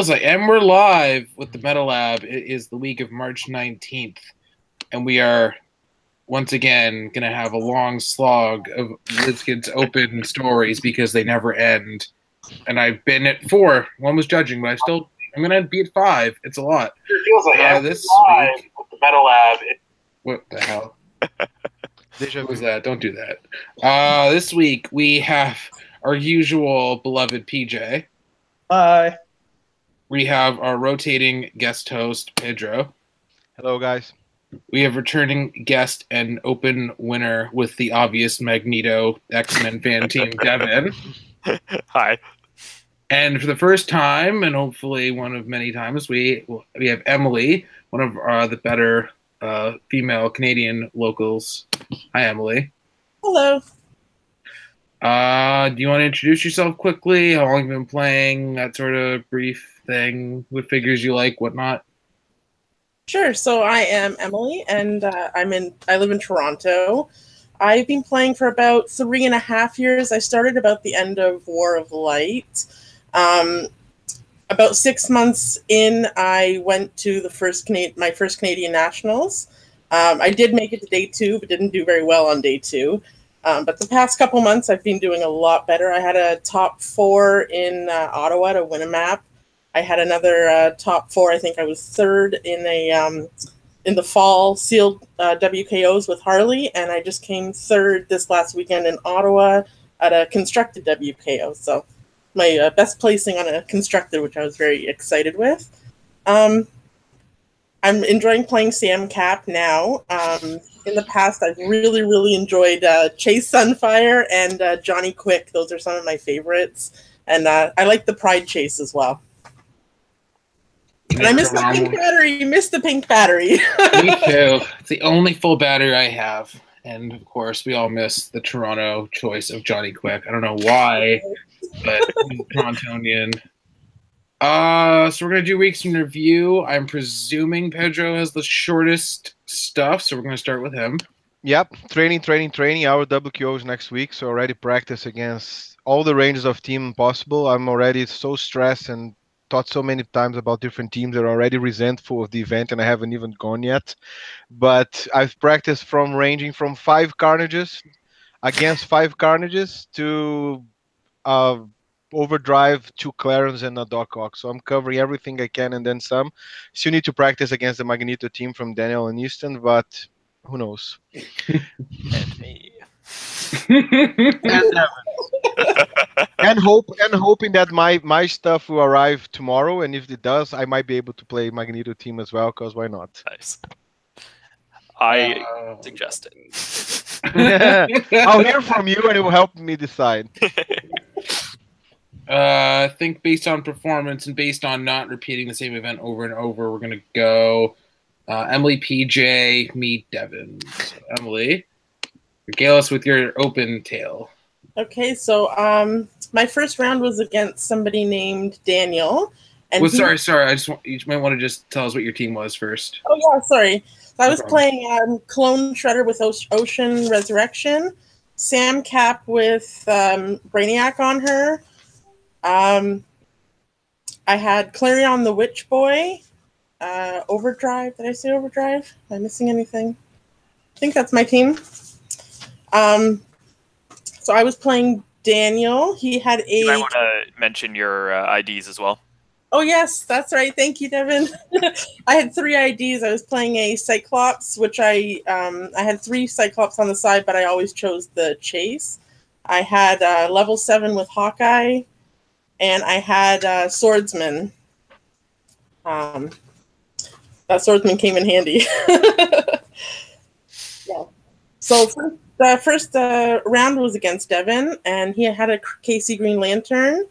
feels like, and we're live with the Meta Lab. It is the week of March 19th, and we are once again going to have a long slog of WizKids open stories because they never end. And I've been at 4. One was judging, but I'm going to be at 5. It's a lot. It feels like this live week, with the Meta Lab. What the hell? What was that? Don't do that. This week we have our usual beloved PJ. Hi. We have our rotating guest host, Pedro. Hello, guys. We have returning guest and open winner with the obvious Magneto X-Men fan team, Devin. Hi. And for the first time, and hopefully one of many times, we have Emily, one of the better female Canadian locals. Hi, Emily. Hello. Do you want to introduce yourself quickly? How long have you been playing? That sort of brief thing. What figures you like, whatnot? Sure. So I am Emily, and I live in Toronto. I've been playing for about 3.5 years. I started about the end of War of Light. About 6 months in, I went to my first Canadian Nationals. I did make it to day 2, but didn't do very well on day 2. But the past couple months, I've been doing a lot better. I had a top 4 in Ottawa to win a map. I had another top 4. I think I was 3rd in the fall sealed WKOs with Harley, and I just came 3rd this last weekend in Ottawa at a constructed WKO. So my best placing on a constructed, which I was very excited with. I'm enjoying playing Sam Cap now. In the past, I've really, really enjoyed Chase Sunfire and Johnny Quick. Those are some of my favorites. And I like the Pride Chase as well. And I missed the pink battery. You missed the pink battery. Me too. It's the only full battery I have. And, of course, we all miss the Toronto choice of Johnny Quick. I don't know why, but he's a Torontonian. So we're going to do weeks in review. I'm presuming Pedro has the shortest stuff, so we're going to start with him. Yep. Training. Our WQOs next week, so already practice against all the ranges of team possible. I'm already so stressed and thought so many times about different teams that are already resentful of the event, and I haven't even gone yet. But I've practiced from ranging from 5 Carnages against 5 Carnages to Overdrive, 2 Clarence, and a Doc Ock. So I'm covering everything I can and then some. Still need to practice against the Magneto team from Daniel and Easton, but who knows? And me. and hoping that my stuff will arrive tomorrow, and if it does, I might be able to play Magneto team as well, because why not? Nice. I suggest it. I'll hear from you, and it will help me decide. I think based on performance and based on not repeating the same event over and over, we're going to go Emily, PJ, me, Devin. So, Emily, regale us with your open tale. Okay, so my first round was against somebody named Daniel. And sorry. You might want to just tell us what your team was first. Oh, yeah, sorry. So I was playing Clone Shredder with Ocean Resurrection, Sam Cap with Brainiac on her. I had Clarion the Witch Boy, Overdrive. Did I say Overdrive? Am I missing anything? I think that's my team. So I was playing Daniel. He had a... You might want to mention your IDs as well. Oh, yes, that's right. Thank you, Devin. I had 3 IDs. I was playing a Cyclops, which I had 3 Cyclops on the side, but I always chose the Chase. I had level 7 with Hawkeye, and I had Swordsman. That Swordsman came in handy. Yeah. So the first round was against Devin, and he had a KC Green Lantern.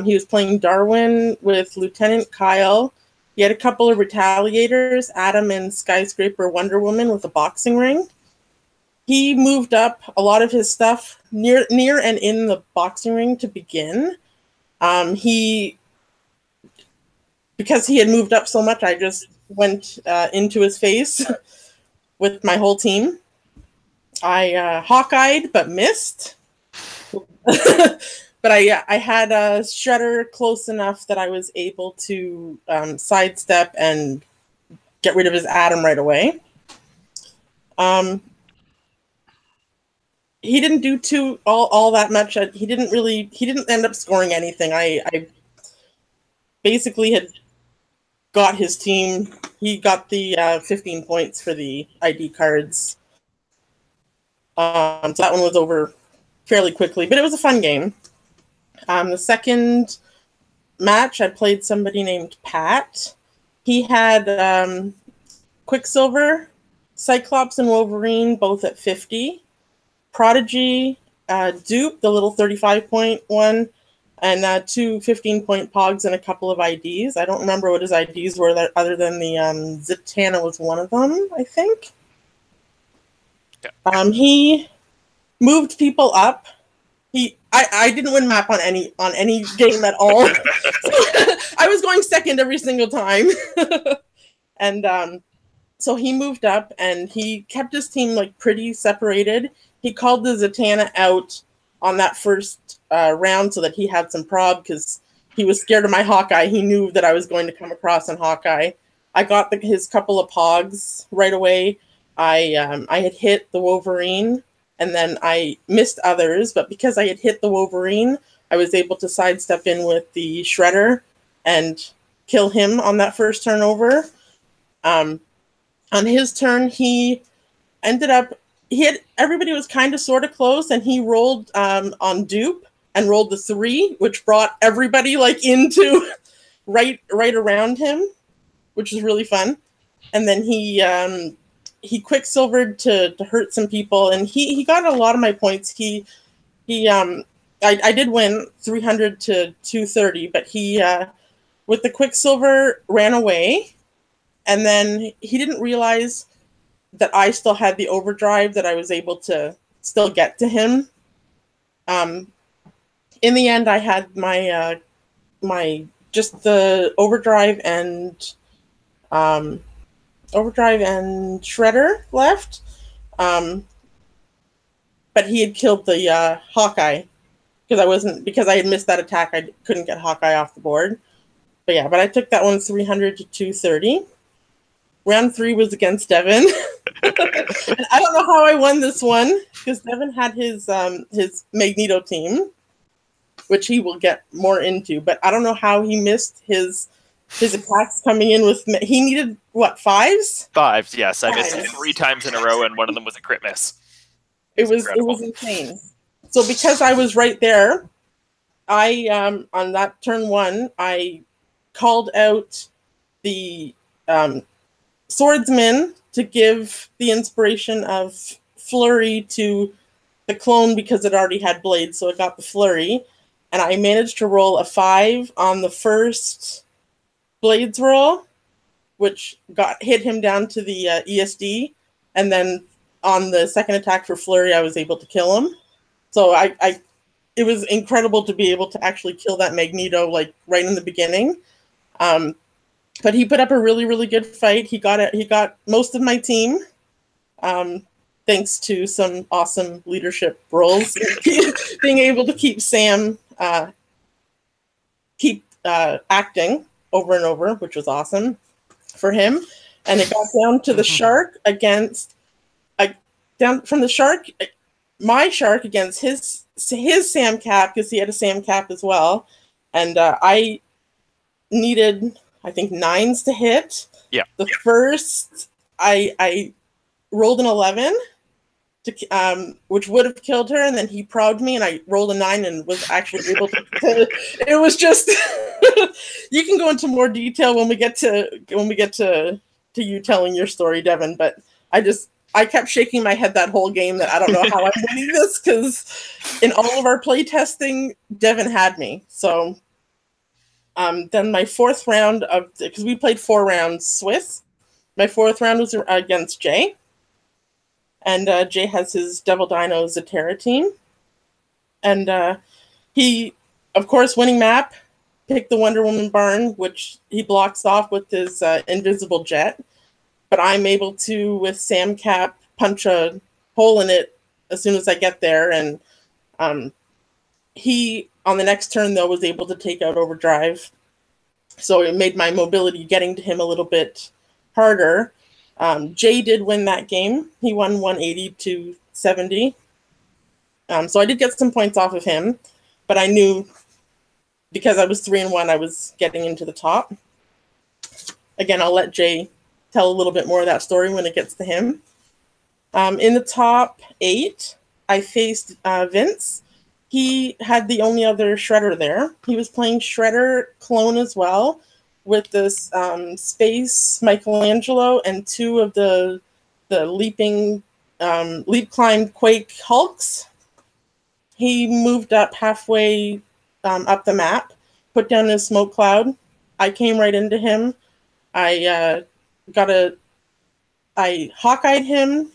He was playing Darwin with Lieutenant Kyle. He had a couple of Retaliators, Adam and Skyscraper Wonder Woman with a boxing ring. He moved up a lot of his stuff near and in the boxing ring to begin. Because he had moved up so much, I just went into his face with my whole team. I Hawkeyed but missed But I had a Shredder close enough that I was able to sidestep and get rid of his Atom right away. He didn't do all that much. He didn't end up scoring anything. I basically had got his team. He got the 15 points for the ID cards. So that one was over fairly quickly, but it was a fun game. The second match, I played somebody named Pat. He had Quicksilver, Cyclops, and Wolverine both at 50. Prodigy, Dupe, the little 35-point one, and two 15-point Pogs and a couple of IDs. I don't remember what his IDs were other than the Zatanna was one of them, I think. Yeah. He moved people up. I didn't win map on any game at all. I was going second every single time. And so he moved up and he kept his team like pretty separated. He called the Zatanna out on that first round so that he had some prob because he was scared of my Hawkeye. He knew that I was going to come across on Hawkeye. I got his couple of Pogs right away. I had hit the Wolverine and then I missed others, but because I had hit the Wolverine, I was able to sidestep in with the Shredder and kill him on that first turnover. On his turn, he ended up everybody was kind of sort of close, and he rolled on Dupe and rolled the 3, which brought everybody like into right around him, which was really fun. And then he Quicksilvered to hurt some people, and he got a lot of my points. I did win 300 to 230, but he with the Quicksilver ran away, and then he didn't realize that I still had the overdrive, that I was able to still get to him. In the end, I had my just the overdrive and Shredder left. But he had killed the Hawkeye because I had missed that attack. I couldn't get Hawkeye off the board. But I took that one 300 to 230. Round 3 was against Devin. And I don't know how I won this one because Devin had his Magneto team, which he will get more into. But I don't know how he missed his attacks coming in with. He needed what, 5s? 5s, yes. I missed it 3 times in a row, and one of them was a crit miss. It was insane. So because I was right there, I on that turn 1, I called out the swordsman to give the inspiration of flurry to the clone because it already had blades, so it got the flurry. And I managed to roll a 5 on the first blades roll, which hit him down to the ESD. And then on the second attack for flurry, I was able to kill him. So it was incredible to be able to actually kill that Magneto like right in the beginning. But he put up a really, really good fight. He got most of my team, thanks to some awesome leadership roles. Being able to keep Sam acting over and over, which was awesome for him. And it got down to the Shark my Shark against his Sam Cap, because he had a Sam Cap as well. And I needed, I think, 9s to hit. Yeah. The first, I rolled an 11, which would have killed her, and then he proud me, and I rolled a 9 and was actually able to. It was just. You can go into more detail when we get to you telling your story, Devin. But I kept shaking my head that whole game that I don't know how I'm winning this, because in all of our play testing, Devin had me. So. Then my 4th round because we played 4 rounds Swiss. My 4th round was against Jay. And Jay has his Devil Dino Zatanna team. And he, of course, winning map, picked the Wonder Woman barn, which he blocks off with his invisible jet. But I'm able to, with Sam Cap, punch a hole in it as soon as I get there. And he On the next turn, though, was able to take out Overdrive. So it made my mobility getting to him a little bit harder. Jay did win that game. He won 180 to 70. So I did get some points off of him, but I knew because I was 3-1, I was getting into the top. Again, I'll let Jay tell a little bit more of that story when it gets to him. In the top 8, I faced Vince. He had the only other Shredder there. He was playing Shredder Clone as well, with this Space Michelangelo and 2 of the leaping leap climb Quake Hulks. He moved up halfway up the map, put down his smoke cloud. I came right into him. I Hawkeyed him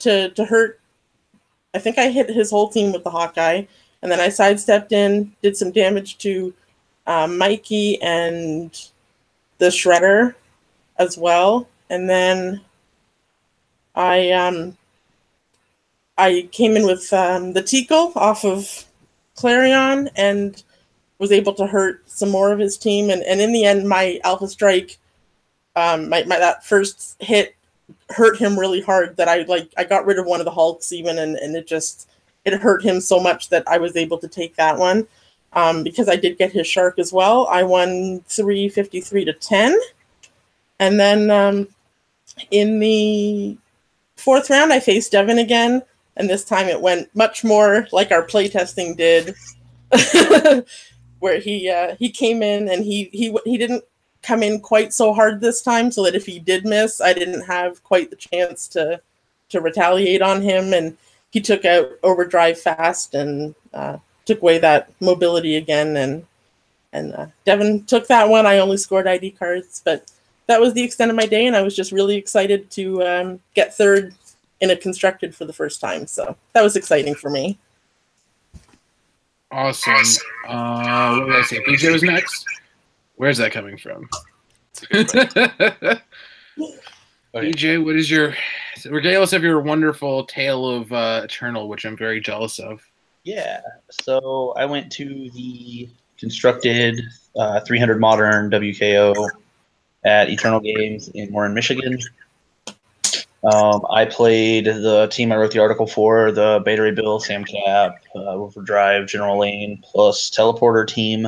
to hurt. I think I hit his whole team with the Hawkeye, and then I sidestepped in, did some damage to Mikey and the Shredder as well, and then I came in with the Tico off of Clarion and was able to hurt some more of his team, and in the end, my Alpha Strike, my that first hit hurt him really hard that I got rid of one of the Hulks even, and it hurt him so much that I was able to take that one. Because I did get his Shark as well. I won 353 to 10. And then in the 4th round, I faced Devin again, and this time it went much more like our playtesting did, where he came in and he didn't come in quite so hard this time, so that if he did miss, I didn't have quite the chance to retaliate on him, and he took out Overdrive fast and took away that mobility again, and Devin took that one. I only scored ID cards, but that was the extent of my day, and I was just really excited to get 3rd in a constructed for the first time, so that was exciting for me. Awesome. What did I say? PJ was next? Where's that coming from? PJ, what is your... regale us of your wonderful tale of Eternal, which I'm very jealous of. Yeah, so I went to the constructed 300 Modern WKO at Eternal Games in Warren, Michigan. I played the team I wrote the article for, the Beta Ray Bill, Sam Cap, Overdrive, General Lane, plus Teleporter team.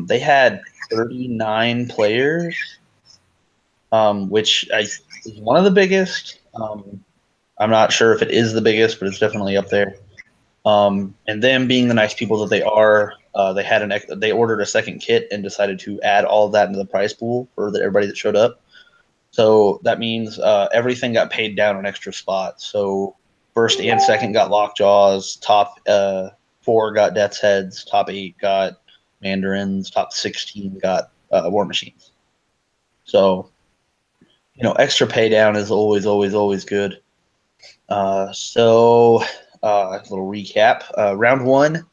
They had 39 players, which is one of the biggest. I'm not sure if it is the biggest, but it's definitely up there. And them being the nice people that they are, they ordered a second kit and decided to add all of that into the prize pool for everybody that showed up. So that means everything got paid down an extra spot. So 1st and 2nd got Lockjaws, top 4 got Death's Heads, top 8 got Mandarins, top 16 got War Machines. So, extra pay down is always, always, always good. A little recap. Round 1,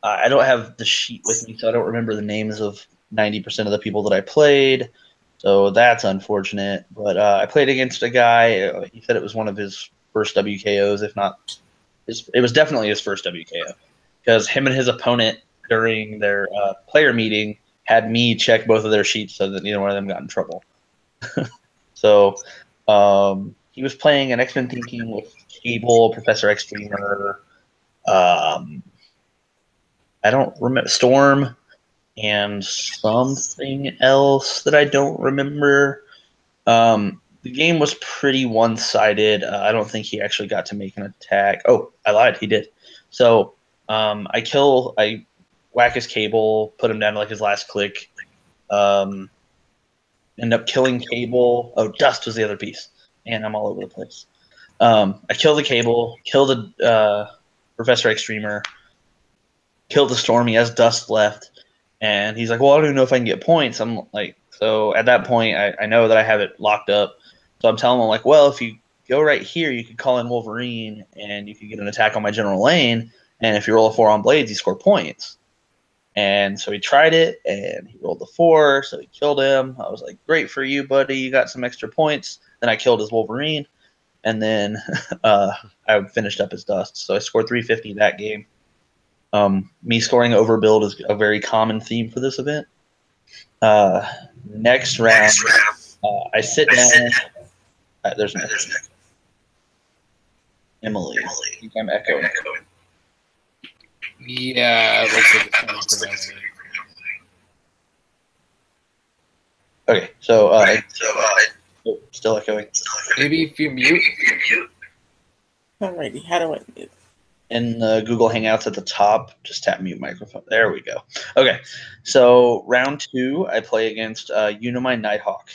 I don't have the sheet with me, so I don't remember the names of 90% of the people that I played. So that's unfortunate. But I played against a guy. He said it was one of his first WKOs, if not. It was definitely his first WKO. Because him and his opponent during their player meeting had me check both of their sheets so that neither one of them got in trouble. So he was playing an X-Men Thinking with Cable, Professor X Dreamer, I don't remember, Storm, and something else that I don't remember. The game was pretty one-sided. I don't think he actually got to make an attack. Oh, I lied. He did. So I whack his Cable, put him down to like his last click. End up killing Cable. Oh, Dust was the other piece. Man, I'm all over the place. I kill the Cable, kill the Professor X Streamer, kill the Storm. He has Dust left. And he's like, well, I don't even know if I can get points. I'm like, so at that point, I know that I have it locked up. So I'm telling him, like, well, if you go right here, you could call in Wolverine, and you could get an attack on my General Lane. And if you roll a 4 on Blades, you score points. And so he tried it, and he rolled a 4, so he killed him. I was like, great for you, buddy. You got some extra points. Then I killed his Wolverine, and then I finished up his Dust. So I scored 350 that game. Me scoring overbuild is a very common theme for this event. Next round, I sit down. There's no Emily. I think I'm echoing. Yeah, it looks like it's coming from Emily. Okay, so oh, still echoing. Maybe if you mute. Alrighty, how do I mute? In the Google Hangouts at the top, just tap mute microphone. There we go. Okay, so round 2, I play against Unimind Nighthawk.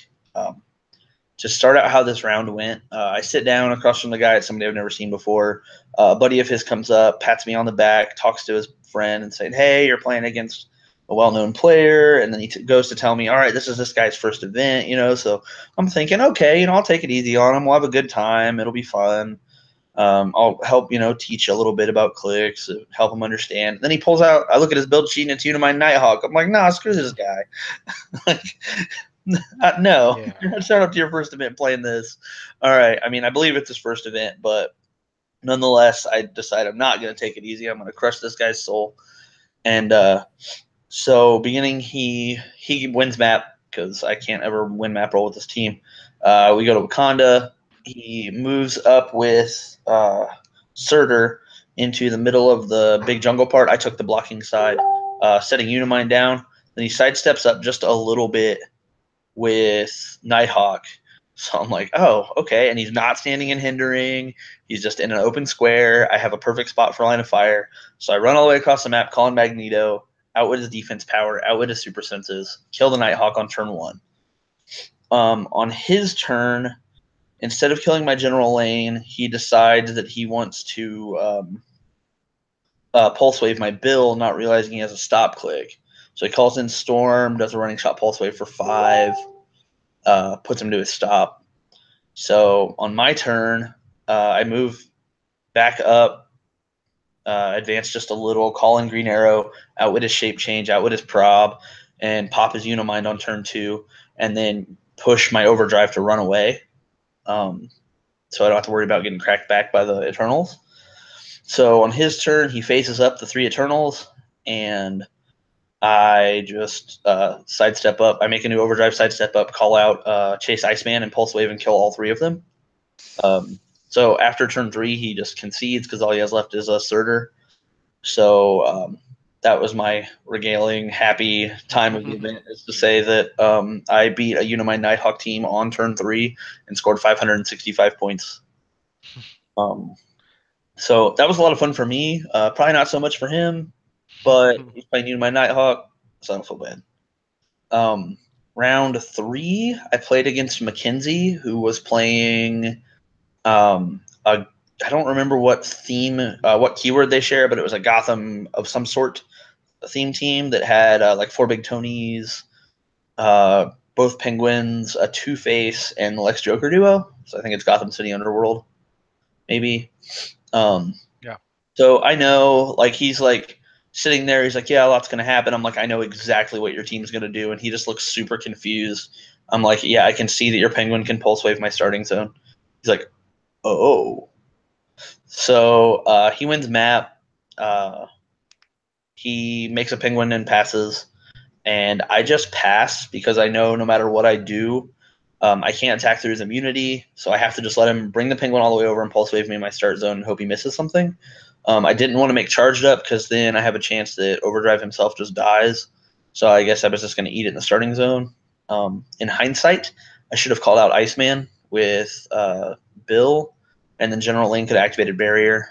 To start out how this round went, I sit down across from the guy, it's somebody I've never seen before. A buddy of his comes up, pats me on the back, talks to his friend and saying, hey, you're playing against a well-known player. And then he goes to tell me, all right, this is this guy's first event, so I'm thinking, okay, I'll take it easy on him. We'll have a good time. It'll be fun. I'll help, teach a little bit about Clixed, help him understand. And then he pulls out, I look at his build sheet and it's Unimind Nighthawk. I'm like, nah, screw this guy. No, Yeah. you're not showing up to your first event playing this. All right. I mean, I believe it's his first event, but nonetheless, I decide I'm not going to take it easy. I'm going to crush this guy's soul. And so beginning, he wins map because I can't ever win map roll with this team. We go to Wakanda. He moves up with Surtur into the middle of the big jungle part. I took the blocking side, setting Unimind down. Then he sidesteps up just a little bit with Nighthawk. So I'm like, oh, okay. And he's not standing and hindering. He's just in an open square. I have a perfect spot for line of fire. So I run all the way across the map, calling Magneto, outwit his defense power, outwit his super senses, kill the Nighthawk on turn 1. On his turn, instead of killing my general lane, he decides that he wants to pulse wave my Bill, not realizing he has a stop click. So he calls in Storm, does a running shot pulse wave for 5, puts him to his stop. So on my turn, I move back up, advance just a little, call in Green Arrow, outwit his shape change, outwit his prob, and pop his Unimind on turn 2, and then push my overdrive to run away. So I don't have to worry about getting cracked back by the Eternals. So on his turn, he faces up the 3 Eternals, and I just sidestep up. I make a new overdrive, sidestep up, call out Chase Iceman, and Pulse Wave and kill all 3 of them. So after turn 3, he just concedes because all he has left is a Surtur. So that was my regaling, happy time of the event, is to say that I beat a Unimind Nighthawk team on turn 3 and scored 565 points. So that was a lot of fun for me. Probably not so much for him, but he's playing Unimind Nighthawk, so I don't feel bad. Round 3, I played against Mackenzie, who was playing I don't remember what theme, what keyword they share, but it was a Gotham of some sort, a theme team that had like 4 Big Tonys, both Penguins, a Two-Face, and the Lex Joker duo. So I think it's Gotham City Underworld, maybe. Yeah. So I know, like, he's like sitting there. He's like, yeah, a lot's going to happen. I'm like, I know exactly what your team's going to do. And he just looks super confused. I'm like, yeah, I can see that your Penguin can pulse wave my starting zone. He's like, oh. So he wins map. He makes a Penguin and passes. And I just pass because I know no matter what I do, I can't attack through his immunity. So I have to just let him bring the Penguin all the way over and pulse wave me in my start zone and hope he misses something. I didn't want to make charged up because then I have a chance that Overdrive himself just dies. So I guess I was just going to eat it in the starting zone. In hindsight, I should have called out Iceman with Bill, and then General Lane could have activated Barrier.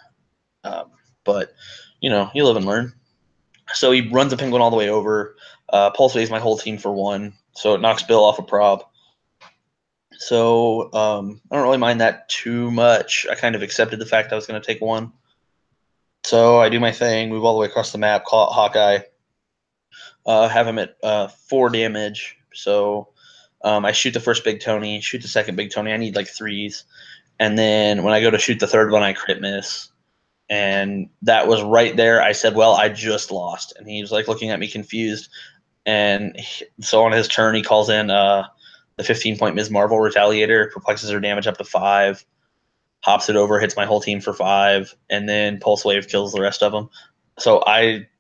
But, you live and learn. So he runs the Penguin all the way over, pulse waves my whole team for 1, so it knocks Bill off a prob. So I don't really mind that too much. I kind of accepted the fact I was going to take 1. So I do my thing, move all the way across the map, call out Hawkeye, have him at 4 damage. So I shoot the first Big Tony, shoot the second Big Tony. I need like 3s. And then when I go to shoot the third one, I crit miss. And that was right there. I said, well, I just lost. And he was like looking at me confused. And so on his turn, he calls in the 15-point Ms. Marvel Retaliator, perplexes her damage up to 5, hops it over, hits my whole team for 5, and then Pulse Wave kills the rest of them. So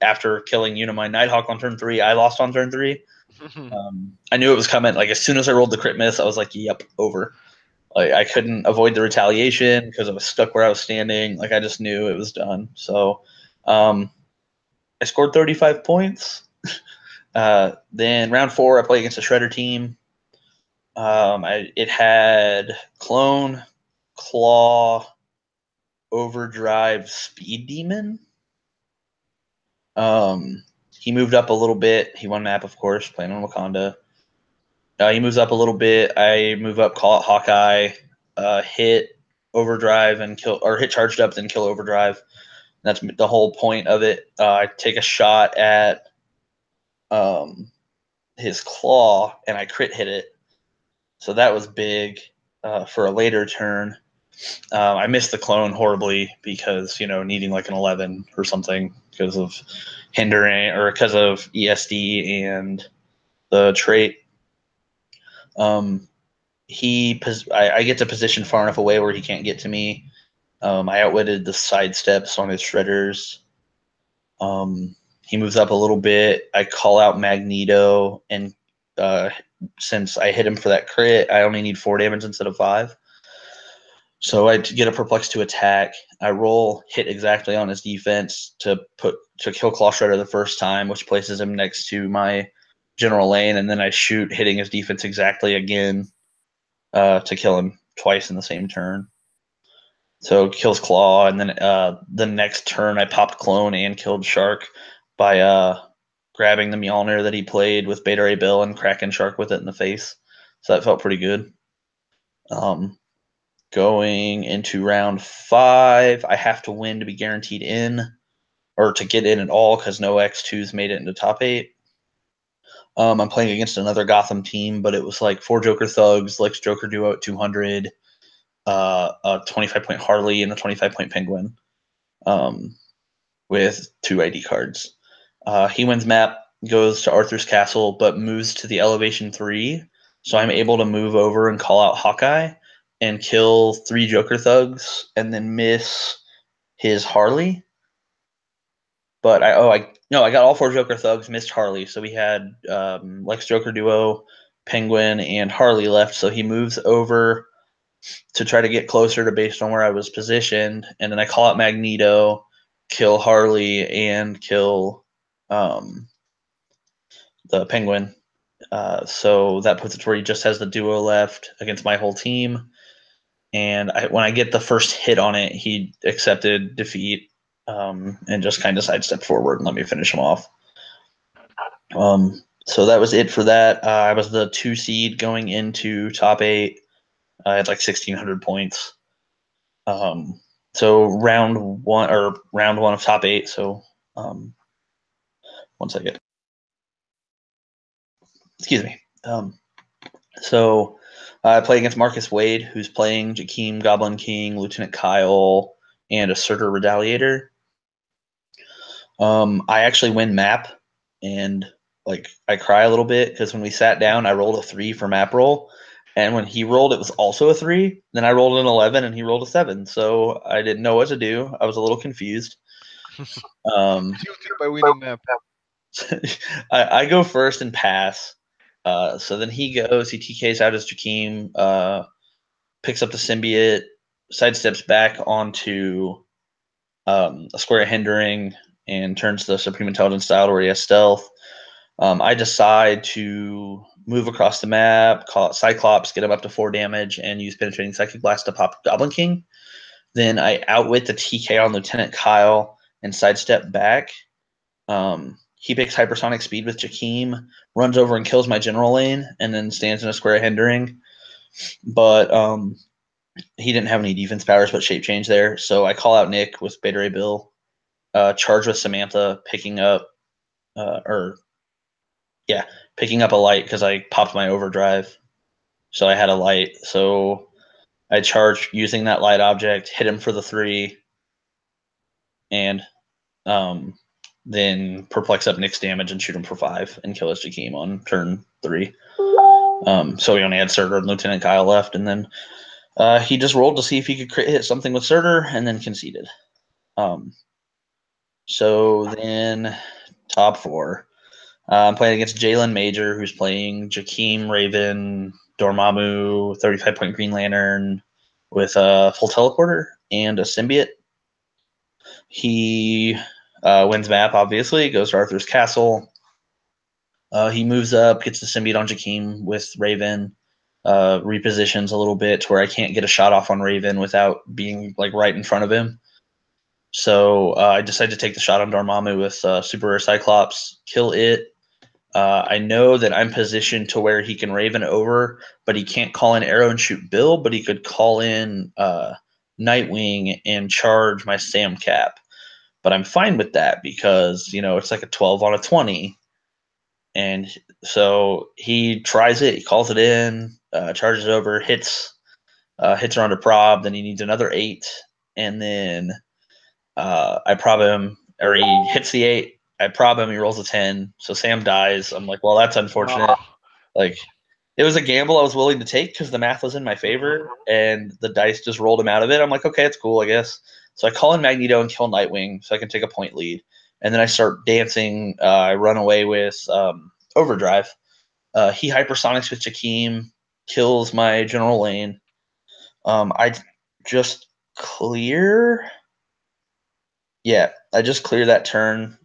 after killing Unimind Nighthawk on turn 3, I lost on turn 3. I knew it was coming. Like, as soon as I rolled the crit miss, I was like, yep, over. Like, I couldn't avoid the retaliation because I was stuck where I was standing. Like, I just knew it was done. So I scored 35 points. Then round 4, I played against a Shredder team. It had Clone, Claw, Overdrive, Speed Demon. He moved up a little bit. He won map, of course, playing on Wakanda. He moves up a little bit. I move up, call it Hawkeye, hit Overdrive and kill, or hit charged up, then kill Overdrive. That's the whole point of it. I take a shot at his claw, and I crit hit it. So that was big for a later turn. I missed the clone horribly because, needing like an 11 or something because of hindering or because of ESD and the trait. I get to position far enough away where he can't get to me. I outwitted the side steps on his shredders. He moves up a little bit. I call out Magneto, and since I hit him for that crit, I only need 4 damage instead of 5. So I get a perplex to attack. I roll, hit exactly on his defense to kill Claw Shredder the first time, which places him next to my general lane, and then I shoot, hitting his defense exactly again to kill him twice in the same turn. So it kills Claw, and then the next turn I popped Clone and killed Shark by grabbing the Mjolnir that he played with Beta Ray Bill and cracking Shark with it in the face. So that felt pretty good. Going into round 5, I have to win to be guaranteed in, or to get in at all, because no X2s made it into top 8. I'm playing against another Gotham team, but it was like 4 Joker Thugs, Lex Joker Duo at 200, a 25-point Harley, and a 25-point Penguin with 2 ID cards. He wins map, goes to Arthur's Castle, but moves to the elevation 3, so I'm able to move over and call out Hawkeye and kill 3 Joker Thugs and then miss his Harley. But I got all 4 Joker Thugs, missed Harley. So we had Lex Joker Duo, Penguin, and Harley left. So he moves over to try to get closer to based on where I was positioned. And then I call out Magneto, kill Harley, and kill the Penguin. So that puts it where he just has the duo left against my whole team. And when I get the first hit on it, he accepted defeat and just kind of sidestepped forward and let me finish him off. So that was it for that. I was the 2 seed going into top 8. I had like 1,600 points. So round one of top 8. So 1 second. Excuse me. So I play against Marcus Wade, who's playing Jakeem, Goblin King, Lieutenant Kyle, and a Surtur Retaliator. I actually win map, and I cry a little bit because when we sat down, I rolled a 3 for map roll, and when he rolled, it was also a 3. Then I rolled an 11, and he rolled a 7. So I didn't know what to do. I was a little confused. By winning map. I go first and pass. So then he goes, he TKs out his Jakeem, picks up the symbiote, sidesteps back onto a square hindering, and turns the Supreme Intelligence style where he has stealth. I decide to move across the map, call it Cyclops, get him up to 4 damage, and use Penetrating Psychic Blast to pop Goblin King. Then I outwit the TK on Lieutenant Kyle and sidestep back. He picks hypersonic speed with Jakeem, runs over and kills my general lane, and then stands in a square hindering. But he didn't have any defense powers but shape change there. So I call out Nick with Beta Ray Bill, charge with Samantha, picking up a light because I popped my overdrive. So I had a light. So I charge using that light object, hit him for the 3, and then perplex up Nick's damage and shoot him for 5 and kill his Jakeem on turn 3. So we only had Surtur and Lieutenant Kyle left, and then he just rolled to see if he could crit hit something with Surtur and then conceded. So then top 4. I'm playing against Jalen Major, who's playing Jakeem, Raven, Dormammu, 35-point Green Lantern with a full teleporter and a symbiote. He wins map, obviously, goes to Arthur's Castle. He moves up, gets the symbiote on Jakeem with Raven, repositions a little bit to where I can't get a shot off on Raven without being like right in front of him. So I decided to take the shot on Dormammu with Super Rare Cyclops, kill it. I know that I'm positioned to where he can Raven over, but he can't call in Arrow and shoot Bill, but he could call in Nightwing and charge my Sam Cap. But I'm fine with that because, it's like a 12 on a 20. And so he tries it, he calls it in, charges over, hits her onto prob, then he needs another 8, and then I prob him, or he hits the 8, I prob him, he rolls a 10, so Sam dies. I'm like, well, that's unfortunate. Like, it was a gamble I was willing to take because the math was in my favor, and the dice just rolled him out of it. I'm like, okay, it's cool, I guess. So I call in Magneto and kill Nightwing so I can take a point lead. And then I start dancing. I run away with Overdrive. He hypersonics with Jakeem, kills my General Lane. I just clear... Yeah, I just clear that turn.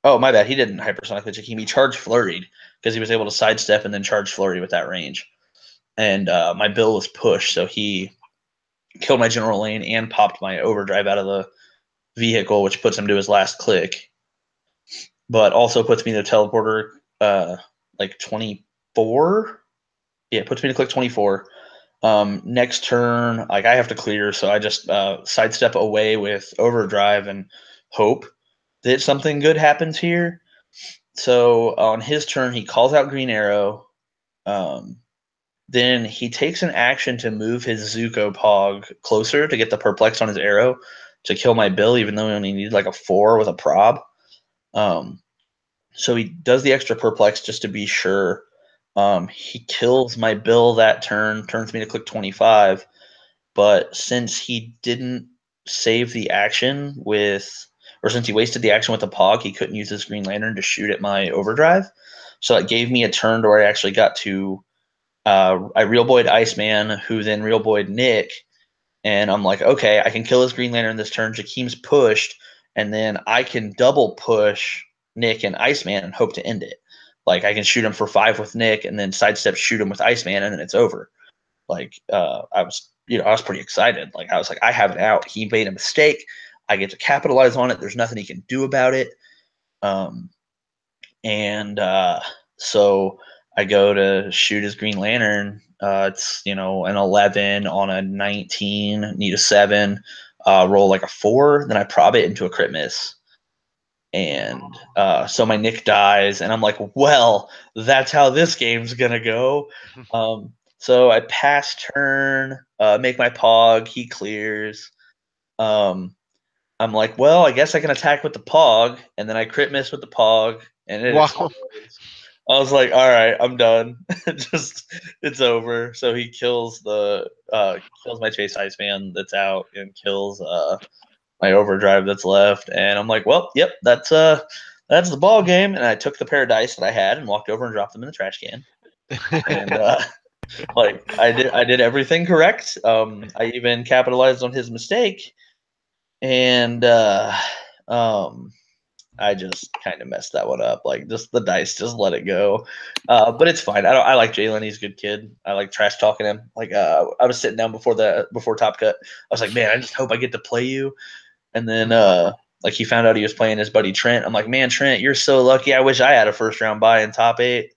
Oh, my bad. He didn't hypersonic with Jakeem. He charged flurried because he was able to sidestep and then charge flurry with that range. And my Bill was pushed, so he killed my General Lane and popped my Overdrive out of the vehicle, which puts him to his last click. But also puts me to teleporter like 24. Yeah, it puts me to click 24. Next turn, like I have to clear, so I just sidestep away with Overdrive and hope that something good happens here. So on his turn, he calls out Green Arrow. Then he takes an action to move his Zuko Pog closer to get the perplex on his arrow to kill my Bill, even though he only needed like a 4 with a prob. So he does the extra perplex just to be sure. He kills my Bill that turn, turns me to click 25. But since he didn't save the action since he wasted the action with the Pog, he couldn't use his Green Lantern to shoot at my Overdrive. So it gave me a turn to where I actually got to I Real Boy'd Iceman, who then Real Boy'd Nick. And I'm like, okay, I can kill his Green Lantern this turn. Jakeem's pushed, and then I can double push Nick and Iceman and hope to end it. Like I can shoot him for 5 with Nick, and then sidestep shoot him with Iceman, and then it's over. Like I was pretty excited. Like I was like, I have it out. He made a mistake. I get to capitalize on it. There's nothing he can do about it. So I go to shoot his Green Lantern. It's an 11 on a 19, need a 7, roll like a 4, then I prob it into a crit miss. And so my Nick dies, and I'm like, well, that's how this game's gonna go. So I pass turn, make my Pog, he clears. I'm like, well, I guess I can attack with the Pog, and then I crit miss with the Pog, and it explodes. I was like, all right, I'm done. It's over. So he kills my Chase Iceman that's out and kills my Overdrive that's left. And I'm like, well, yep, that's the ball game. And I took the pair of dice that I had and walked over and dropped them in the trash can. And I did everything correct. I even capitalized on his mistake. And I just kind of messed that one up. Like, just the dice, just let it go. But it's fine. I like Jalen. He's a good kid. I like trash talking him. Like, I was sitting down before Top Cut. I was like, man, I just hope I get to play you. And then, he found out he was playing his buddy Trent. I'm like, man, Trent, you're so lucky. I wish I had a first round bye in top 8.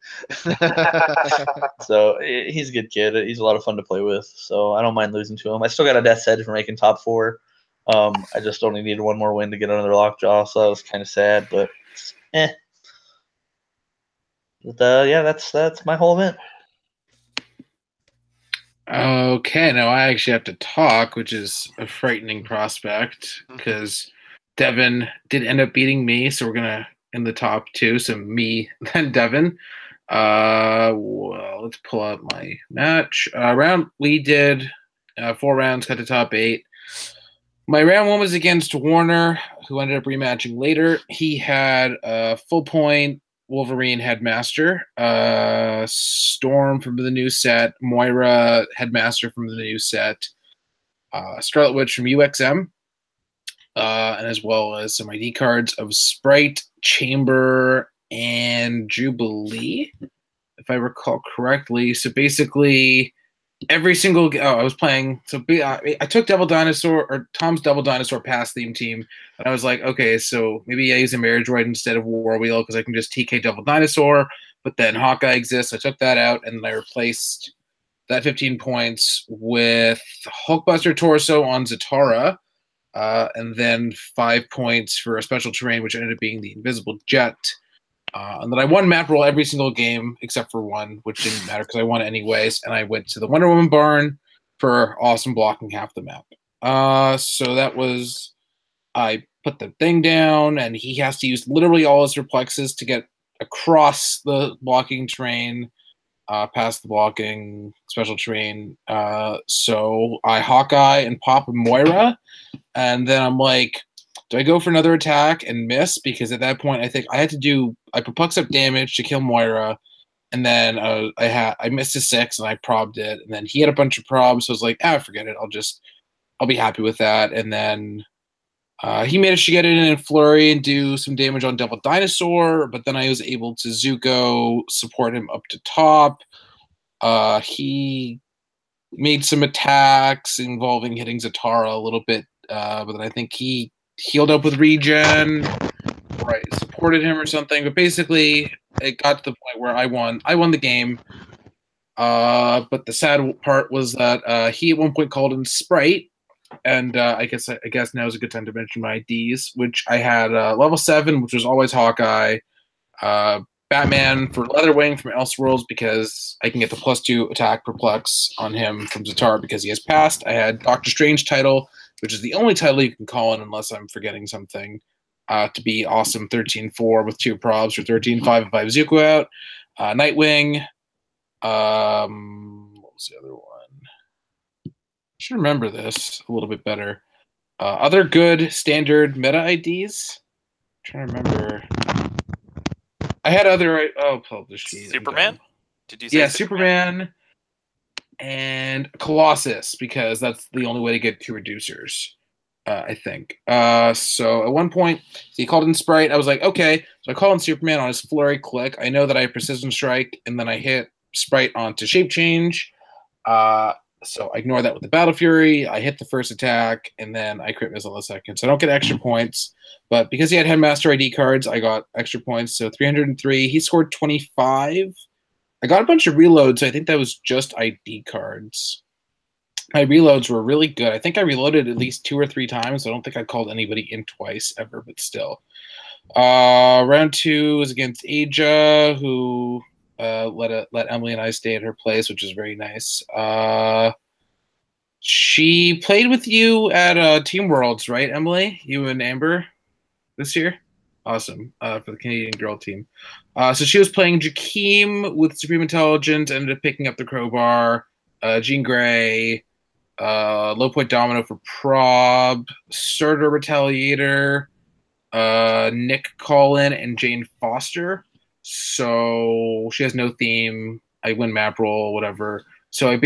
So he's a good kid. He's a lot of fun to play with. So I don't mind losing to him. I still got a death set for making top 4. I just only needed one more win to get another lockjaw, so that was kind of sad, but yeah, that's my whole event. Okay, now I actually have to talk, which is a frightening prospect because Devin did end up beating me, so we're gonna in the top 2. So me, then Devin. Well, let's pull up my match. We did 4 rounds, got to top 8. My round one was against Warner, who ended up rematching later. He had a full point Wolverine Headmaster, Storm from the new set, Moira Headmaster from the new set, Scarlet Witch from UXM, and as well as some ID cards of Sprite, Chamber, and Jubilee, if I recall correctly. So basically, every single I was playing. So I took Devil Dinosaur or Tom's Devil Dinosaur pass theme team, and I was like, okay, so maybe I use a Marriage Droid instead of War Wheel because I can just TK Devil Dinosaur. But then Hawkeye exists. I took that out, and I replaced that 15 points with Hulkbuster Torso on Zatara, and then 5 points for a special terrain, which ended up being the Invisible Jet. And then I won map roll every single game except for one, which didn't matter because I won anyways. And I went to the Wonder Woman barn for awesome blocking half the map. So that was, I put the thing down, and he has to use literally all his reflexes to get across the blocking terrain, past the blocking special terrain. So I Hawkeye and pop Moira, and then I'm like, do I go for another attack and miss? Because at that point, I think I perplex up damage to kill Moira, and then I missed a 6 and I probed it, and then he had a bunch of probs, so I was like, forget it. I'll be happy with that. And then he managed to get it in flurry and do some damage on Devil Dinosaur, but then I was able to Zuko support him up to top. He made some attacks involving hitting Zatara a little bit, but then I think he healed up with regen, or I supported him or something. But basically, it got to the point where I won. I won the game. But the sad part was that he at one point called in Sprite, and I guess now is a good time to mention my IDs, which I had level 7, which was always Hawkeye, Batman for Leatherwing from Elseworlds because I can get the +2 attack perplex on him from Zatara because he has passed. I had Doctor Strange title, which is the only title you can call in unless I'm forgetting something, to be awesome 13-4 with 2 probs, or 13-5 if I have Zuko out. Nightwing. What was the other one? I should remember this a little bit better. Other good standard meta IDs. I'm trying to remember. I had other. Pull up the sheet. Superman? Did you say? Yeah, Superman and Colossus, because that's the only way to get 2 reducers, I think. So at one point, he called in Sprite. I was like, okay. So I call in Superman on his flurry click. I know that I have Precision Strike, and then I hit Sprite onto Shape Change. So I ignore that with the Battle Fury. I hit the first attack, and then I crit missile the second. So I don't get extra points. But because he had Headmaster ID cards, I got extra points. So 303. He scored 25. I got a bunch of reloads. So I think that was just ID cards. My reloads were really good. I think I reloaded at least 2 or 3 times. I don't think I called anybody in twice ever, but still. Round 2 was against Aja, who let Emily and I stay at her place, which is very nice. She played with you at Team Worlds, right, Emily? You and Amber this year? Awesome. For the Canadian girl team. So she was playing Jakeem with Supreme Intelligence, ended up picking up the crowbar, Jean Grey, Low Point Domino for Prob, Surtur Retaliator, Nick Collin, and Jane Foster. So she has no theme. I win map roll, whatever. So I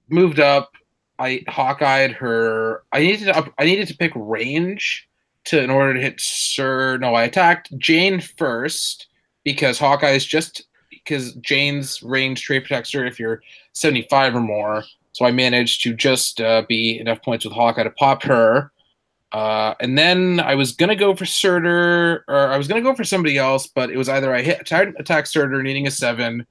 moved up. I Hawkeyed her. I needed to pick range in order to hit I attacked Jane first because because Jane's range trade protects her if you're 75 or more. So I managed to just be enough points with Hawkeye to pop her. And then I was gonna go for Surtur, or I was gonna go for somebody else, but it was either I attack Surtur needing a 7,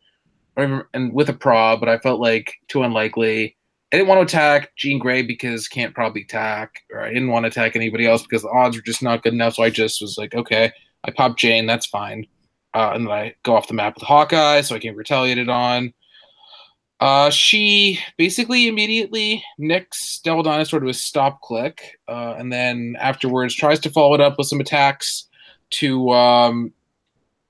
and with a prob, but I felt like too unlikely. I didn't want to attack Jean Grey because can't probably attack, or I didn't want to attack anybody else because the odds were just not good enough. So I just was like, okay, I pop Jane, that's fine. And then I go off the map with Hawkeye, so I can retaliate it on. She basically immediately nicks Devil Dinosaur to a stop click, and then afterwards tries to follow it up with some attacks to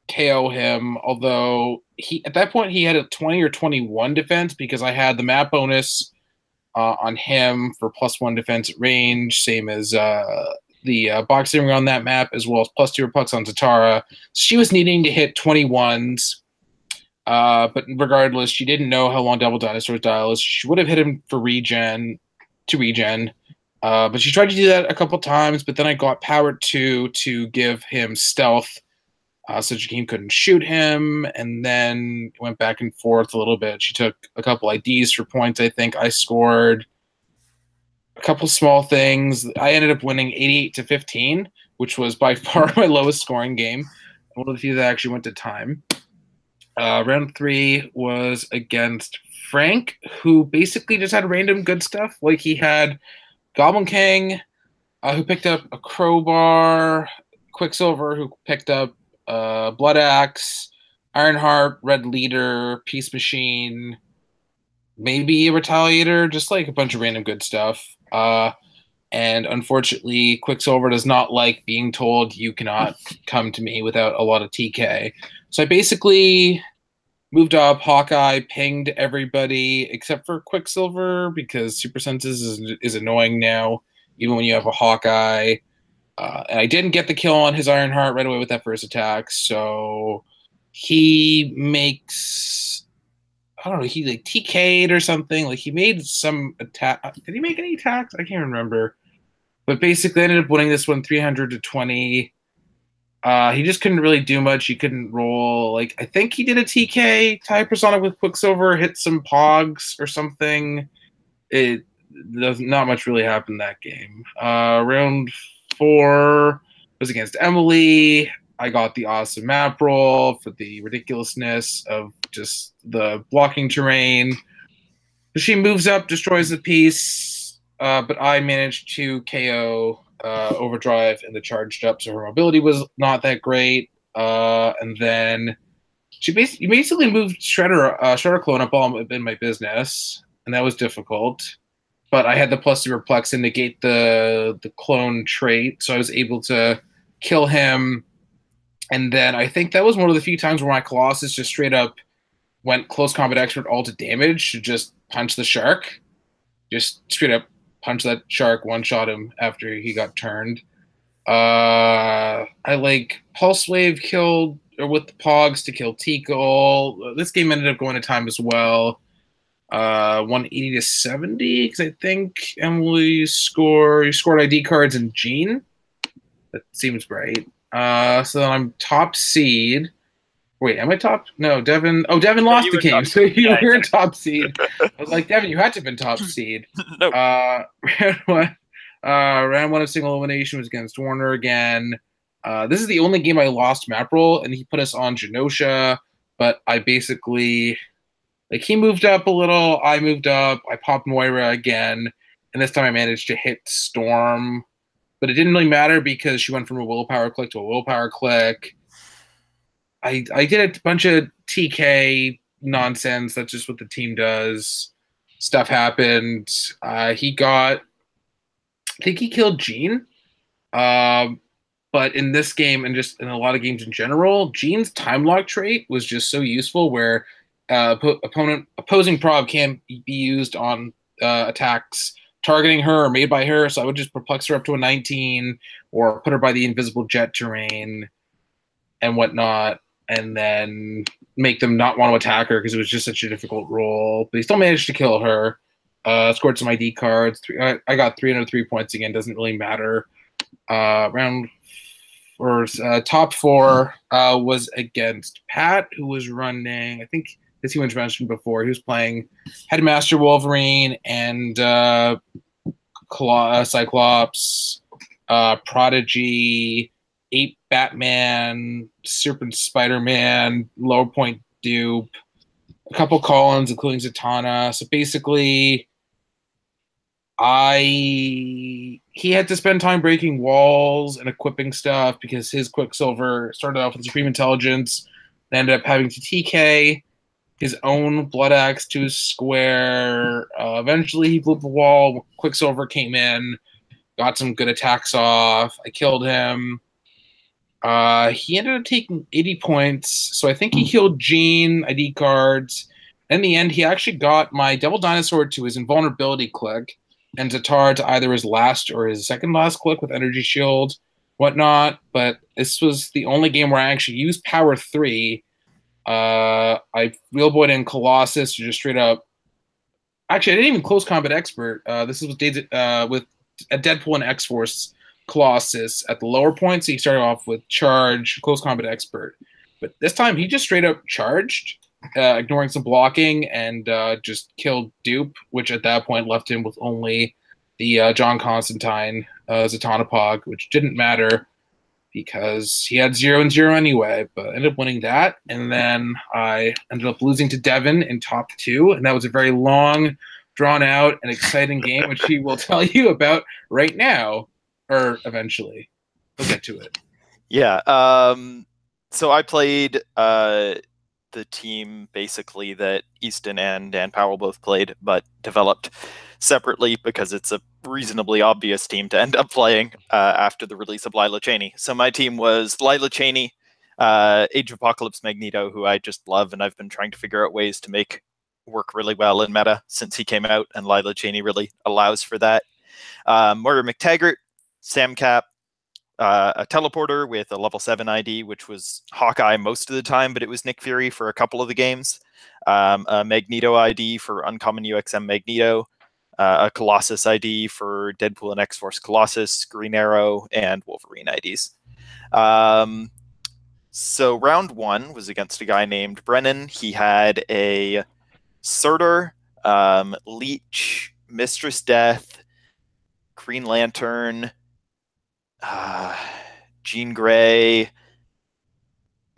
KO him, although at that point he had a 20 or 21 defense because I had the map bonus on him for +1 defense at range, same as the boxing ring on that map, as well as +2 pucks on Zatara. She was needing to hit 21s, but regardless, she didn't know how long Double Dinosaur's dial is. She would have hit him for regen, but she tried to do that a couple times, but then I got Power 2 to give him stealth, so Jakeem couldn't shoot him, and then went back and forth a little bit. She took a couple IDs for points, I think. I scored a couple small things. I ended up winning 88-15, which was by far my lowest scoring game. One of the few that actually went to time. Round 3 was against Frank, who basically just had random good stuff. Like, he had Goblin King, who picked up a crowbar, Quicksilver, who picked up Blood Axe, Ironheart, Red Leader, Peace Machine, maybe a Retaliator, just like a bunch of random good stuff. And unfortunately, Quicksilver does not like being told you cannot come to me without a lot of TK. So I basically moved up Hawkeye, pinged everybody except for Quicksilver because Super Senses is annoying now, even when you have a Hawkeye. And I didn't get the kill on his Ironheart right away with that first attack, so he makes, I don't know, he like TK'd or something. Like, he made some attack. Did he make any attacks? I can't remember. But basically, I ended up winning this one 300-20. He just couldn't really do much. He couldn't roll. Like, I think he did a TK tie Personic with Quicksilver, hit some Pogs or something. Not much really happened that game. Round 4 was against Emily. I got the awesome map roll for the ridiculousness of just the blocking terrain. She moves up, destroys the piece, but I managed to KO Overdrive and the charged up, so her mobility was not that great. And then she basically moved Shredder Clone up all in my business, and that was difficult. But I had the +2 perplex to negate the clone trait, so I was able to kill him. And then I think that was one of the few times where my Colossus just straight up went close combat expert all to damage to just punch the shark. Just straight up punch that shark, one-shot him after he got turned. I like Pulse Wave killed, or with the Pogs to kill Tikal. This game ended up going to time as well. 180-70, because I think Emily scored ID cards and Jean. That seems right. So then I'm top seed. Wait, am I top? No, Devin. Oh, Devin lost the game, so you were in top seed. I was like, Devin, you had to have been top seed. No. Round 1 of single elimination was against Warner again. This is the only game I lost map roll, and he put us on Genosha, but I basically, like, he moved up a little, I moved up, I popped Moira again, and this time I managed to hit Storm. But it didn't really matter because she went from a willpower click to a willpower click. I did a bunch of TK nonsense. That's just what the team does. Stuff happened. I think he killed Jean. But in this game, and just in a lot of games in general, Jean's time lock trait was just so useful where opposing prob can't be used on attacks targeting her or made by her, so I would just perplex her up to a 19 or put her by the invisible jet terrain and whatnot, and then make them not want to attack her because it was just such a difficult roll. But he still managed to kill her. Scored some ID cards. I got 303 points again. Doesn't really matter. Top 4 was against Pat, who was running, I think, as he was mentioned before, he was playing Headmaster Wolverine and Cyclops, Prodigy, Ape Batman, Serpent Spider-Man, Lower Point Dupe, a couple Collins, including Zatanna. So basically, he had to spend time breaking walls and equipping stuff because his Quicksilver started off with Supreme Intelligence and ended up having to TK his own Blood Axe to his square. Eventually, he blew up the wall. Quicksilver came in, got some good attacks off. I killed him. He ended up taking 80 points, so I think he killed Jean, ID cards, In the end, he actually got my Devil Dinosaur to his invulnerability click, and Zatar to either his last or his second last click with Energy Shield, whatnot. But this was the only game where I actually used Power 3. I wheelboyed in Colossus to just straight up. Actually, I didn't even close combat expert. This is with a Deadpool and X-Force Colossus at the lower point, so he started off with charge, close combat expert. But this time he just straight up charged, ignoring some blocking, and just killed Dupe, which at that point left him with only the John Constantine Zatanapog, which didn't matter because he had 0 and 0 anyway, but ended up winning that. And then I ended up losing to Devin in top 2, and that was a very long, drawn-out, and exciting game, which he will tell you about right now, or eventually. We'll get to it. Yeah. So I played the team basically that Easton and Dan Powell both played, but developed separately because it's a reasonably obvious team to end up playing after the release of Lila Cheney. So my team was Lila Cheney, Age of Apocalypse Magneto, who I just love, and I've been trying to figure out ways to make work really well in meta since he came out, and Lila Cheney really allows for that. Moira McTaggart, Sam Cap, a teleporter with a level 7 ID, which was Hawkeye most of the time, but it was Nick Fury for a couple of the games. A Magneto ID for Uncommon UXM Magneto, a Colossus ID for Deadpool and X-Force Colossus, Green Arrow, and Wolverine IDs. So round 1 was against a guy named Brennan. He had a Surtur, Leech, Mistress Death, Green Lantern, Jean Grey,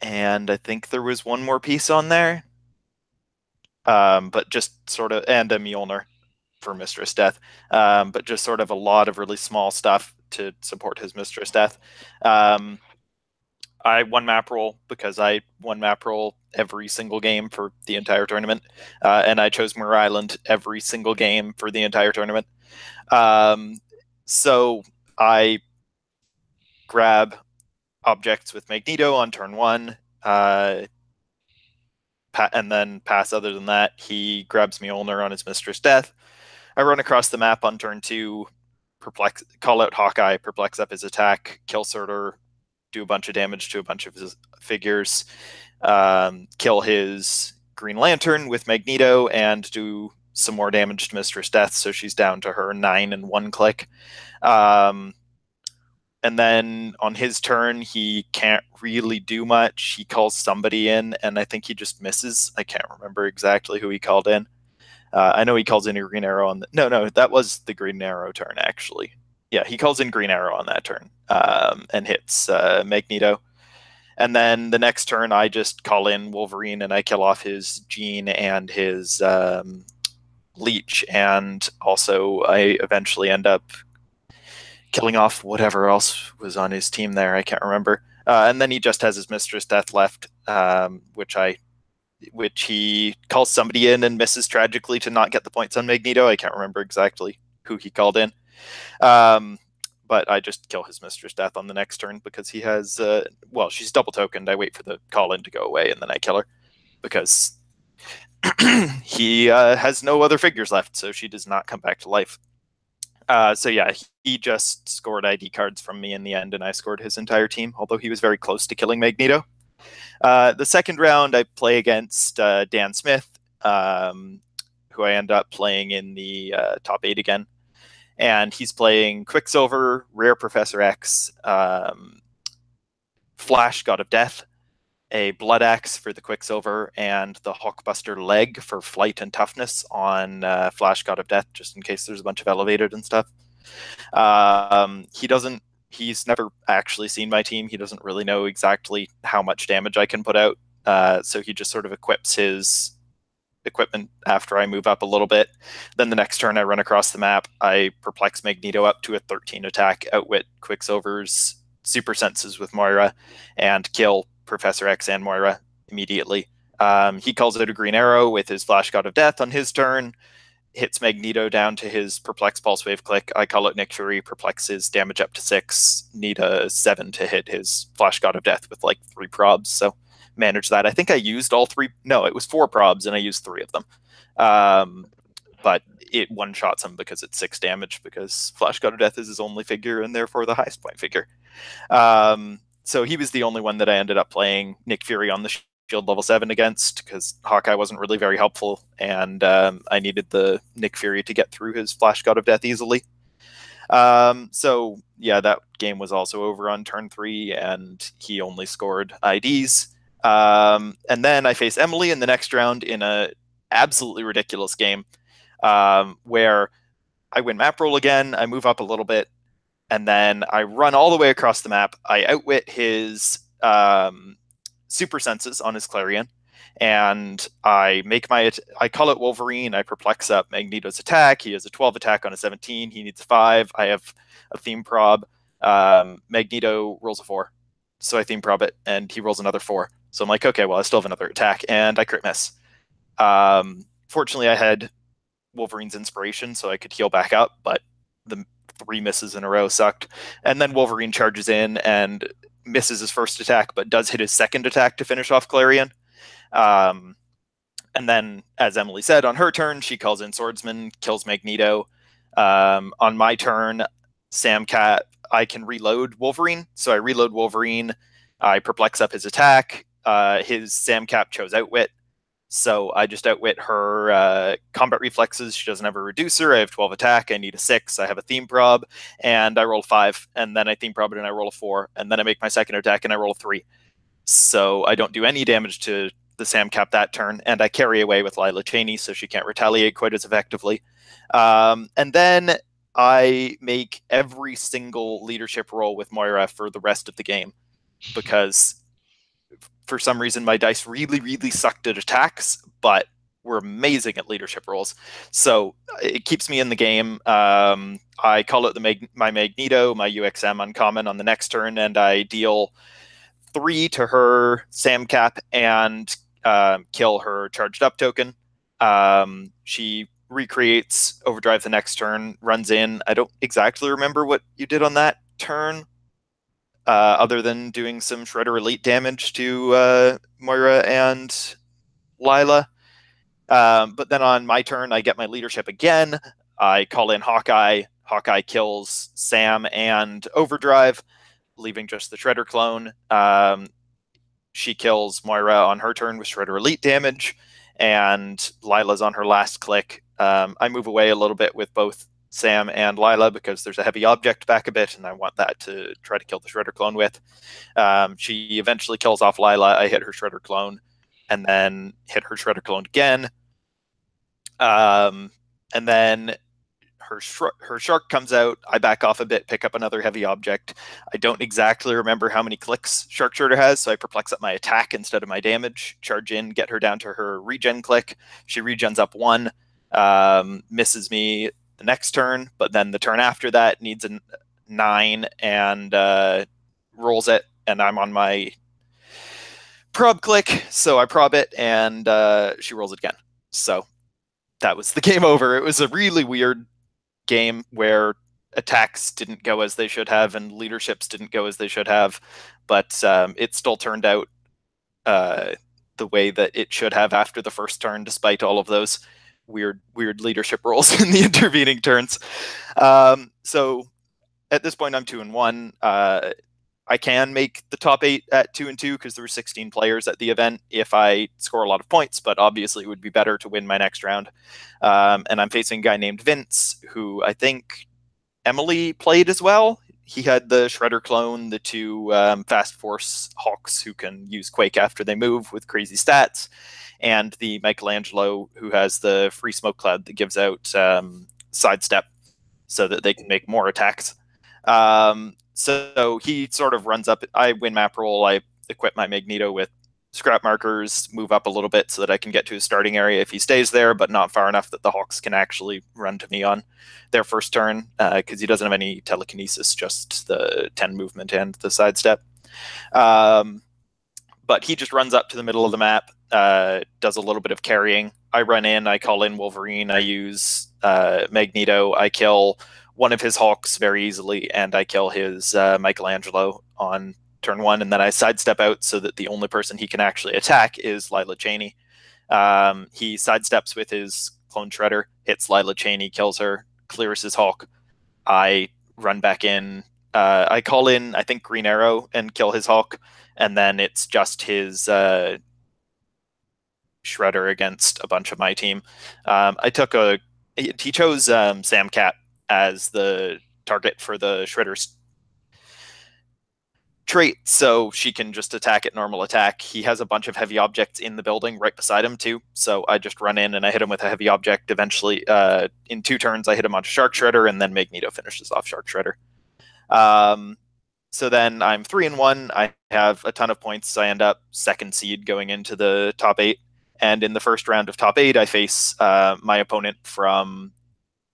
and I think there was one more piece on there. But just sort of, and a Mjolnir for Mistress Death. But just sort of a lot of really small stuff to support his Mistress Death. I won map roll because I won map roll every single game for the entire tournament. And I chose Muir Island every single game for the entire tournament. So I grab objects with Magneto on turn 1, and then pass. Other than that, he grabs Mjolnir on his Mistress Death. I run across the map on turn 2, call out Hawkeye, perplex up his attack, kill Surtur, do a bunch of damage to a bunch of his figures, kill his Green Lantern with Magneto, and do some more damage to Mistress Death, so she's down to her 9 and 1 click. And then on his turn, he can't really do much. He calls somebody in, and I think he just misses. I can't remember exactly who he called in. I know he calls in a Green Arrow on the... No, that was the Green Arrow turn, actually. Yeah, he calls in Green Arrow on that turn and hits Magneto. And then the next turn, I just call in Wolverine, and I kill off his Jean and his Leech. And also, I eventually end up killing off whatever else was on his team there. I can't remember. And then he just has his Mistress Death left, which he calls somebody in and misses tragically to not get the points on Magneto. I can't remember exactly who he called in. But I just kill his Mistress Death on the next turn because he has, well, she's double tokened. I wait for the call in to go away, and then I kill her because he has no other figures left, so she does not come back to life. So yeah, he just scored ID cards from me in the end, and I scored his entire team, although he was very close to killing Magneto. The second round, I play against Dan Smith, who I end up playing in the top 8 again. And he's playing Quicksilver, Rare Professor X, Flash, God of Death, a Blood Axe for the Quicksilver, and the Hawkbuster Leg for Flight and Toughness on Flash, God of Death, just in case there's a bunch of elevated and stuff. He's never actually seen my team. He doesn't really know exactly how much damage I can put out. So he just sort of equips his equipment after I move up a little bit. Then the next turn I run across the map, I perplex Magneto up to a 13 attack, outwit Quicksilver's super senses with Moira, and kill Professor X and Moira immediately. He calls out a Green Arrow with his Flash God of Death on his turn, hits Magneto down to his Perplex Pulse Wave click. I call out Nick Fury, perplexes, damage up to 6, need a 7 to hit his Flash God of Death with like 3 probs, so manage that. I think I used all 3. No, it was 4 probs, and I used 3 of them. But it one-shots him because it's 6 damage, because Flash God of Death is his only figure, and therefore the highest point figure. So he was the only one that I ended up playing Nick Fury on the shield level 7 against, because Hawkeye wasn't really very helpful, and I needed the Nick Fury to get through his Flash God of Death easily. So yeah, that game was also over on turn 3, and he only scored IDs. And then I face Emily in the next round in a absolutely ridiculous game, where I win map roll again, I move up a little bit, and then I run all the way across the map. I outwit his super senses on his Clarion, and I call it Wolverine. I perplex up Magneto's attack. He has a 12 attack on a 17. He needs a 5. I have a theme prob. Magneto rolls a 4. So I theme prob it, and he rolls another 4. So I'm like, okay, well, I still have another attack, and I crit miss. Fortunately, I had Wolverine's inspiration, so I could heal back up, but the 3 misses in a row sucked. And then Wolverine charges in and misses his first attack, but does hit his second attack to finish off Clarion. And then, as Emily said, on her turn, she calls in Swordsman, kills Magneto. On my turn, Samcat, I can reload Wolverine. So I reload Wolverine. I perplex up his attack. His Samcap chose Outwit. So I just outwit her combat reflexes. She doesn't have a reducer. I have 12 attack. I need a 6. I have a theme prob, and I roll 5. And then I theme prob it, and I roll a 4. And then I make my second attack, and I roll a 3. So I don't do any damage to the Samcap that turn, and I carry away with Lila Cheney, so she can't retaliate quite as effectively. And then I make every single leadership roll with Moira for the rest of the game, because for some reason my dice really, really sucked at attacks, but were amazing at leadership rolls. So it keeps me in the game. I call it my Magneto, my UXM uncommon on the next turn, and I deal 3 to her Samcap and kill her charged up token. She recreates Overdrive the next turn, runs in. I don't exactly remember what you did on that turn, other than doing some Shredder Elite damage to Moira and Lila. But then on my turn, I get my leadership again. I call in Hawkeye. Hawkeye kills Sam and Overdrive, leaving just the Shredder clone. She kills Moira on her turn with Shredder Elite damage, and Lila's on her last click. I move away a little bit with both Sam and Lila because there's a heavy object back a bit, and I want that to try to kill the Shredder clone with. She eventually kills off Lila. I hit her Shredder clone, and then hit her Shredder clone again. And then her shark comes out. I back off a bit, pick up another heavy object. I don't exactly remember how many clicks Shark Shredder has, so I perplex up my attack instead of my damage. Charge in, get her down to her regen click. She regens up 1, misses me the next turn, but then the turn after that needs a 9 and rolls it, and I'm on my prob click, so I prob it, and she rolls it again. So that was the game over. It was a really weird game where attacks didn't go as they should have and leaderships didn't go as they should have, but it still turned out the way that it should have after the first turn, despite all of those weird leadership roles in the intervening turns. So at this point, I'm 2-1. I can make the top 8 at 2-2 because there were 16 players at the event if I score a lot of points, but obviously it would be better to win my next round. And I'm facing a guy named Vince, who I think Emily played as well. He had the Shredder clone, the 2 Fast Force Hawks who can use Quake after they move with crazy stats, and the Michelangelo who has the free smoke cloud that gives out sidestep so that they can make more attacks. So he sort of runs up. I win map roll. I equip my Magneto with scrap markers, move up a little bit so that I can get to his starting area if he stays there, but not far enough that the Hawks can actually run to me on their first turn, because he doesn't have any telekinesis, just the 10 movement and the sidestep. But he just runs up to the middle of the map, does a little bit of carrying. I run in, I call in Wolverine, I use Magneto, I kill one of his Hawks very easily, and I kill his Michelangelo on turn 1, and then I sidestep out so that the only person he can actually attack is Lila Cheney. He sidesteps with his Clone Shredder, hits Lila Cheney, kills her, clears his Hulk. I run back in. I call in, I think, Green Arrow and kill his Hulk, and then it's just his Shredder against a bunch of my team. He chose Sam Cat as the target for the Shredder's trait, so she can just attack at normal attack. He has a bunch of heavy objects in the building right beside him too, so I just run in and I hit him with a heavy object. Eventually, in 2 turns, I hit him onto Shark Shredder, and then Magneto finishes off Shark Shredder. So then I'm 3-1. I have a ton of points. I end up 2nd seed going into the top 8. And in the first round of top 8, I face my opponent from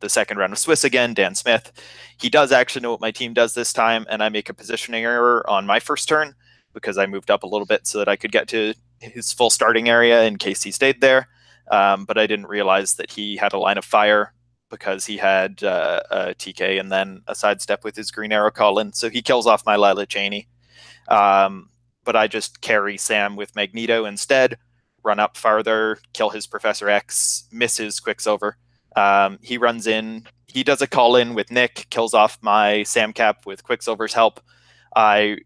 the 2nd round of Swiss again, Dan Smith. He does actually know what my team does this time, and I make a positioning error on my first turn because I moved up a little bit so that I could get to his full starting area in case he stayed there. But I didn't realize that he had a line of fire because he had a TK and then a sidestep with his Green Arrow call-in. So he kills off my Lila Cheney. But I just carry Sam with Magneto instead, run up farther, kill his Professor X, miss his Quicksilver. He runs in, he does a call-in with Nick, kills off my Sam Cap with Quicksilver's help. My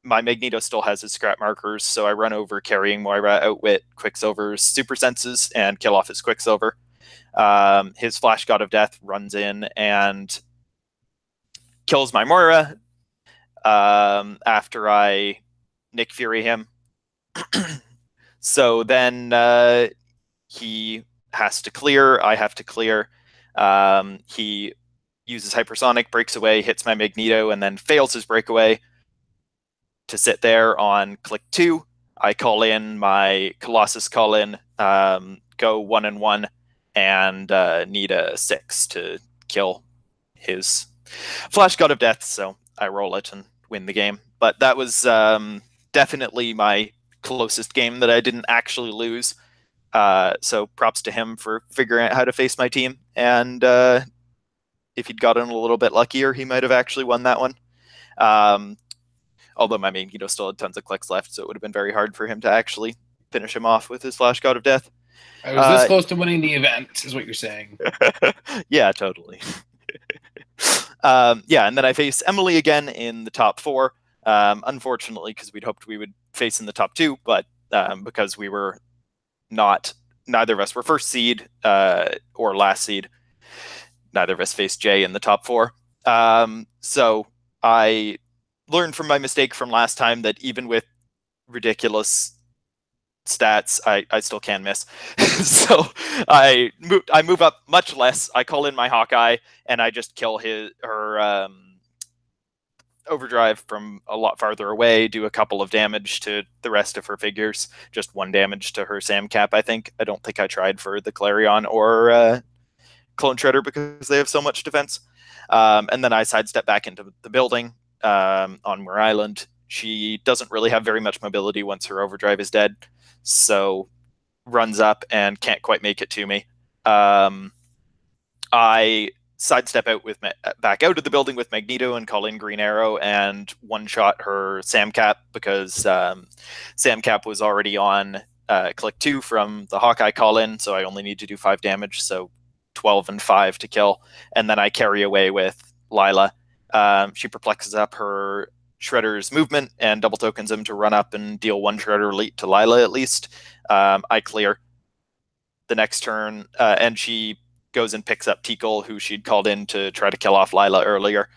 Magneto still has his scrap markers, so I run over carrying Moira, outwit Quicksilver's super senses, and kill off his Quicksilver. His Flash God of Death runs in and kills my Moira after I Nick Fury him. So then he has to clear, I have to clear. He uses Hypersonic, breaks away, hits my Magneto, and then fails his breakaway to sit there on click 2. I call in my Colossus call-in, go 1-1, and need a 6 to kill his Flash God of Death, so I roll it and win the game. But that was definitely my closest game that I didn't actually lose. So props to him for figuring out how to face my team. And if he'd gotten a little bit luckier, he might have actually won that one. Although my Magneto still had tons of clicks left, so it would have been very hard for him to actually finish him off with his Flash God of Death. I was this close to winning the event, is what you're saying. Yeah, totally. Yeah, and then I face Emily again in the top 4. Unfortunately, because we'd hoped we would face in the top 2, but because we were neither of us were first seed or last seed, neither of us faced Jay in the top 4. So I learned from my mistake from last time that even with ridiculous stats, I still can miss. So I move up much less. I call in my Hawkeye and I just kill her overdrive from a lot farther away, do a couple of damage to the rest of her figures, just 1 damage to her Sam Cap, I think. I don't think I tried for the Clarion or Clone Shredder because they have so much defense. And then I sidestep back into the building on Moore Island. She doesn't really have very much mobility once her overdrive is dead, so runs up and can't quite make it to me. I sidestep out back out of the building with Magneto and call in Green Arrow and one-shot her Sam Cap because Sam Cap was already on click 2 from the Hawkeye call-in, so I only need to do 5 damage, so 12 and 5 to kill. And then I carry away with Lila. She perplexes up her Shredder's movement and double tokens him to run up and deal 1 Shredder elite to Lila at least. I clear the next turn, and she goes and picks up Tikal, who she'd called in to try to kill off Lila earlier.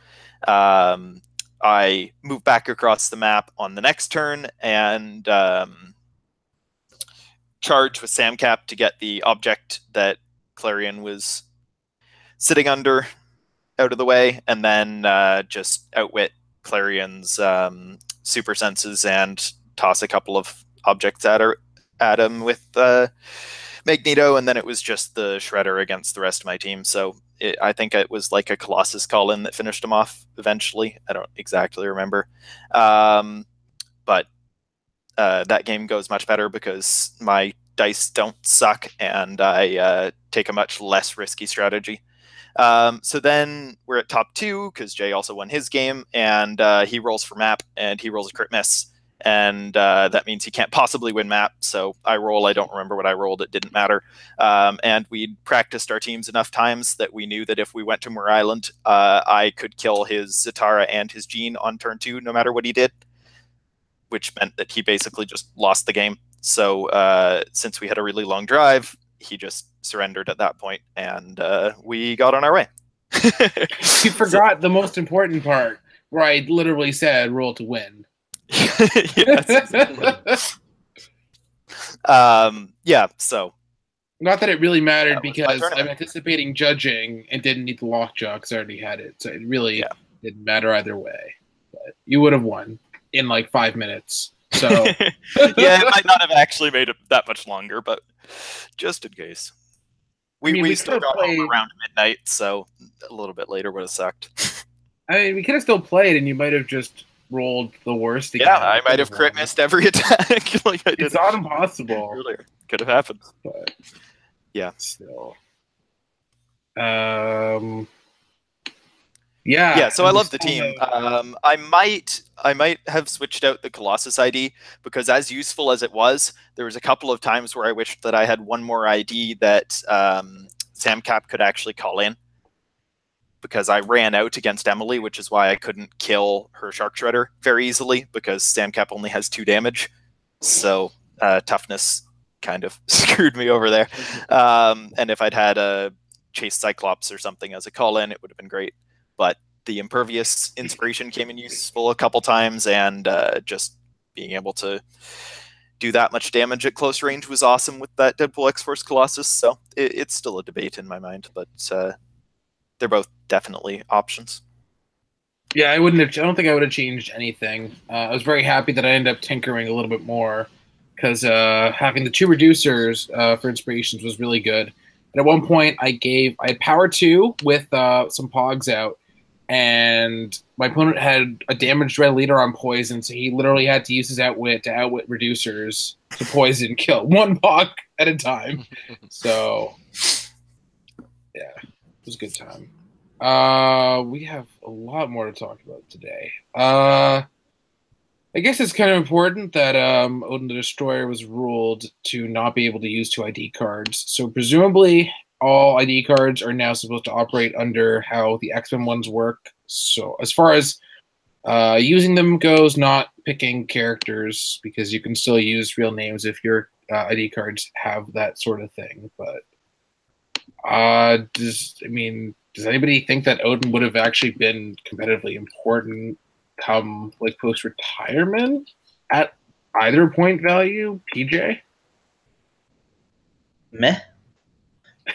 I move back across the map on the next turn and charge with Sam Cap to get the object that Clarion was sitting under out of the way, and then just outwit Clarion's super senses and toss a couple of objects at him with Magneto, and then it was just the Shredder against the rest of my team. So I think it was like a Colossus call-in that finished him off eventually. I don't exactly remember. But that game goes much better because my dice don't suck, and I take a much less risky strategy. So then we're at top 2 because Jay also won his game, and he rolls for map, and he rolls a crit miss. And that means he can't possibly win map. So I roll. I don't remember what I rolled. It didn't matter. And we'd practiced our teams enough times that we knew that if we went to Moore Island, I could kill his Zatara and his Jean on turn 2, no matter what he did, which meant that he basically just lost the game. So since we had a really long drive, he just surrendered at that point, and we got on our way. You forgot the most important part, where I literally said roll to win. Yes. Yeah, so not that it really mattered that was my because tournament. I'm anticipating judging and didn't need the lockjaw because I already had it, so it really didn't matter either way. But you would have won in like 5 minutes. So yeah, it might not have actually made it that much longer, but just in case. We still got home around midnight, so a little bit later would have sucked. I mean, we could have still played, and you might have just rolled the worst again. Yeah, I might have crit missed every attack like I did. It's not impossible. Earlier. Could have happened. But yeah. Still. Yeah, so I love the team. I might have switched out the Colossus ID because as useful as it was, there was a couple of times where I wished that I had one more ID that Samcap could actually call in, because I ran out against Emily, which is why I couldn't kill her Shark Shredder very easily, because Samcap only has 2 damage. So toughness kind of screwed me over there. And if I'd had a Chase Cyclops or something as a call-in, it would have been great. But the Impervious inspiration came in useful a couple times, and just being able to do that much damage at close range was awesome with that Deadpool X-Force Colossus. So it's still a debate in my mind, but they're both definitely options. Yeah, I don't think I would have changed anything. I was very happy that I ended up tinkering a little bit more, because having the 2 reducers for inspirations was really good. And at one point, I had power 2 with some pogs out, and my opponent had a damaged red leader on poison, so he literally had to use his outwit to outwit reducers to poison kill 1 pog at a time. So, yeah, it was a good time. We have a lot more to talk about today. I guess it's kind of important that Odin the Destroyer was ruled to not be able to use 2 ID cards. So presumably all ID cards are now supposed to operate under how the X-Men ones work. So as far as using them goes, not picking characters, because you can still use real names if your ID cards have that sort of thing. But does anybody think that Odin would have actually been competitively important come like post-retirement at either point value? PJ? Meh.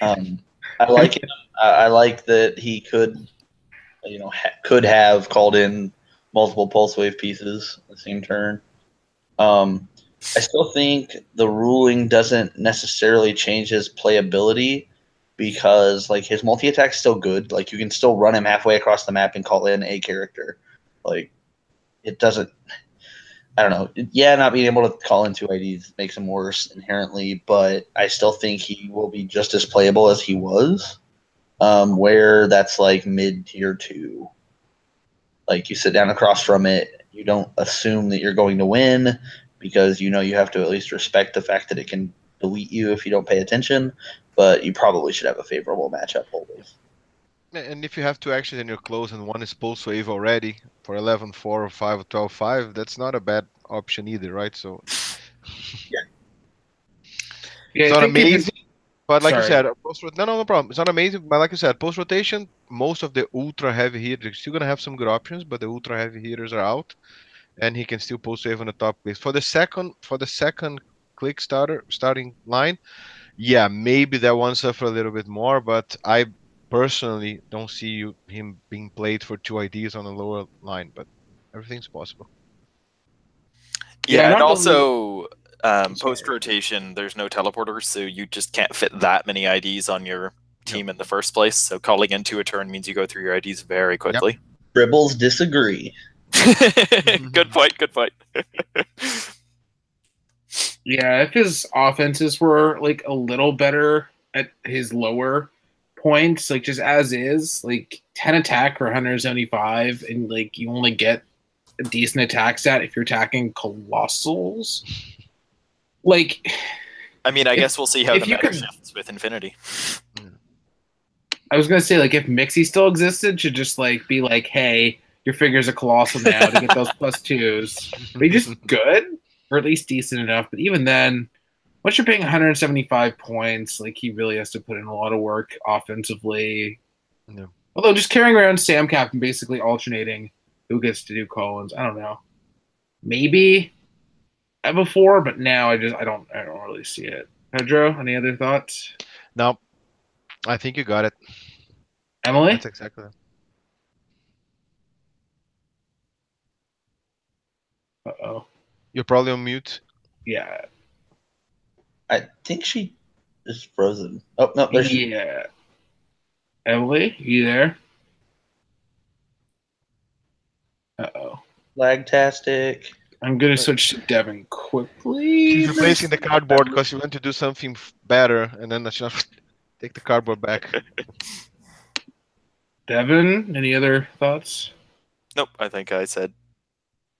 I like it. I like that he could, could have called in multiple pulse wave pieces the same turn. I still think the ruling doesn't necessarily change his playability, because like his multi-attack's still good. Like you can still run him halfway across the map and call in a character. Like it doesn't. I don't know. Yeah, not being able to call in 2 IDs makes him worse inherently, but I still think he will be just as playable as he was. Where that's like mid-tier 2. Like you sit down across from it, you don't assume that you're going to win, because you have to at least respect the fact that it can delete you if you don't pay attention, but you probably should have a favorable matchup always. And if you have 2 actions in your close and one is pulse wave already for 11-4 or 5 or 12-5, that's not a bad option either, right? So yeah, it's not amazing, but like you said, no problem. It's not amazing, but like you said, post rotation, most of the ultra heavy hitters, you're still gonna have some good options, but the ultra heavy hitters are out, and he can still post wave on the top list. For the second click starting line, yeah, maybe that one suffer a little bit more, but I personally don't see him being played for 2 IDs on a lower line, but everything's possible. Yeah, and also post-rotation, there's no teleporters, so you just can't fit that many IDs on your team in the first place, so calling into a turn means you go through your IDs very quickly. Yep. Dribbles disagree. Good point. Yeah, if his offenses were like a little better at his lower points, like just as is, like 10 attack for 175, and like you only get a decent attack stat if you're attacking colossals. Like, I mean, I guess we'll see how if the you meta could- shifts with Infinity. I was gonna say, like, if Mixie still existed, should just like be like, hey, your figure's a colossal now to get those +2s. But he's just good, or at least decent enough. But even then, once you're paying 175 points, like he really has to put in a lot of work offensively. Yeah. Although just carrying around Sam Cap and basically alternating who gets to do Collins, I don't know. Maybe before, but now I don't really see it. Pedro, any other thoughts? No, I think you got it. Emily? That's exactly it. Uh-oh. You're probably on mute. Yeah. I think she is frozen. Oh no, there she. Yeah. Emily, you there? Uh-oh. Lagtastic. I'm gonna switch to Devin quickly. She's replacing the cardboard because she went to do something better, and then she take the cardboard back. Devin, any other thoughts? Nope, I think I said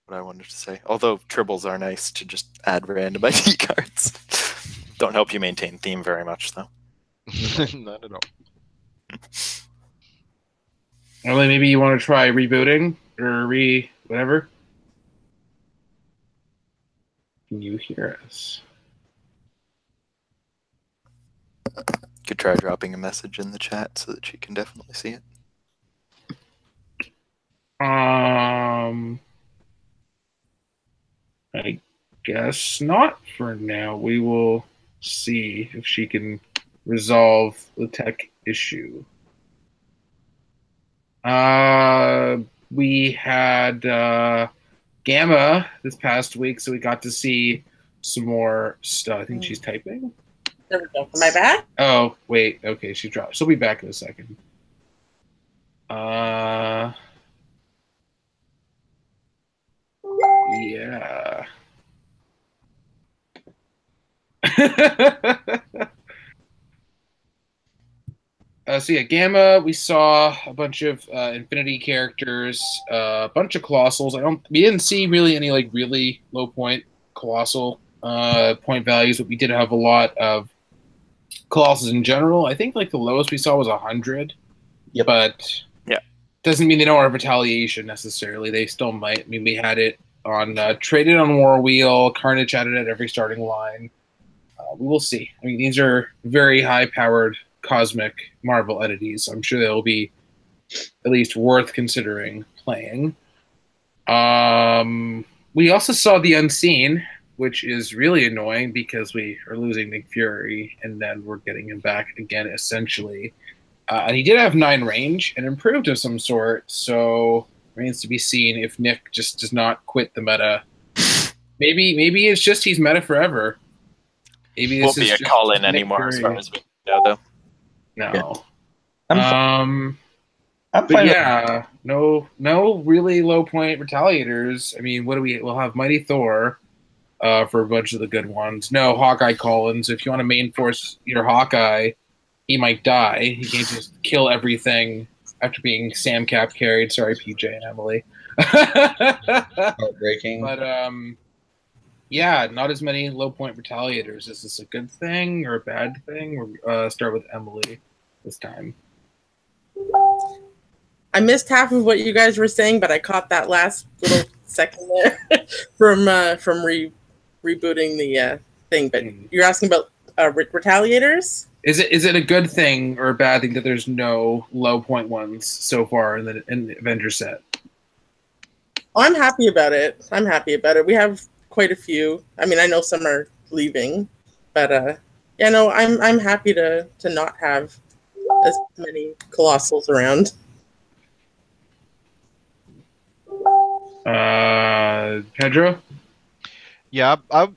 what I wanted to say. Although tribbles are nice to just add random ID cards. Don't help you maintain theme very much, though. Not at all. Emily, maybe you want to try rebooting or whatever. Can you hear us? Could try dropping a message in the chat so that she can definitely see it. I guess not for now. We will see if she can resolve the tech issue. We had Gamma this past week, so we got to see some more stuff. I think she's typing. There we go. Am I back? Oh, wait. Okay, she dropped. She'll be back in a second. Yeah. So yeah, Gamma. We saw a bunch of Infinity characters, a bunch of Colossals. We didn't see really any like really low point Colossal point values, but we did have a lot of Colossals in general. I think like the lowest we saw was 100. Yep. But yeah, doesn't mean they don't have retaliation necessarily. They still might. I mean, we had it on traded on War Wheel. Carnage had it at every starting line. We will see. I mean, these are very high-powered cosmic Marvel entities. I'm sure they'll be at least worth considering playing. We also saw the Unseen, which is really annoying because we are losing Nick Fury, and then we're getting him back again, essentially. And he did have 9 range and improved of some sort, so remains to be seen if Nick just does not quit the meta. Maybe it's just he's meta forever. Maybe this won't be a call-in anymore as far as we know, though. No. Yeah. I'm But fine. yeah, no really low point retaliators. I mean, we'll have Mighty Thor for a bunch of the good ones. No Hawkeye Collins. If you want to main force your Hawkeye, he might die. He can't just kill everything after being Sam Cap carried. Sorry, PJ and Emily. Heartbreaking. But yeah, not as many low point retaliators. Is this a good thing or a bad thing? We'll start with Emily this time. I missed half of what you guys were saying, but I caught that last little second there from rebooting the thing. But you're asking about retaliators? Is it a good thing or a bad thing that there's no low point ones so far in the Avenger set? I'm happy about it. We have quite a few. I mean, I know some are leaving, but yeah, no, I'm happy to not have as many Colossals around. Pedro? Yeah, I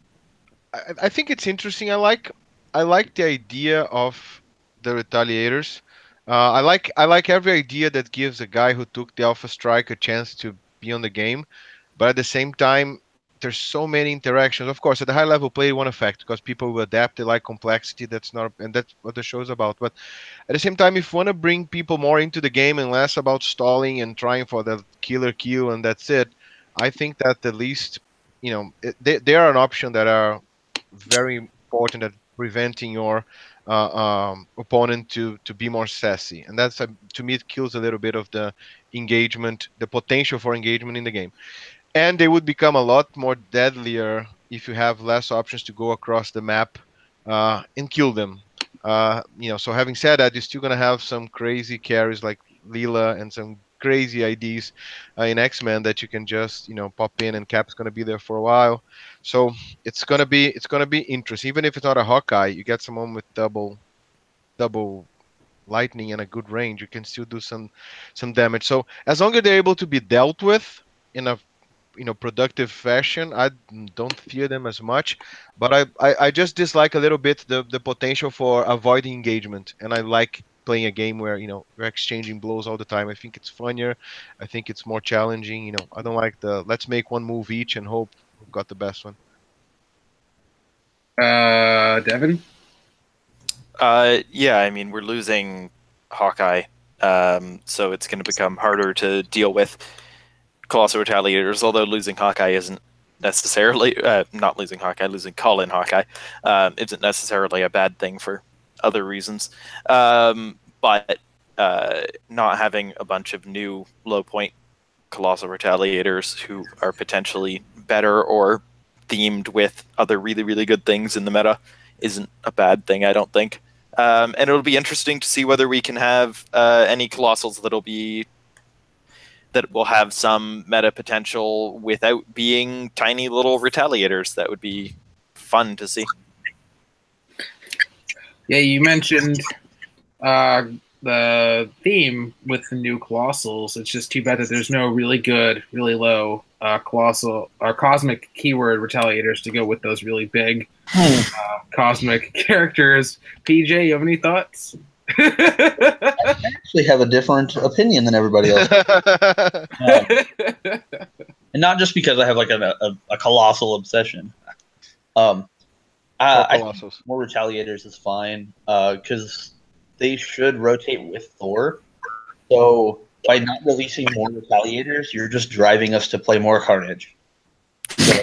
think it's interesting. I like the idea of the retaliators. I like every idea that gives a guy who took the Alpha Strike a chance to be on the game, but at the same time, there's so many interactions. Of course, at the high level play, one effect because people will adapt. They like complexity. That's not, and that's what the show's about. But at the same time, if you want to bring people more into the game and less about stalling and trying for the killer kill and that's it, I think that at least, you know, they are an option that are very important at preventing your opponent to be more sassy, and that's to me it kills a little bit of the engagement, the potential for engagement in the game. And they would become a lot more deadlier if you have less options to go across the map and kill them. You know, so having said that, you're still gonna have some crazy carries like Leela and some crazy IDs in X-Men that you can just, you know, pop in, and Cap's gonna be there for a while. So it's gonna be interesting. Even if it's not a Hawkeye, you get someone with double lightning and a good range, you can still do some damage. So as long as they're able to be dealt with in a, you know, productive fashion, I don't fear them as much. But I just dislike a little bit the potential for avoiding engagement, and I like playing a game where, you know, we're exchanging blows all the time. I think it's funnier. I think it's more challenging. You know, I don't like the let's make one move each and hope we've got the best one. Devin? Yeah, I mean, we're losing Hawkeye, so it's going to become harder to deal with Colossal Retaliators, although losing Hawkeye isn't necessarily, not losing Hawkeye, losing Colin Hawkeye, isn't necessarily a bad thing for other reasons. But not having a bunch of new low point Colossal Retaliators who are potentially better or themed with other really, really good things in the meta isn't a bad thing, I don't think. And it'll be interesting to see whether we can have any Colossals that will have some meta potential without being tiny little Retaliators. That would be fun to see. Yeah, you mentioned the theme with the new Colossals. It's just too bad that there's no really good, really low Colossal or Cosmic keyword Retaliators to go with those really big Cosmic characters. PJ, you have any thoughts? I actually have a different opinion than everybody else. And not just because I have like a colossal obsession. I think more Retaliators is fine because they should rotate with Thor. So by not releasing more Retaliators, you're just driving us to play more Carnage. So,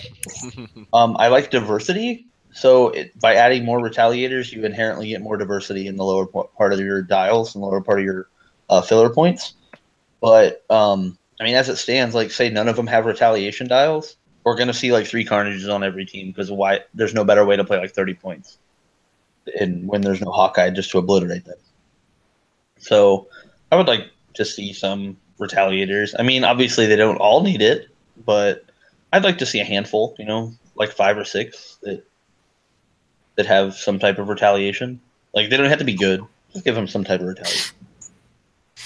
I like diversity. So by adding more Retaliators, you inherently get more diversity in the lower part of your dials and the lower part of your filler points. But, I mean, as it stands, like, say none of them have retaliation dials, we're going to see, like, 3 Carnages on every team because why? There's no better way to play, like, 30 points and when there's no Hawkeye just to obliterate them. So I would like to see some Retaliators. I mean, obviously they don't all need it, but I'd like to see a handful, you know, like 5 or 6 that have some type of retaliation. Like, they don't have to be good. Just give them some type of retaliation.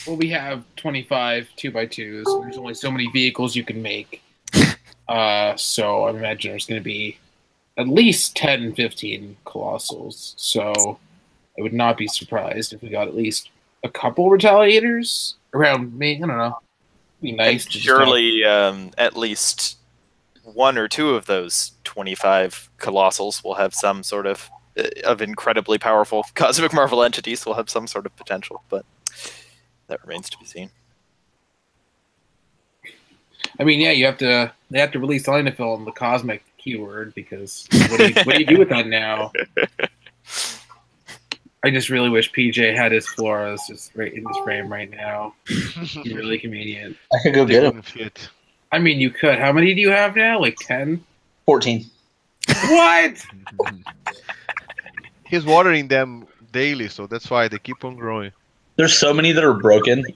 Well, we have 25 2x2s. There's only so many vehicles you can make. So I imagine there's going to be at least 10, 15 Colossals. So I would not be surprised if we got at least a couple Retaliators around me. I don't know. It'd be nice. And surely at least 1 or 2 of those 25 Colossals will have some sort of incredibly powerful Cosmic Marvel entities will have some sort of potential, but that remains to be seen. I mean, yeah, they have to release Dynafil on the Cosmic keyword because what do you do with that now? I just really wish PJ had his Floras just right in his frame right now. He's really convenient. I could go get him. I mean, you could. How many do you have now? Like 10? 14. What? He's watering them daily, so that's why they keep on growing. There's so many that are broken.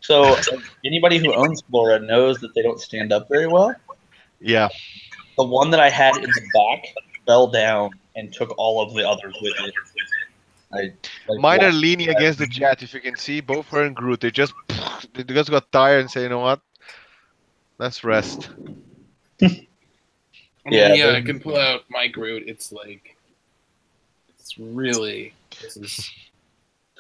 So anybody who owns Flora knows that they don't stand up very well. Yeah. The one that I had in the back fell down and took all of the others with it. Mine are leaning against the jet. If you can see, both her and Groot, they just got tired and say, you know what? Let's rest. Yeah, I can pull out my Groot. It's like, it's really,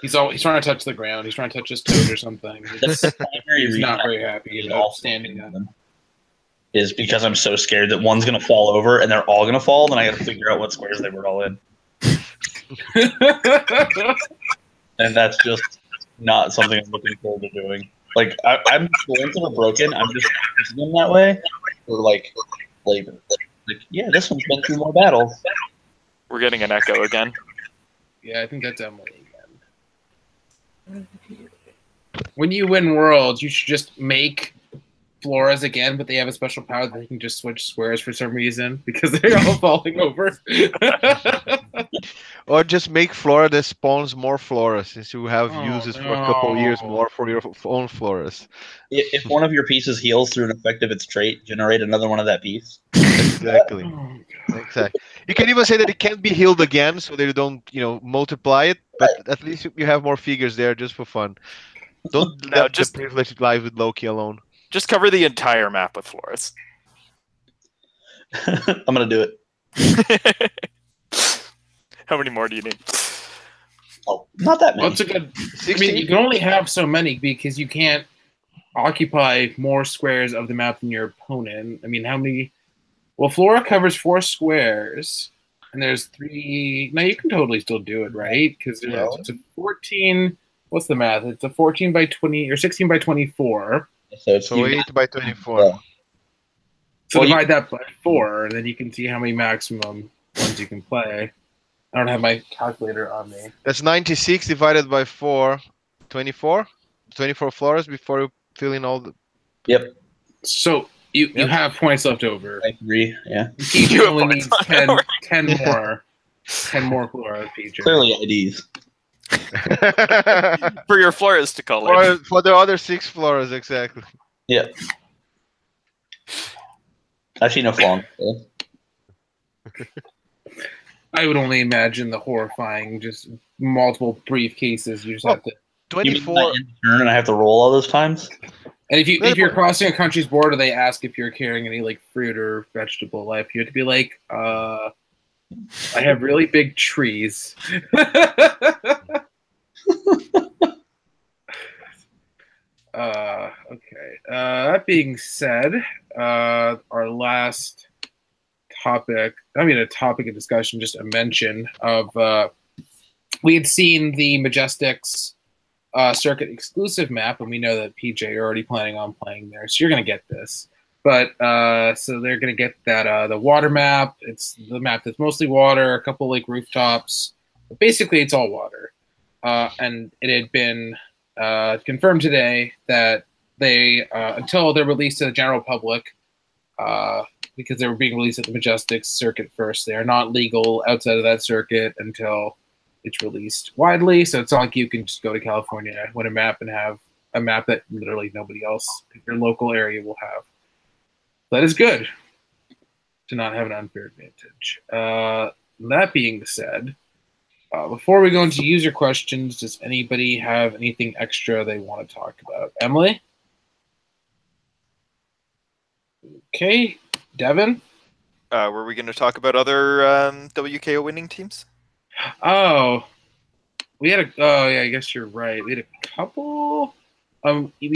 he's trying to touch the ground. He's trying to touch his toes or something. He's not very happy about standing up. is because I'm so scared that one's going to fall over and they're all going to fall. Then I got to figure out what squares they were all in. And that's just not something I'm looking forward to doing. Like, I'm going to be broken. I'm just using them that way for, like, flavor. Like, yeah, this one's been through more battles. We're getting an echo again. Yeah, I think that's Emily again. When you win Worlds, you should just make Floras again, but they have a special power that they can just switch squares for some reason because they're all falling over. Or just make Flora that spawns more Floras, since you have Oh, uses for a couple years more for your own Floras. If one of your pieces heals through an effect of its trait, generate another one of that piece. Exactly. Oh, Exactly. You can even say that it can't be healed again, so they don't, multiply it. But at least you have more figures there just for fun. Don't No, let the privilege lie with Loki alone. Just cover the entire map with Floras. I'm going to do it. How many more do you need? Oh, not that many. well, it's a good. I mean, you can only have so many because you can't occupy more squares of the map than your opponent. I mean, how many? Well, Flora covers 4 squares, and there's 3. Now you can totally still do it, right? Because it's a 14. What's the math? It's a 14 by 20 or 16 by 24. So 8 by 24. So divide that by 4, and then you can see how many maximum ones you can play. I don't have my calculator on me. That's 96 divided by 4. 24? 24 Floras before you fill in all the... Yep. So you have points left over. I agree, yeah. PJ only needs 10 more. 10 more Floras, PJ. Clearly IDs. For your Floras to call in. For the other 6 Floras, exactly. Yeah. I see no flaw. I would only imagine the horrifying, just multiple briefcases. You just have to. 24. You mean turn and I have to roll all those times? And if you're crossing a country's border, they ask if you're carrying any like fruit or vegetable life. You have to be like, I have really big trees. Okay. That being said, our last topic, a topic of discussion, just a mention of, we had seen the Majestics circuit exclusive map, and we know that PJ, you're already planning on playing there, so you're going to get this. But, so they're going to get that, the water map. It's the map that's mostly water, a couple like rooftops, but basically it's all water. And it had been confirmed today that they, until they're released to the general public, because they were being released at the Majestics circuit first, they are not legal outside of that circuit until it's released widely. So it's not like you can just go to California, win a map, and have a map that literally nobody else in your local area will have. That is good to not have an unfair advantage. That being said, before we go into user questions, does anybody have anything extra they want to talk about? Emily? Okay. Devin? Were we going to talk about other WKO winning teams? Oh, we had yeah, I guess you're right. We had a couple. We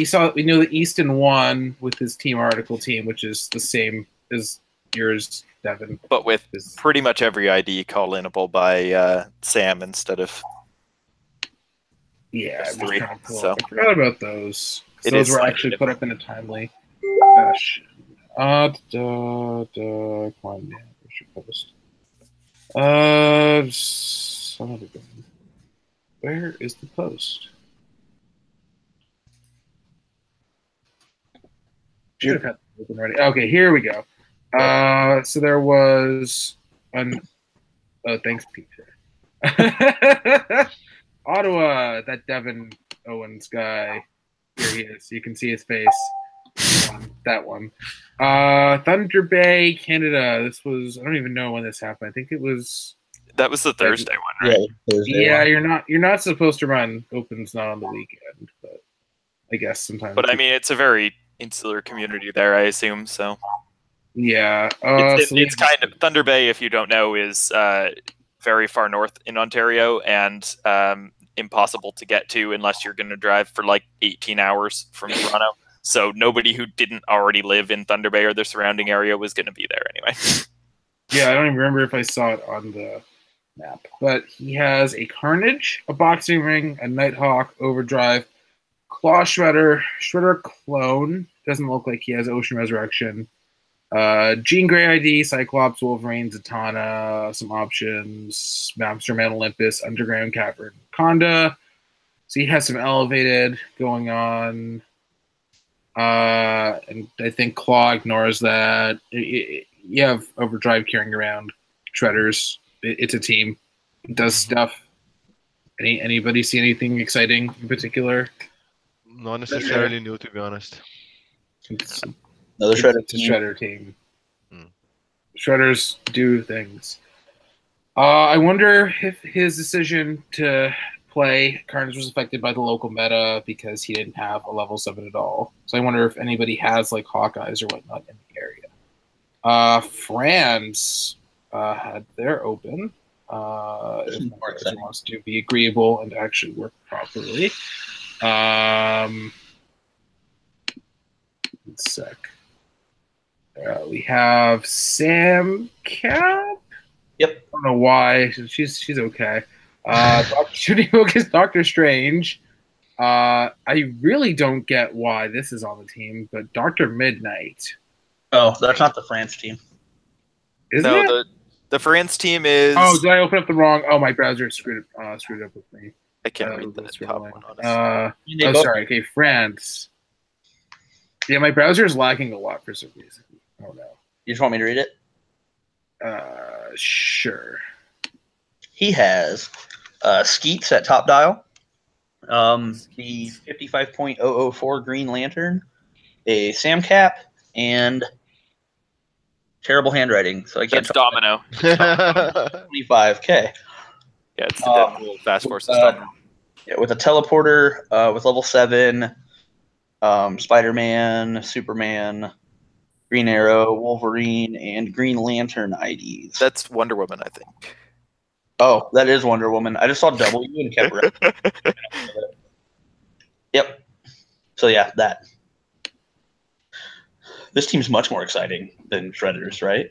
know that Easton won with his team article team, which is the same as yours, Devin. But with pretty much every ID call-inable by Sam instead of... Yeah, I three. I forgot about those. Those were actually put up in a timely fashion. Come on, man. We should post. Son of a gun. Where is the post? Should have had it open already. Okay, here we go. So there was an. Oh, thanks, Peter. Ottawa, that Devin Owens guy. Here he is. You can see his face. That one. Thunder Bay, Canada. This was, I don't even know when this happened. I think it was. That was the Thursday one, right? Yeah, you're not supposed to run opens not on the weekend, but I guess sometimes. But I mean, it's a very insular community there, I assume. So yeah, it's kind of Thunder Bay. If you don't know, is very far north in Ontario and impossible to get to unless you're going to drive for like 18 hours from Toronto. So nobody who didn't already live in Thunder Bay or the surrounding area was going to be there anyway. Yeah, I don't even remember if I saw it on the map. But he has a Carnage, a Boxing Ring, a Nighthawk, Overdrive, Claw Shredder, Shredder Clone. Doesn't look like he has Ocean Resurrection. Jean Grey ID, Cyclops, Wolverine, Zatanna, some options, Master Man Olympus, Underground Cavern, Conda. So he has some elevated going on. And I think Claw ignores that. You have Overdrive carrying around Shredders. It's a team. It does stuff. Anybody see anything exciting in particular? Not necessarily new, to be honest. It's Another Shredder a team. Shredder team. Shredders do things. I wonder if his decision to play Carnage was affected by the local meta because he didn't have a level 7 at all. So I wonder if anybody has like Hawkeyes or whatnot in the area. France had their open. If one person wants to be agreeable and actually work properly. One sec. We have Sam Cap. Yep. I don't know why. She's okay. Shooting Focus, Doctor Strange. I really don't get why this is on the team, but Doctor Midnight. Oh, that's not the France team. Isn't No, it? the France team is. Oh, did I open up the wrong? Oh, my browser screwed up with me. I can't read the top one, honestly. Oh, sorry. Okay, France. Yeah, my browser is lagging a lot for some reason. Oh no. You just want me to read it? Sure. He has Skeets at top dial, the 55.004 Green Lantern, a Sam Cap, and terrible handwriting. So I can't. That's Domino. 25K. Yeah, it's the Deadpool Fast Forces Domino. Yeah, with a teleporter, with level 7, Spider-Man, Superman, Green Arrow, Wolverine, and Green Lantern IDs. That's Wonder Woman, I think. Oh, that is Wonder Woman. I just saw W and kept it. Yep. So yeah, that. This team's much more exciting than Shredders, right?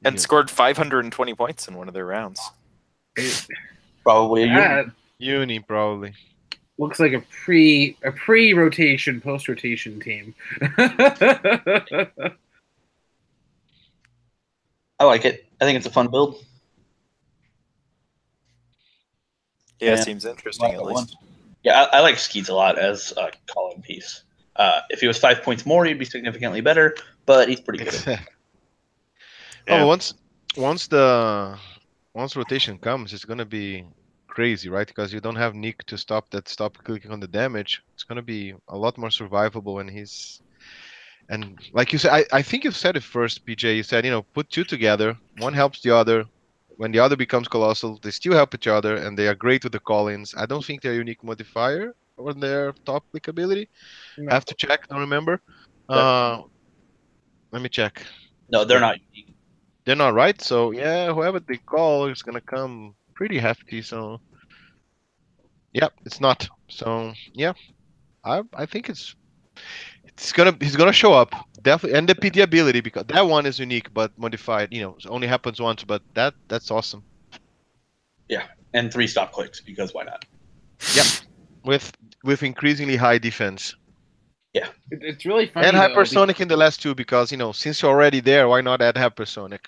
And scored 520 points in one of their rounds. Probably a Uni, probably. Looks like a pre-rotation, post-rotation team. I like it. I think it's a fun build. Yeah, it seems interesting at least. Yeah, I like Skeets a lot as a calling piece. If he was 5 points more, he'd be significantly better, but he's pretty good. Oh, once rotation comes, it's gonna be crazy, right? Because you don't have Nick to stop clicking on the damage. It's gonna be a lot more survivable, and like you said, I think you said it first, PJ. You said, put two together, one helps the other. When the other becomes colossal, they still help each other, and they are great with the call-ins. I don't think they're unique modifier on their top click ability. No. I have to check. Don't remember. Let me check. No, they're not unique. They're not, right? So yeah, whoever they call is gonna come pretty hefty. So yeah, it's not. So yeah, I think he's gonna show up definitely, and the PD ability, because that one is unique but modified. It only happens once, but that's awesome. Yeah, and 3 stop clicks, because why not? Yep, with increasingly high defense. Yeah, it's really funny. And hypersonic in the last 2, because since you're already there, why not add hypersonic?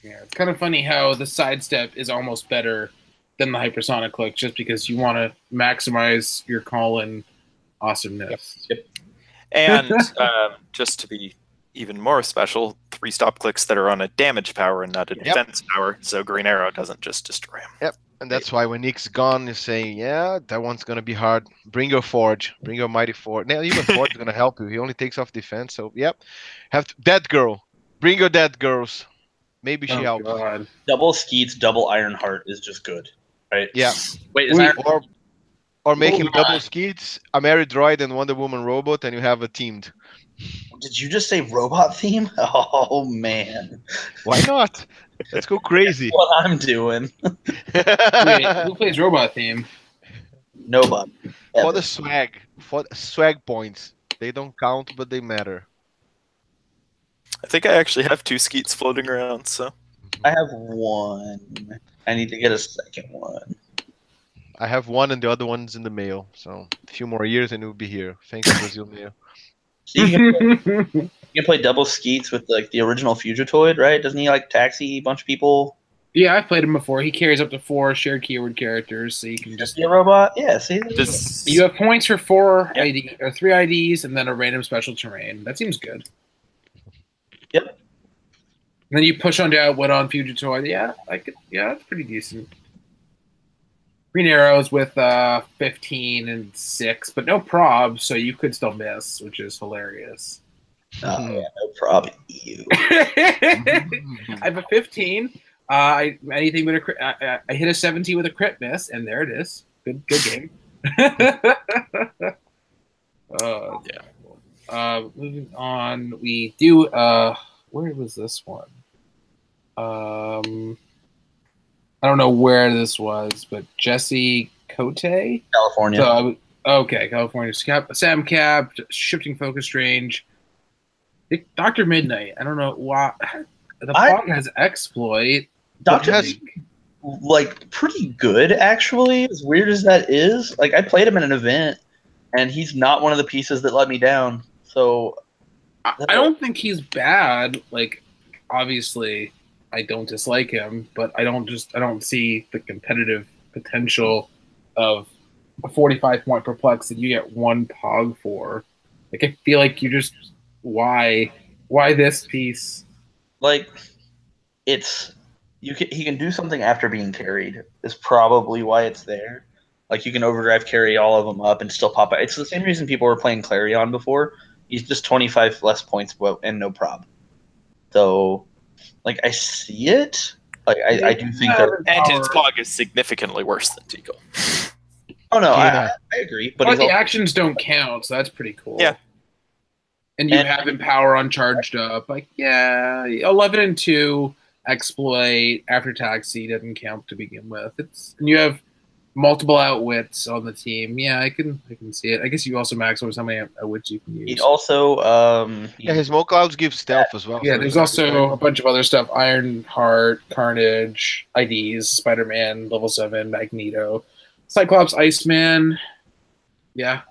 Yeah, it's kind of funny how the sidestep is almost better than the hypersonic click, just because you want to maximize your call-in awesomeness. Yep. And just to be even more special, 3 stop clicks that are on a damage power and not a defense power, so Green Arrow doesn't just destroy him. Yep, and that's why when Nick's gone, you say, yeah, that one's going to be hard. Bring your Forge. Bring your Mighty Forge. Now, even Forge is going to help you. He only takes off defense, so yep. Dead Girl. Bring your Dead Girls. Maybe she helps. God. Double Skeets, double Ironheart is just good, right? Yeah. Wait, is or make him double Skeets, a Mary Droid, and Wonder Woman robot, and you have a teamed. Did you just say robot theme? Oh, man. Why not? Let's go crazy. That's what I'm doing. Wait, who plays robot theme? Nobody. For the swag. For swag points. They don't count, but they matter. I think I actually have 2 skeets floating around, so. I have one. I need to get a second one. I have one, and the other one's in the mail. So a few more years, and it will be here. Thanks, Brazil Mail. So you can play double skeets with like the original Fugitoid, right? Doesn't he like taxi a bunch of people? Yeah, I've played him before. He carries up to 4 shared keyword characters, so you can just. Be a robot? Yeah. See. You have points for 4 Yep. ID or 3 IDs, and then a random special terrain. That seems good. Yep. And then you push on down what on Fugitoid. Yeah, that's pretty decent. Green arrows with 15 and 6, but no prob, so you could still miss, which is hilarious. Oh yeah, no problem. You. I have a 15. Anything but a crit. I hit a 17 with a crit miss, and there it is. Good game. Moving on, we do. Where was this one? I don't know where this was, but Jesse Cote, California. So, okay, California. Sam Cap, shifting focus range. Dr. Midnight. I don't know why. The Pog has exploit. Doctor has like pretty good actually. As weird as that is, like I played him in an event, and he's not one of the pieces that let me down. So I don't think he's bad. Like obviously, I don't dislike him, but I don't see the competitive potential of a 45-point perplex that you get 1 Pog for. Like I feel like you just why this piece? Like he can do something after being carried is probably why it's there. Like you can overdrive carry all of them up and still pop out. It's the same reason people were playing Clarion before. He's just 25 less points and no prob. So like I see it. Like I do think that and his Pog is significantly worse than Tico. Oh no, Yeah. I agree. But the actions don't count, so that's pretty cool. Yeah. And you have Empower on charged up. Like, yeah, 11 and 2 exploit after taxi doesn't count to begin with. And you have multiple outwits on the team. Yeah, I can see it. I guess you also max over how many outwits you can use. He also his smoke clouds give stealth as well. Yeah, so there's also a bunch of other stuff: Iron Heart, Carnage, IDs, Spider-Man, level 7, Magneto, Cyclops, Iceman. Yeah.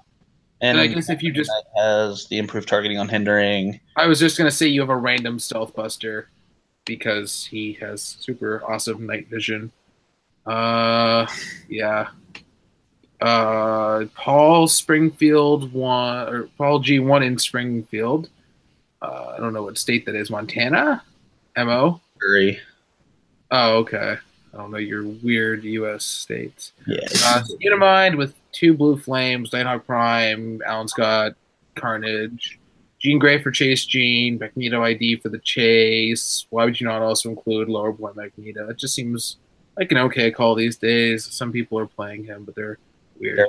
And I guess if you just has the improved targeting on hindering. I was just gonna say you have a random stealth buster because he has super awesome night vision. Yeah. Paul Springfield Paul G1 in Springfield. I don't know what state that is. Montana? MO? Missouri. Oh, okay. I don't know your weird U.S. states. Yeah. Unimind with 2 blue flames, Nighthawk Prime, Alan Scott, Carnage, Jean Grey for Chase Jean, Magneto ID for the Chase. Why would you not also include Lower Boy Magneto? It just seems like an okay call these days. Some people are playing him, but they're weird.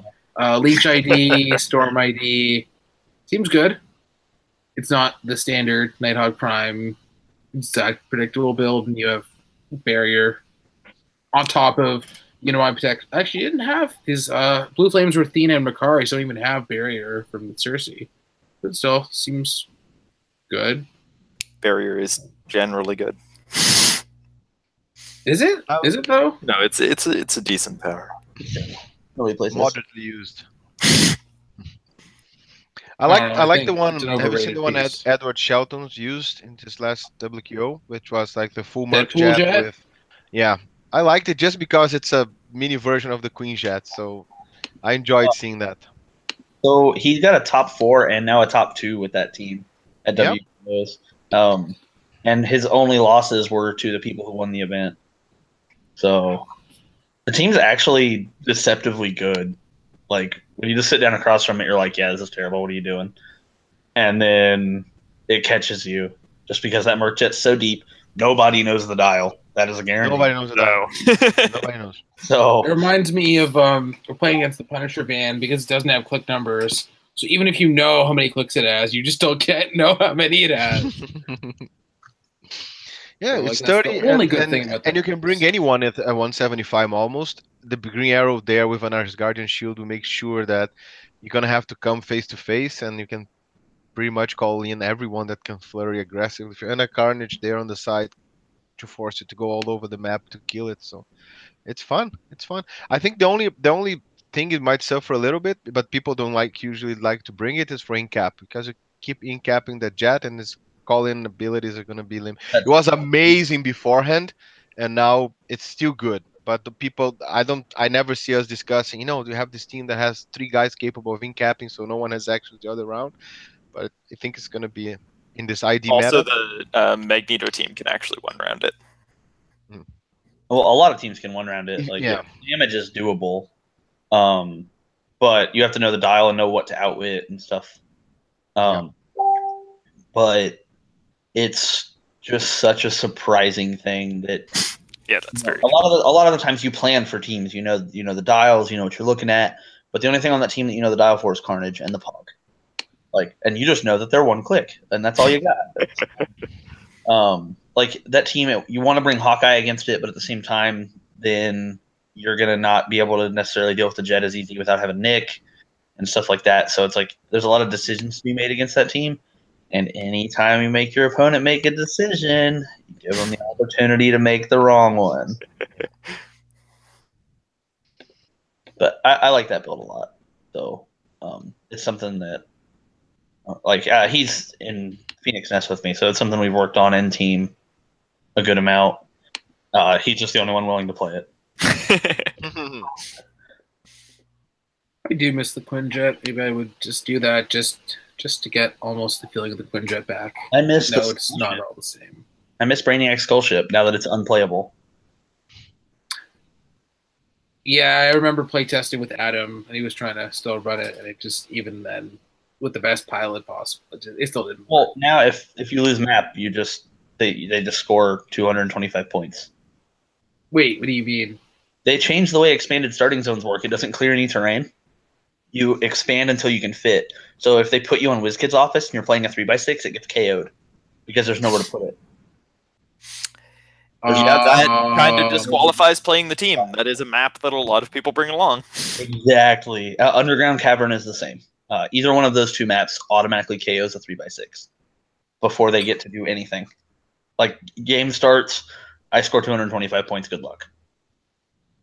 Leech ID, Storm ID. Seems good. It's not the standard Nighthawk Prime exact predictable build, and you have Barrier on top of Unimind Protect. Actually, you didn't have his Blue Flames were Athena and Makari, so don't even have Barrier from Cersei. But still, seems good. Barrier is generally good. Is it? Is it though? No, it's a decent power. Nobody plays this. Moderately used. I like the one. Have you seen the one Edward Shelton's used in his last WQO, which was like the full Merc jet with? Yeah, I liked it just because it's a mini version of the Queen Jet, so I enjoyed seeing that. So he got a top 4 and now a top 2 with that team at WQOs. And his only losses were to the people who won the event. So the team's actually deceptively good. Like when you just sit down across from it, you're like, yeah, this is terrible. What are you doing? And then it catches you just because that Merc jet's so deep. Nobody knows the dial. That is a guarantee. Nobody knows the dial. Nobody knows. So it reminds me of we're playing against the Punisher van because it doesn't have click numbers. So even if you know how many clicks it has, you just don't know how many it has. Yeah, so, it's 30. The only good thing about that. And you can bring anyone at 175 almost. The green arrow there with an Arch Guardian shield will make sure that you're gonna have to come face to face, and you can pretty much call in everyone that can flurry aggressive. If you're in a Carnage, they're on the side to force you to go all over the map to kill it. So it's fun. It's fun. I think the only thing it might suffer a little bit, but people don't usually like to bring it, is for incap, because you keep incapping the jet and his call-in abilities are gonna be limited. It was amazing beforehand, and now it's still good. But the people, I never see us discussing. Do you have this team that has 3 guys capable of incapping, so no one has actions the other round. But I think it's gonna be in this ID Also, meta. the Magneto team can actually one round it. Well, a lot of teams can one round it. Like, Yeah. damage is doable, but you have to know the dial and know what to outwit and stuff. But it's just such a surprising thing that Yeah, that's very a lot of the times you plan for teams. You know the dials. You know what you're looking at. But the only thing on that team that you know the dial for is Carnage and the Pog. Like, and you just know that they're one click, and that's all you got. Like that team, you want to bring Hawkeye against it, but at the same time, then you're gonna not be able to necessarily deal with the jet as easy without having Nick and stuff like that. So it's like there's a lot of decisions to be made against that team. And anytime you make your opponent make a decision, you give them the opportunity to make the wrong one. But I like that build a lot. So it's something that, he's in Phoenix Nest with me, so it's something we've worked on in team a good amount. He's just the only one willing to play it. I do miss the Quinjet. Maybe I would just do that just to get almost the feeling of the Quinjet back. I miss No, it's not all the same. I miss Brainiac Skullship now that it's unplayable. Yeah, I remember playtesting with Adam, and he was trying to still run it, and it just, even then, with the best pilot possible, it still didn't work. Well, now if you lose map, you just they just score 225 points. Wait, what do you mean? They changed the way expanded starting zones work. It doesn't clear any terrain. You expand until you can fit. So if they put you on WizKid's office and you're playing a 3x6, it gets KO'd because there's nowhere to put it. Yeah, that kind of disqualifies playing the team. That is a map that a lot of people bring along. Exactly. Underground Cavern is the same. Either one of those 2 maps automatically KOs a 3x6 before they get to do anything. Like, game starts, I score 225 points, good luck.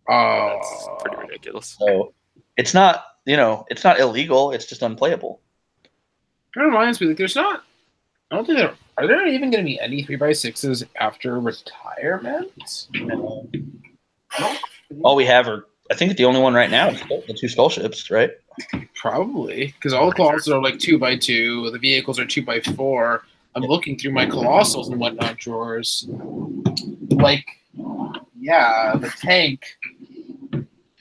That's pretty ridiculous. So it's not, it's not illegal, it's just unplayable. It reminds me, like, I don't think are there even going to be any 3x6s after retirement? No. All we have are, I think the only one right now is the 2 skull ships, right? Probably, because all the colossals are like 2x2, the vehicles are 2x4. I'm looking through my colossals and whatnot drawers. Like, yeah, the tank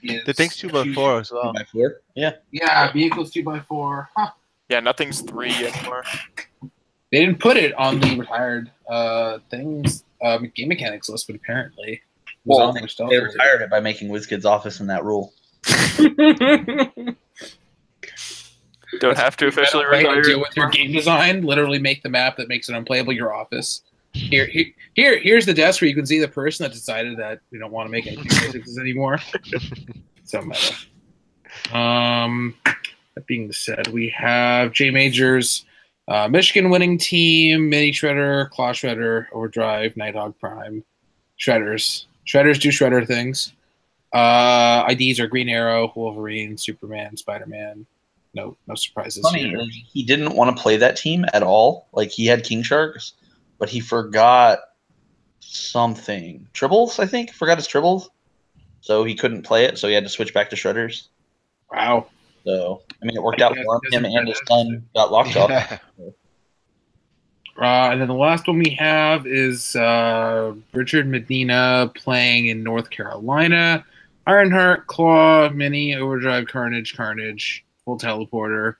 is... The tank's 2x4 as well. 2x4? Yeah. Yeah, vehicles 2x4. Huh. Yeah, nothing's 3 anymore. They didn't put it on the retired things game mechanics list, but apparently it was on their stuff. They retired it by making WizKid's office in that rule. Don't have to officially retire. Deal with your game design. Literally make the map that makes it unplayable your office. Here's the desk where you can see the person that decided that we don't want to make any 3x6s anymore. So meta. That being said, we have J Majors. Michigan winning team, Mini Shredder, Claw Shredder, Overdrive, Nighthawk Prime, Shredders. Shredders do Shredder things. IDs are Green Arrow, Wolverine, Superman, Spider-Man. No surprises here. He didn't want to play that team at all. Like, he had King Sharks, but he forgot something. Tribbles, I think? Forgot his Tribbles. So he couldn't play it, so he had to switch back to Shredders. Wow. So, I mean, it worked out for him and his son got locked off. And then the last one we have is Richard Medina playing in North Carolina. Ironheart, Claw, Mini, Overdrive, Carnage, Full Teleporter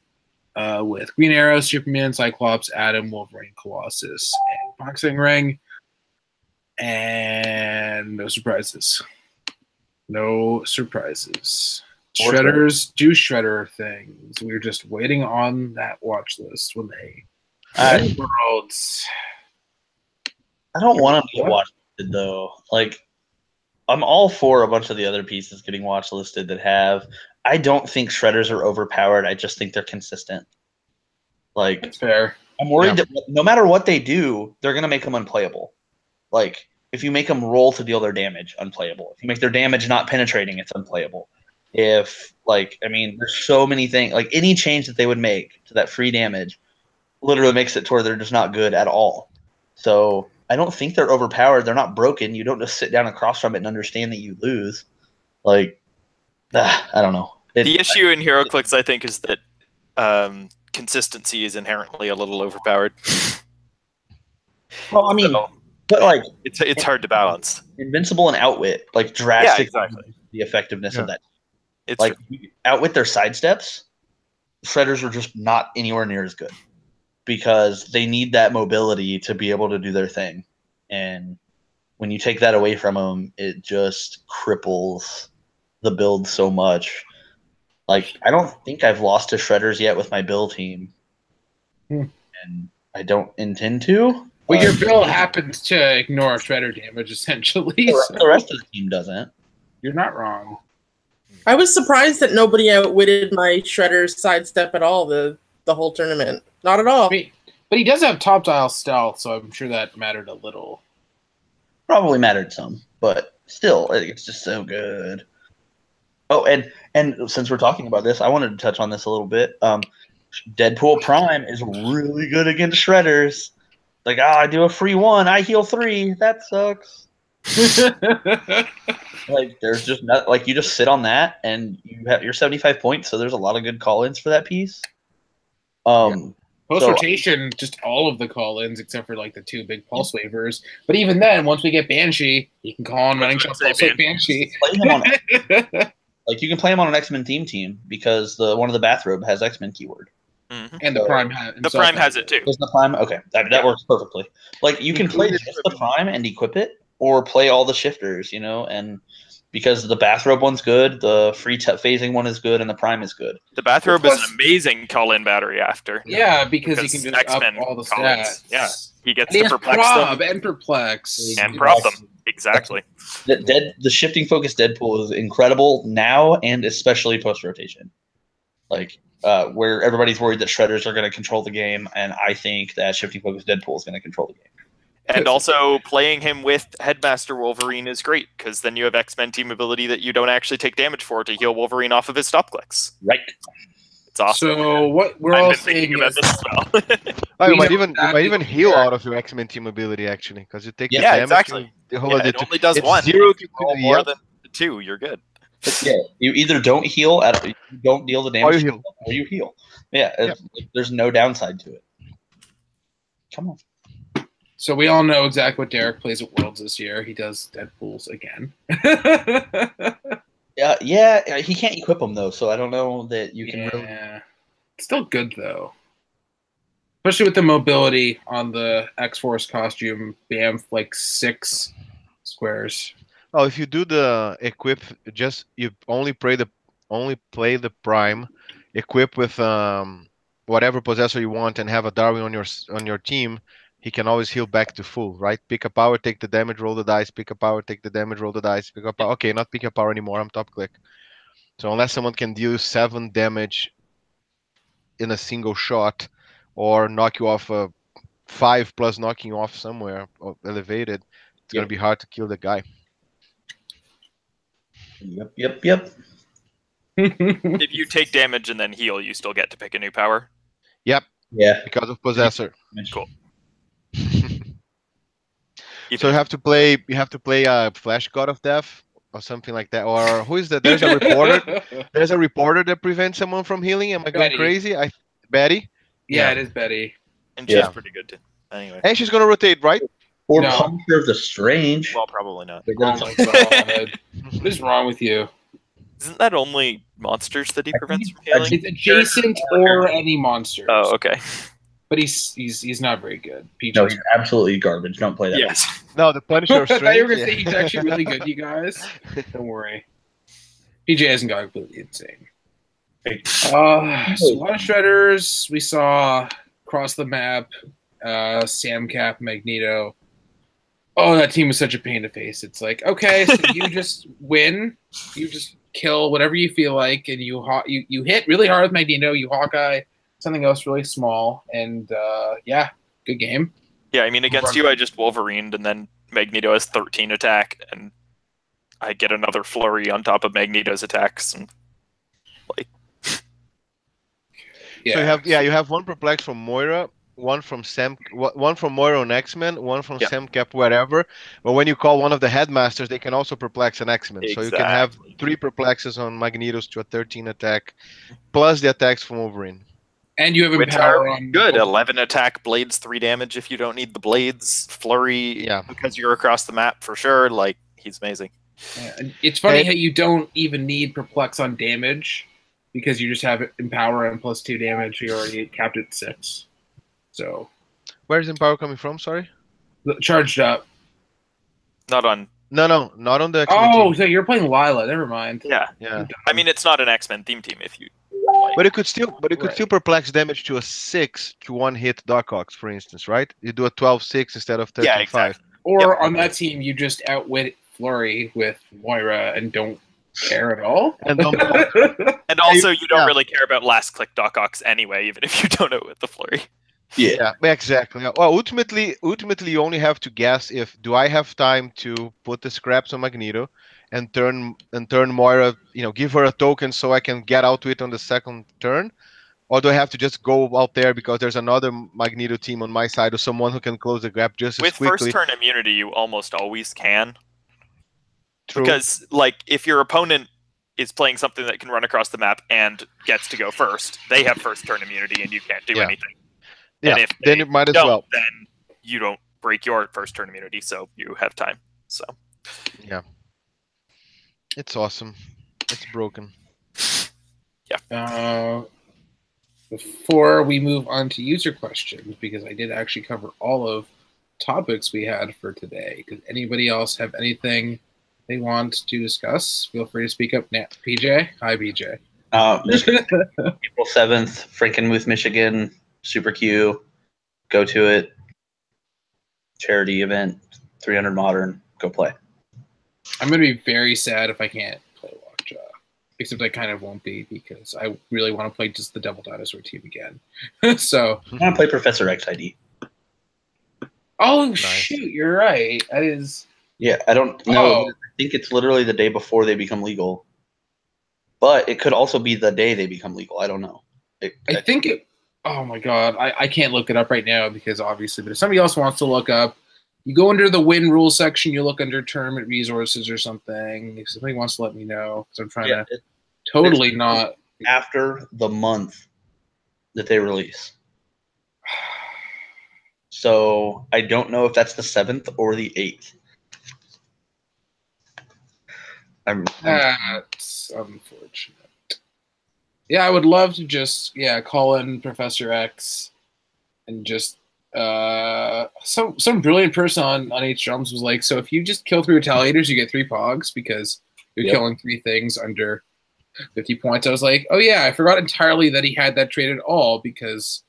with Green Arrow, Superman, Cyclops, Adam, Wolverine, Colossus, and Boxing Ring. And no surprises. No surprises. Shredders do Shredder things. We're just waiting on that watch list when they Worlds. I don't want them to get watch listed though. Like, I'm all for a bunch of the other pieces getting watch listed that have. I don't think Shredders are overpowered. I just think they're consistent. Like, That's fair. I'm worried that no matter what they do, they're going to make them unplayable. Like, if you make them roll to deal their damage, unplayable. If you make their damage not penetrating, it's unplayable. If, like, I mean, there's so many things. Like, any change that they would make to that free damage literally makes it to where they're just not good at all. So I don't think they're overpowered. They're not broken. You don't just sit down across from it and understand that you lose. Like, I don't know. The issue in Heroclix, I think, is that consistency is inherently a little overpowered. Well, I mean, So, but like it's hard to balance. Invincible and Outwit, like drastically exactly. the effectiveness of that. It's Like Outwit their sidesteps, Shredders are just not anywhere near as good because they need that mobility to be able to do their thing. And when you take that away from them, it just cripples the build so much. Like, I don't think I've lost to Shredders yet with my build team. And I don't intend to. Well, your bill happens to ignore shredder damage, essentially. The rest of the team doesn't. You're not wrong. I was surprised that nobody outwitted my Shredder's sidestep at all the whole tournament. Not at all. But he does have top dial stealth, so I'm sure that mattered a little. Probably mattered some, but still, it's just so good. Oh, and since we're talking about this, I wanted to touch on this a little bit. Deadpool Prime is really good against Shredders. Like, I do a free 1, I heal 3. That sucks. Like, there's just not, like, you just sit on that and you have your 75 points. So there's a lot of good call-ins for that piece. Post rotation, just all of the call-ins except for like the 2 big pulse waivers. But even then, once we get Banshee, you can call on running shot pulse like Banshee. Like, you can play him on an X-Men team because one of the bathrobe has X-Men keyword. Mm-hmm. And the Prime has it too. Does the Prime? Okay, that works perfectly. Like, you can play just the Prime and equip it, or play all the shifters, and because the bathrobe one's good, the free phasing one is good, and the Prime is good. The bathrobe is an amazing call-in battery after. Yeah, because he can just X-Men up all the call-ins. stats. Yeah, he gets to perplex them. And perplex. And prop them. Exactly. The shifting focus Deadpool is incredible now, and especially post-rotation. Like, where everybody's worried that Shredders are going to control the game, and I think that shifting focus Deadpool is going to control the game. And also, playing him with Headmaster Wolverine is great, because then you have X-Men team ability that you don't actually take damage for to heal Wolverine off of his stop clicks. Right. It's awesome. So what we're all saying about is... this as well. You might even heal out of your X-Men team ability, actually, because you take the damage. Exactly. It only does 1. 0 to more than 2, you're good. But yeah, you either don't heal, you don't deal the damage, or you heal. Yeah, there's no downside to it. Come on. So we all know exactly what Derek plays at Worlds this year. He does Deadpools again. Yeah, he can't equip them though, so I don't know that you can really. It's still good though, especially with the mobility on the X-Force costume. Bam, like 6 squares. Oh, if you do the equip, you only play the Prime, equip with whatever possessor you want, and have a Darwin on your team. He can always heal back to full, right? Pick a power, take the damage, roll the dice. Pick a power, take the damage, roll the dice. Pick up power. Okay, not pick a power anymore. I'm top click. So unless someone can deal 7 damage in a single shot, or knock you off 5 plus knocking you off somewhere elevated, it's gonna be hard to kill the guy. Yep. If you take damage and then heal, you still get to pick a new power. Yep. Yeah. Because of possessor. Cool. So you have to play Flash God of Death or something like that. Or who is that? There's a reporter. There's a reporter that prevents someone from healing. Am I going crazy? Betty? Yeah, it is Betty. And she's pretty good too. Anyway. And she's gonna rotate, right? Or Punisher of the Strange. Well, probably not. Oh my god. What is wrong with you? Isn't that only monsters that he prevents from healing? It's adjacent or any monsters. Oh, okay. But he's not very good. PJ. No, he's absolutely garbage. Don't play that. Yes. No, the Punisher of I Strange. thought you were gonna say he's actually really good, you guys. Don't worry. PJ hasn't gone completely insane. So a lot of Shredders. We saw across the map, Sam Cap, Magneto. Oh, that team was such a pain to face. It's like, okay, so you just win. You just kill whatever you feel like, and you hit really hard with Magneto. You Hawkeye something else really small, and yeah, good game. Yeah, I mean, against you, I just Wolverined, and then Magneto has 13 attack, and I get another flurry on top of Magneto's attacks, and like. Yeah. So you have one perplex from Moira, one from Moira on X-Men, one from Sam Cap wherever. But when you call one of the headmasters, they can also perplex an X-Men. So you can have 3 perplexes on Magneto's to a 13 attack, plus the attacks from Wolverine. And you have Empower on good 11 attack, blades 3 damage if you don't need the blades, flurry because you're across the map for sure. Like, he's amazing. Yeah. It's funny how you don't even need perplex on damage because you just have Empower and +2 damage. You already capped at 6. So where's Empower coming from? Sorry, charged up. Not on. No, not on the X-Men team. So you're playing Lila. Never mind. Yeah. I mean, it's not an X-Men theme team if you. But it could still, still perplex damage to a 6 to 1 hit Doc Ox, for instance, right? You do a 12-6 instead of 13-5. Yeah, exactly. Or on that team, you just outwit Flurry with Moira and don't care at all. And also, you don't really care about last click Doc Ox anyway, even if you don't outwit the Flurry. Yeah, exactly. Well, ultimately, you only have to guess if do I have time to put the scraps on Magneto and turn Moira, give her a token so I can get out to it on the second turn, or do I have to just go out there because there's another Magneto team on my side or someone who can close the gap just as quickly? With first turn immunity, you almost always can. True. Because like if your opponent is playing something that can run across the map and gets to go first, they have first turn immunity and you can't do anything. Yeah, and if then it might as well. Then you don't break your first turn immunity, so you have time. So yeah, it's awesome. It's broken. Yeah. Before we move on to user questions, because I did actually cover all of topics we had for today. Does anybody else have anything they want to discuss? Feel free to speak up now. PJ? Hi, PJ. April 7th, Frankenmuth, Michigan. Super Q, go to it. Charity event, 300 Modern, go play. I'm going to be very sad if I can't play Lockjaw. Except I kind of won't be because I really want to play just the Devil Dinosaur team again. So I want to play Professor X ID. Oh, nice. Shoot, you're right. That is... Yeah, I don't know. I think it's literally the day before they become legal. But it could also be the day they become legal. I don't know. I think it... Oh my god, I can't look it up right now because obviously, but if somebody else wants to look up, you go under the win rules section, you look under tournament resources or something. If somebody wants to let me know, because I'm trying to totally not. After the month that they release. So I don't know if that's the 7th or the 8th. That's unfortunate. Yeah, I would love to just call in Professor X and just some brilliant person on H Drums was like, so if you just kill 3 retaliators, you get 3 pogs because you're killing 3 things under 50 points. I was like, oh yeah, I forgot entirely that he had that trait at all because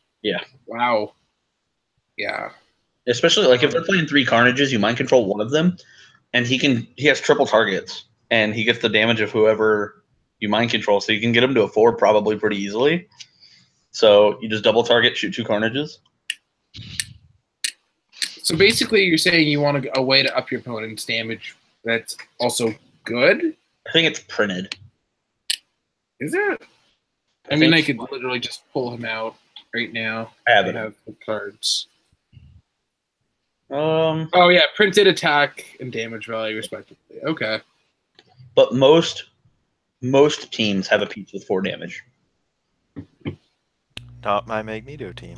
wow. Yeah. Especially like if they're playing 3 Carnages, you mind control one of them and he has triple targets and he gets the damage of whoever you mind control, so you can get him to a 4 probably pretty easily. So you just double target, shoot 2 Carnages. So basically, you're saying you want a way to up your opponent's damage that's also good? I think it's printed. Is it? I mean, I could literally just pull him out right now. I have the cards. Oh yeah, printed attack and damage value respectively. Okay. But most teams have a piece with 4 damage. Not my Magneto team.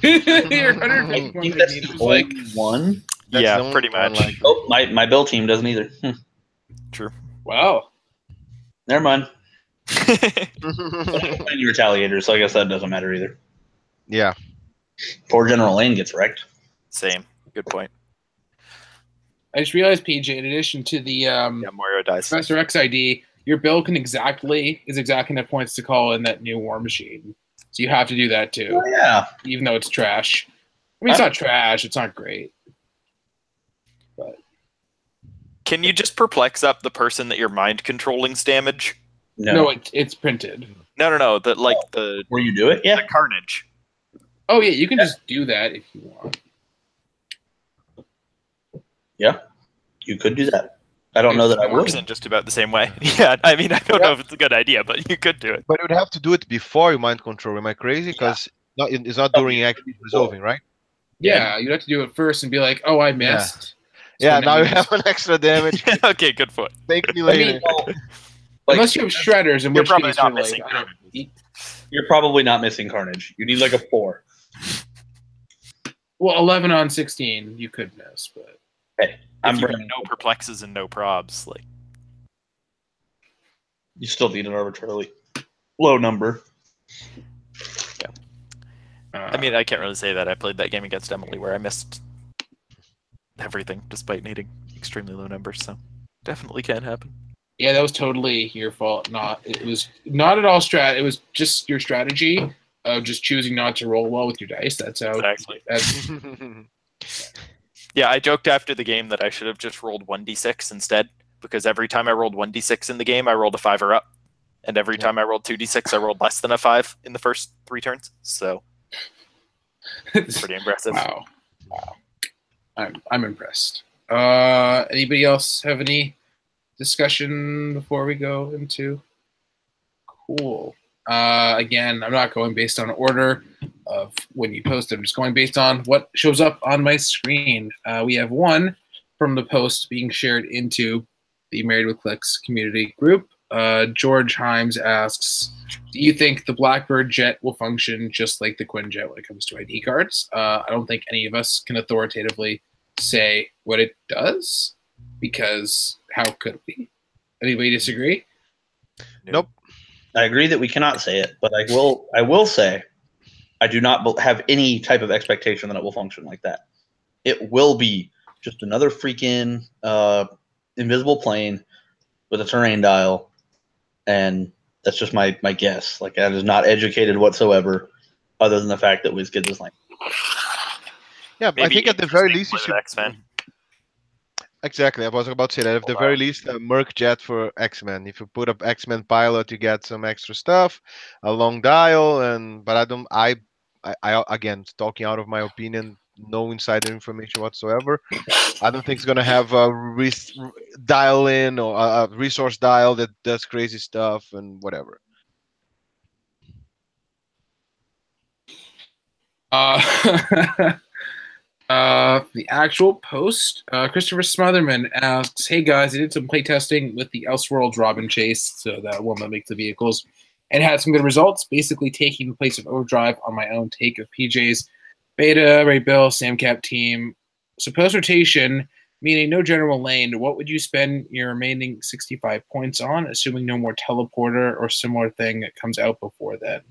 Your I think that's the only one. Yeah, pretty much. Oh, my Bill team doesn't either. True. Wow. Never mind. And you retaliator, so I guess that doesn't matter either. Yeah. Poor General Lane gets wrecked. Same. Good point. I just realized, PJ, in addition to the Mario dies. Professor X ID, your bill is exactly enough points to call in that new War Machine. So you have to do that too. Oh, yeah. Even though it's trash. I mean, it's not trash. It's not great. But can you just perplex up the person that you're mind controlling's damage? No, it's printed. No. The Where you do it? Yeah. the Carnage. Oh yeah, you can just do that if you want. Yeah. You could do that. I don't know that I It works would. in just about the same way. Yeah, I mean, I don't know if it's a good idea, but you could do it. But you would have to do it before you mind control. Am I crazy? Because it's not during actually resolving, right? Yeah, you'd have to do it first and be like, "Oh, I missed." So Yeah, now you just- have an extra damage. Okay, good point. Thank me I later. mean, well, unless you have shredders, in You're which probably case not you're missing like, Carnage. you're probably not missing Carnage. You need like a 4. well, 11 on 16, you could miss, but Hey, I'm If you bringing. have no perplexes and no probs, like You still need an arbitrarily low number. I mean, I can't really say that. I played that game against Emily where I missed everything despite needing extremely low numbers, so definitely can happen. yeah, that was totally your fault. It was not at all It was just your strategy of just choosing not to roll well with your dice. That's how. Exactly. That's, Yeah, I joked after the game that I should have just rolled 1d6 instead, because every time I rolled 1d6 in the game, I rolled a 5 or up. And every time I rolled 2d6, I rolled less than a 5 in the first 3 turns. So, pretty impressive. wow. I'm impressed. Anybody else have any discussion before we go into? Cool. Again, I'm not going based on order of when you post. I'm just going based on what shows up on my screen. We have one from the post being shared into the Married with Clixed community group. George Himes asks, do you think the Blackbird jet will function just like the Quinjet when it comes to ID cards? I don't think any of us can authoritatively say what it does, because how could we? Anybody disagree? Nope. I agree that we cannot say it, but I will say I do not have any type of expectation that it will function like that. It will be just another freaking invisible plane with a terrain dial, and that's just my guess. Like, that is not educated whatsoever, other than the fact that WizKids is like. Yeah, but I think at the very least you should. X-Men. Exactly, I was about to say that. At the very least, a Merc Jet for X-Men. If you put up X-Men pilot, you get some extra stuff, a long dial, but I don't. I again, talking out of my opinion, no insider information whatsoever. I don't think it's gonna have a dial in or a resource dial that does crazy stuff and whatever. The actual post, Christopher Smotherman asks, hey guys, I did some playtesting with the Elseworlds Robin Chase, so that one that makes the vehicles, and had some good results, basically taking the place of Overdrive on my own take of PJ's Beta, Ray Bill, Samcap team. So post-rotation, meaning no general lane, what would you spend your remaining 65 points on, assuming no more teleporter or similar thing that comes out before then?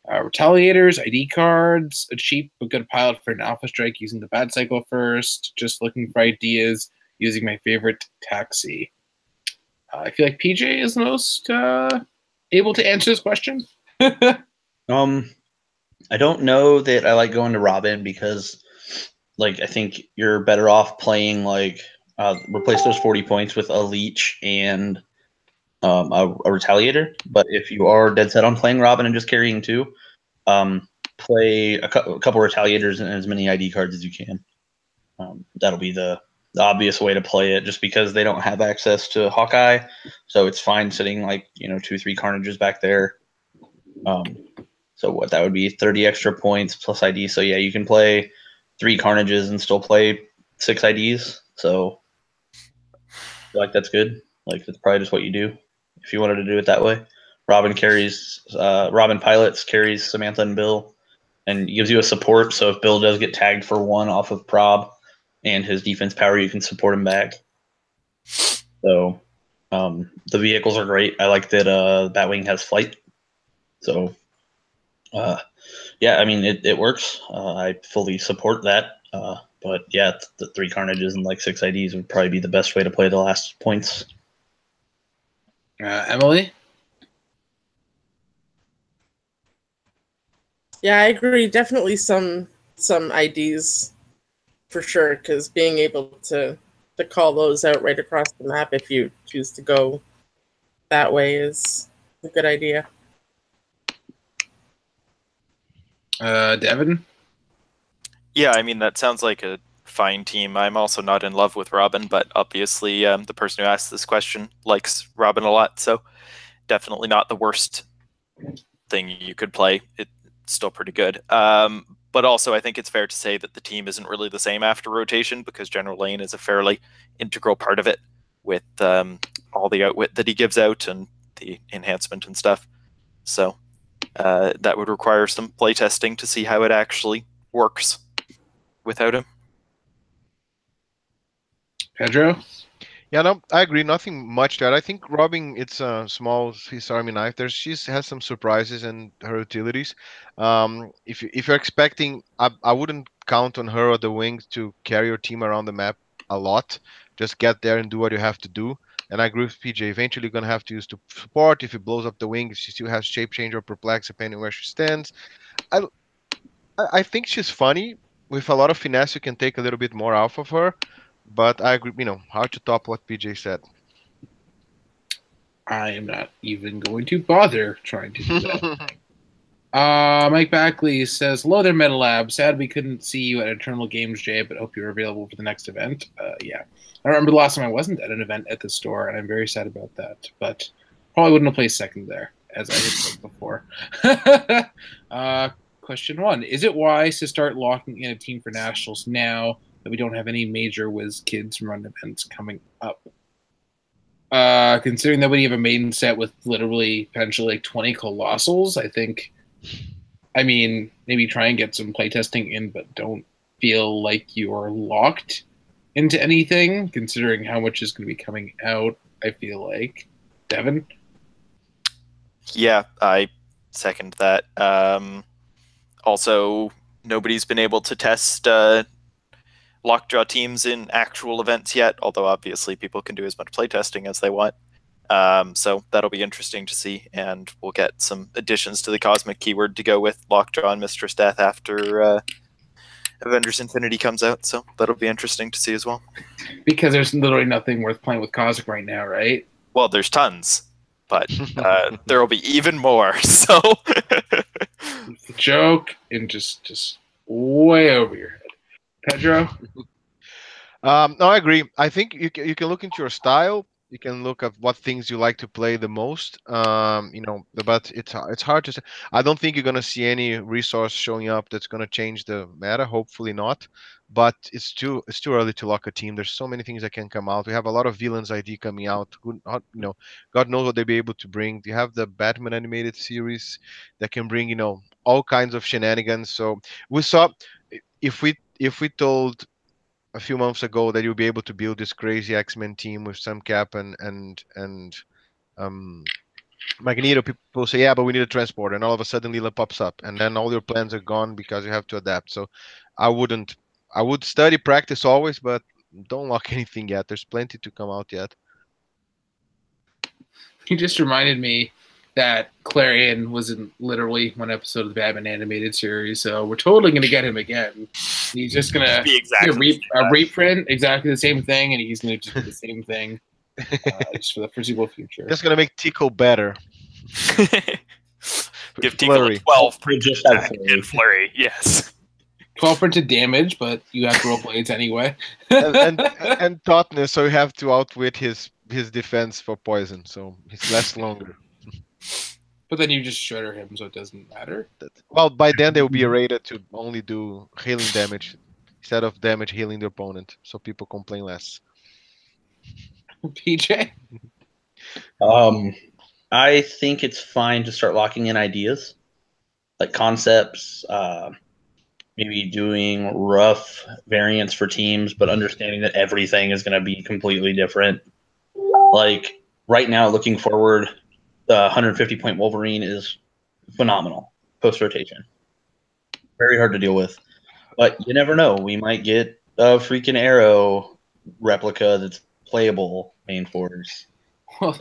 Retaliators, ID cards, a cheap but good pilot for an Alpha Strike using the bad cycle first, just looking for ideas using my favorite taxi. I feel like PJ is the most able to answer this question. I don't know that I like going to Robin because, like, I think you're better off playing, like, replace those 40 points with a Leech and a Retaliator. But if you are dead set on playing Robin and just carrying 2, play a couple Retaliators and as many ID cards as you can. That'll be the obvious way to play it, just because they don't have access to Hawkeye, so it's fine sitting like 2-3 Carnages back there. So what that would be 30 extra points plus ID. So yeah, you can play 3 Carnages and still play 6 IDs. So I feel like that's good. Like, that's probably just what you do if you wanted to do it that way. Robin pilots, carries Samantha and Bill, and gives you a support. So if Bill does get tagged for 1 off of prob and his defense power, you can support him back. So the vehicles are great. I like that Batwing has flight. So yeah, I mean, it works. I fully support that. But yeah, the 3 Carnages and like 6 IDs would probably be the best way to play the last points. Emily? Yeah, I agree. Definitely some IDs for sure, because being able to call those out right across the map if you choose to go that way is a good idea. Devin? Yeah, I mean, that sounds like a fine team. I'm also not in love with Robin, but obviously the person who asked this question likes Robin a lot, so definitely not the worst thing you could play. It's still pretty good. But also, I think it's fair to say that the team isn't really the same after rotation because General Lane is a fairly integral part of it with all the outwit that he gives out and the enhancement and stuff. So that would require some playtesting to see how it actually works without him. Pedro? Yeah, no, I agree. Nothing much there. I think Robin, it's a small Swiss Army knife. She has some surprises and her utilities. If you're expecting, I wouldn't count on her or the wings to carry your team around the map a lot. Just get there and do what you have to do. And I agree with PJ. Eventually, you're gonna have to use to support. If it blows up the wing, if she still has shape change or perplex, depending where she stands. I I think she's funny. With a lot of finesse, you can take a little bit more off of her. But I agree, hard to top what PJ said. I am not even going to bother trying to do that. Mike Backley says, hello there, Meta Lab. Sad we couldn't see you at Eternal Games, Jay, but hope you're available for the next event. Yeah. I remember the last time I wasn't at an event at the store, and I'm very sad about that. But probably wouldn't have placed second there, as I had said before. Question 1. Is it wise to start locking in a team for Nationals now that we don't have any major whiz kids run events coming up? Considering that we have a maiden set with literally potentially like 20 colossals, I think, I mean, maybe try and get some playtesting in, but don't feel like you're locked into anything, considering how much is going to be coming out, I feel like. Devin? Yeah, I second that. Also, nobody's been able to test lockjaw teams in actual events yet, although obviously people can do as much playtesting as they want. So that'll be interesting to see, and we'll get some additions to the Cosmic keyword to go with Lockjaw and Mistress Death after Avengers Infinity comes out, so that'll be interesting to see as well. Because there's literally nothing worth playing with Cosmic right now, right? Well, there's tons, but there will be even more, so... It's a joke, and just way over your head. Pedro? No, I agree. I think you can look into your style. You can look at what things you like to play the most. But it's hard to say. I don't think you're gonna see any resource showing up that's gonna change the meta. Hopefully not. But it's too early to lock a team. There's so many things that can come out. We have a lot of villains ID coming out. God knows what they'll be able to bring. You have the Batman animated series that can bring all kinds of shenanigans. So we saw if we told a few months ago that you'll be able to build this crazy X-Men team with some Cap and Magneto, people say, yeah, but we need a transporter, and all of a sudden Lila pops up, and then all your plans are gone because you have to adapt. So I would study, practice always, but don't lock anything yet. There's plenty to come out yet. You just reminded me that Clarion was in literally one episode of the Batman animated series, so we're totally going to get him again. He's just going to be exactly a reprint, exactly the same thing, and he's going to just do the same thing just for the foreseeable future. Just going to make Tico better. Give Tico a 12 printed attack and flurry, yes. 12 printed damage, but you have to roll blades anyway. and toughness, so you have to outwit his defense for poison, so he's less longer. But then you just shredder him, so it doesn't matter. Well, by then they will be rated to only do healing damage instead of damage healing the opponent, so people complain less. PJ? I think it's fine to start locking in ideas, like concepts, maybe doing rough variants for teams, but understanding that everything is going to be completely different. Like right now, looking forward, the 150-point Wolverine is phenomenal post-rotation. Very hard to deal with. But you never know. We might get a freaking Arrow replica that's playable main force. Well,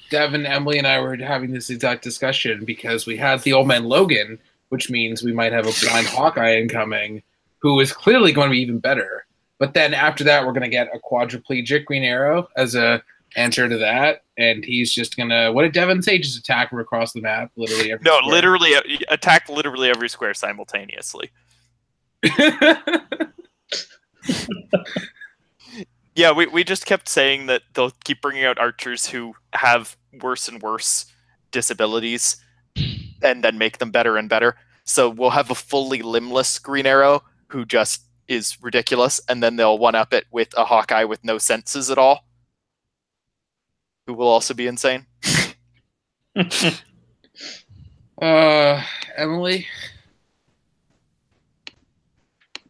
Devin, Emily, and I were having this exact discussion because we had the Old Man Logan, which means we might have a blind Hawkeye incoming, who is clearly going to be even better. But then after that, we're going to get a quadriplegic Green Arrow as a answer to that, and he's just gonna. What did Devin say? Just attack him across the map, literally. Every No, square. literally attack literally every square simultaneously. Yeah, we just kept saying that they'll keep bringing out archers who have worse and worse disabilities, and then make them better and better. So we'll have a fully limbless Green Arrow who just is ridiculous, and then they'll one-up it with a Hawkeye with no senses at all, who will also be insane. Emily?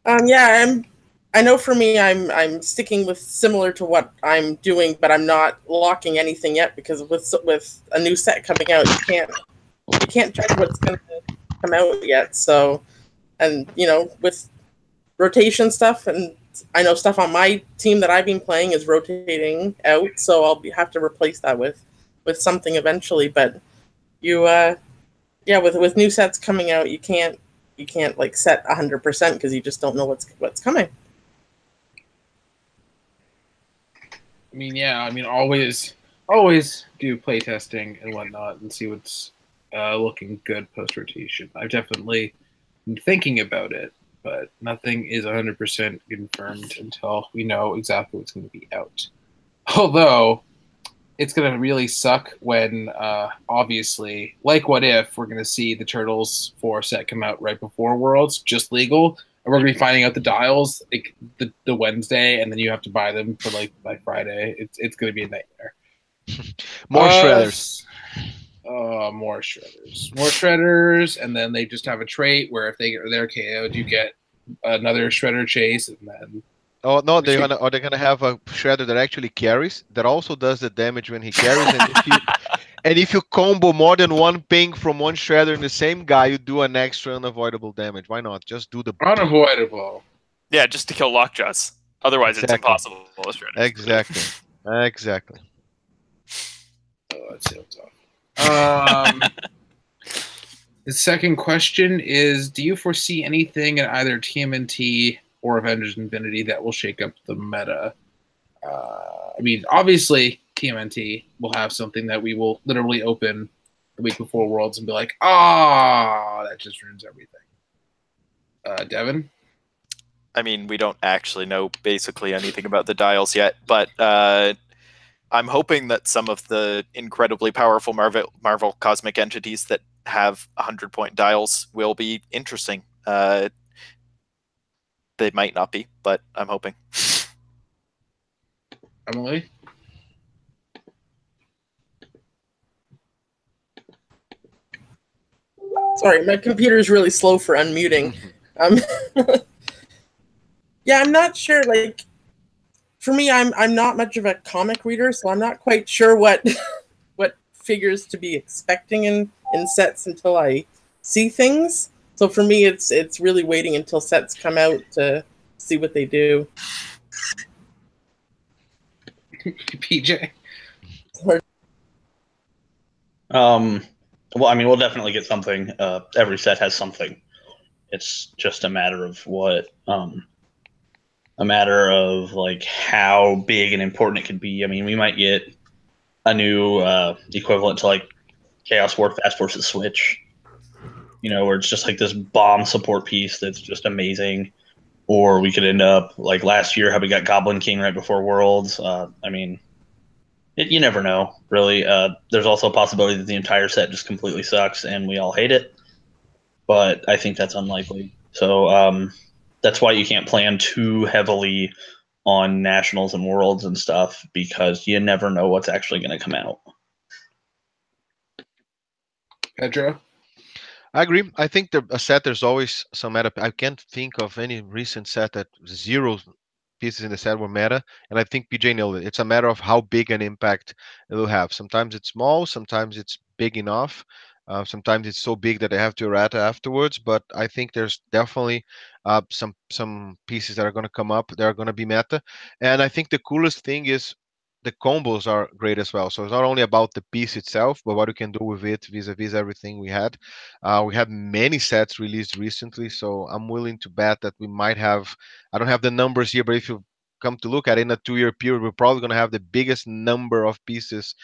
Yeah, I know for me, I'm sticking with similar to what I'm doing, but I'm not locking anything yet because with a new set coming out, you can't judge what's going to come out yet. So, and with rotation stuff, and I know stuff on my team that I've been playing is rotating out, so I'll have to replace that with something eventually. But with new sets coming out, you can't like set 100% because you just don't know what's coming. I mean, always do play testing and whatnot and see what's looking good post rotation. I've definitely been thinking about it, but nothing is 100% confirmed until we know exactly what's going to be out. Although it's going to really suck when, obviously, like What If, we're going to see the Turtles 4 set come out right before Worlds, just legal. And we're going to be finding out the dials like the Wednesday, and then you have to buy them for like by Friday. It's going to be a nightmare. More shredders. More shredders, and then they just have a trait where if they're KO'd, you get another shredder chase, and then. Oh no, they're gonna have a shredder that actually carries, that also does the damage when he carries, and if you combo more than one ping from one shredder in the same guy, you do an extra unavoidable damage. Why not? Just do the unavoidable. Yeah, just to kill lockjaws. Otherwise, Exactly. It's impossible. Exactly. Exactly. Oh, let's see what's up. The second question is: do you foresee anything in either TMNT or Avengers Infinity that will shake up the meta? I mean, obviously, TMNT will have something that we will literally open the week before Worlds and be like, that just ruins everything. Devin? I mean, we don't actually know basically anything about the dials yet, but I'm hoping that some of the incredibly powerful Marvel cosmic entities that have 100-point dials will be interesting. They might not be, but I'm hoping. Emily? Sorry, my computer is really slow for unmuting. Yeah, I'm not sure. Like, for me, I'm not much of a comic reader, so I'm not quite sure what figures to be expecting in sets until I see things. So for me, it's really waiting until sets come out to see what they do. PJ? Well, I mean, we'll definitely get something. Every set has something. It's just a matter of like how big and important it could be. I mean, we might get a new equivalent to like Chaos War Fast Forces Switch, where it's just like this bomb support piece that's just amazing. Or we could end up like last year, how we got Goblin King right before Worlds. I mean, you never know, really. There's also a possibility that the entire set just completely sucks and we all hate it, but I think that's unlikely. So that's why you can't plan too heavily on nationals and worlds and stuff, because you never know what's actually going to come out. Pedro? I agree. I think a set, there's always some meta. I can't think of any recent set that 0 pieces in the set were meta, and I think PJ nailed it. It's a matter of how big an impact it will have. Sometimes it's small, sometimes it's big enough, sometimes it's so big that they have to errata afterwards. But I think there's definitely some pieces that are going to come up that are going to be meta, and I think the coolest thing is the combos are great as well. So it's not only about the piece itself, but what you can do with it vis-a-vis everything we had. We had many sets released recently, so I'm willing to bet that we might have. I don't have the numbers here, but if you come to look at it, in a 2-year period, we're probably going to have the biggest number of pieces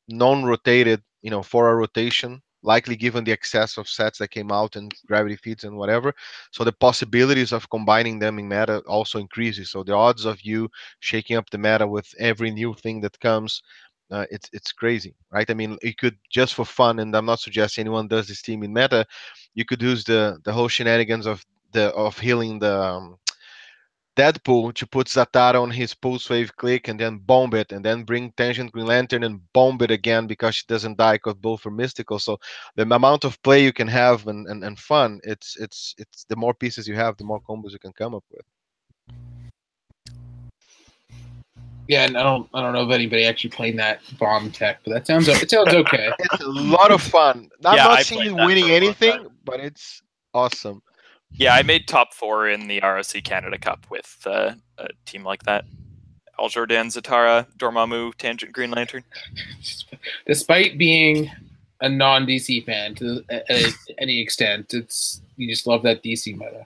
non-rotated, for a rotation, likely given the excess of sets that came out and gravity feeds and whatever. So the possibilities of combining them in meta also increases. So the odds of you shaking up the meta with every new thing that comes, it's crazy, right? I mean, you could, just for fun, and I'm not suggesting anyone does this team in meta, you could use the whole shenanigans of healing the Deadpool to put Zatara on his pulse wave click and then bomb it, and then bring Tangent Green Lantern and bomb it again because she doesn't die because both are mystical. So the amount of play you can have and fun, it's the more pieces you have, the more combos you can come up with. Yeah, and I don't know of anybody actually playing that bomb tech, but it sounds okay. It's a lot of fun. I'm Yeah, not I seeing played you that winning for a long anything, time. but it's awesome. Yeah, I made top 4 in the ROC Canada Cup with a team like that. Al Jordan, Zatara, Dormammu, Tangent Green Lantern. Despite being a non-DC fan to any extent, you just love that DC meta.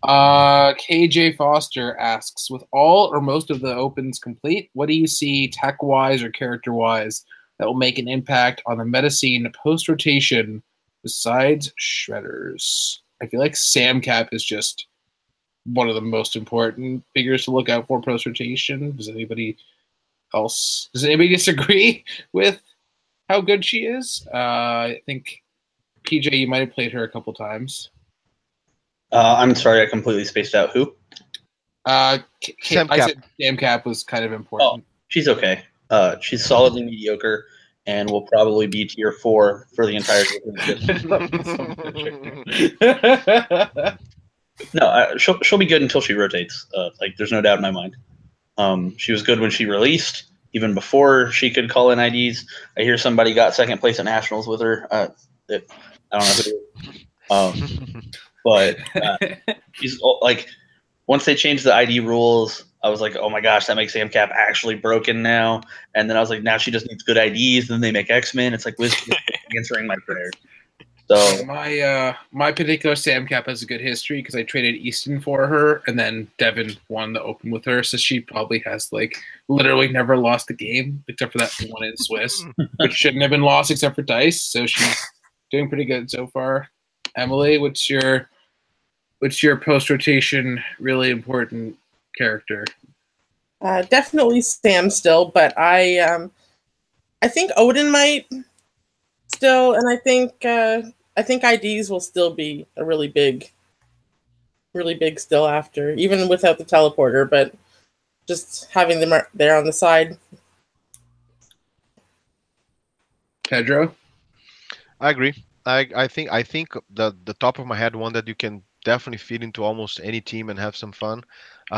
KJ Foster asks, with all or most of the opens complete, what do you see tech-wise or character-wise that will make an impact on the meta scene post-rotation besides Shredders? I feel like Sam Cap is just one of the most important figures to look out for post-rotation. Does anybody disagree with how good she is? I think, PJ, you might have played her a couple times. I'm sorry, I completely spaced out. Who? Sam I Cap. said Sam Cap was kind of important. Oh, she's okay. She's solidly mediocre and will probably be tier 4 for the entire game. No, she'll be good until she rotates. There's no doubt in my mind. She was good when she released, even before she could call in IDs. I hear somebody got second place at nationals with her. I don't know who. But she's like, once they changed the ID rules, I was like, oh my gosh, that makes AMCAP actually broken now. And then I was like, now she just needs good IDs. Then they make X-Men. It's like answering my prayers. So my particular Sam Cap has a good history because I traded Easton for her, and then Devin won the Open with her. So she probably has literally never lost a game except for that one in Swiss, which shouldn't have been lost except for Dice. So she's doing pretty good so far. Emily, what's your post rotation really important character? Definitely Sam still, but I think Odin might still, and I think IDs will still be a really big still after, even without the teleporter, but just having them there on the side. Pedro? I agree. I think the top of my head, one that you can definitely fit into almost any team and have some fun,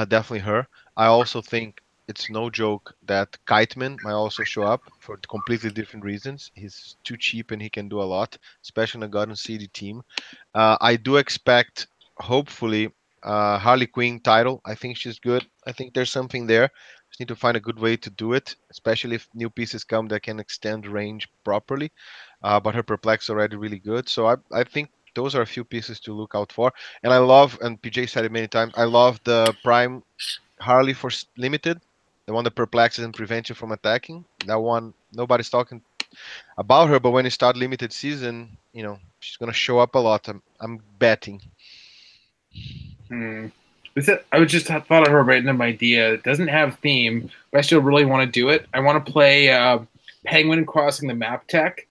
definitely her. I also think it's no joke that Kiteman might also show up for completely different reasons. He's too cheap and he can do a lot, especially in a Garden City team. I do expect, hopefully, Harley Quinn title. I think she's good. I think there's something there. Just need to find a good way to do it, especially if new pieces come that can extend range properly. But her perplex is already really good. So I think those are a few pieces to look out for. And I love, and PJ said it many times, I love the Prime Harley for limited, the one that perplexes and prevents you from attacking. That one, nobody's talking about her, but when you start limited season, she's gonna show up a lot. I'm betting. I was just thought of a random idea. It doesn't have theme, but I still really want to do it. I want to play Penguin crossing the map tech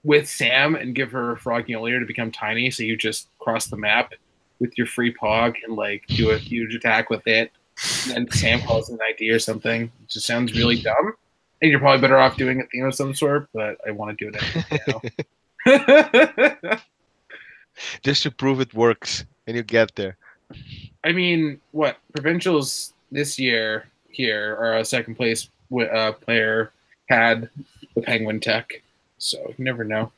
with Sam and give her Frogmulier to become tiny, so you just cross the map with your free Pog and do a huge attack with it. And Sam calls an ID or something. It just sounds really dumb. And you're probably better off doing a theme of some sort, but I want to do it now. Just to prove it works, and you get there. I mean, what? Provincials this year here are a second place player had the Penguin tech, so you never know.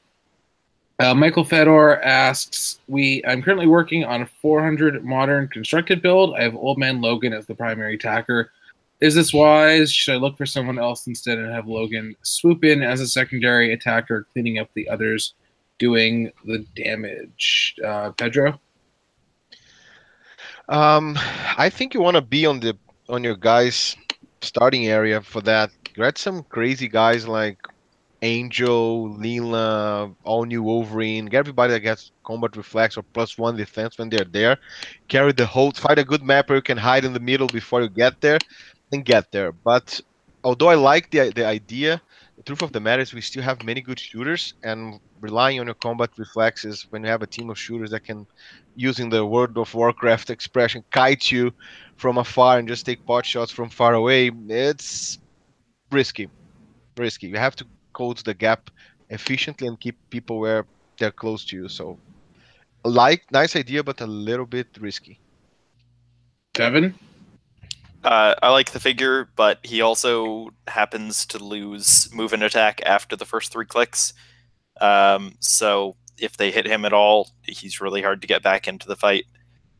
Michael Fedor asks, I'm currently working on a 400 modern constructed build. I have Old Man Logan as the primary attacker. Is this wise? Should I look for someone else instead and have Logan swoop in as a secondary attacker, cleaning up the others, doing the damage? Pedro? I think you want to be on the on your guys starting area for that. You had some crazy guys like Angel, Leela, all new Wolverine. Get everybody that gets combat reflex or +1 defense when they're there. Carry the whole. Find a good map where you can hide in the middle before you get there, and get there. But although I like the idea, the truth of the matter is we still have many good shooters, and relying on your combat reflexes when you have a team of shooters that can, using the World of Warcraft expression, kite you from afar and just take pot shots from far away. It's risky. Risky. You have to close the gap efficiently and keep people where they're close to you. So, nice idea, but a little bit risky. Devin? I like the figure, but he also happens to lose move and attack after the first 3 clicks. So if they hit him at all, he's really hard to get back into the fight.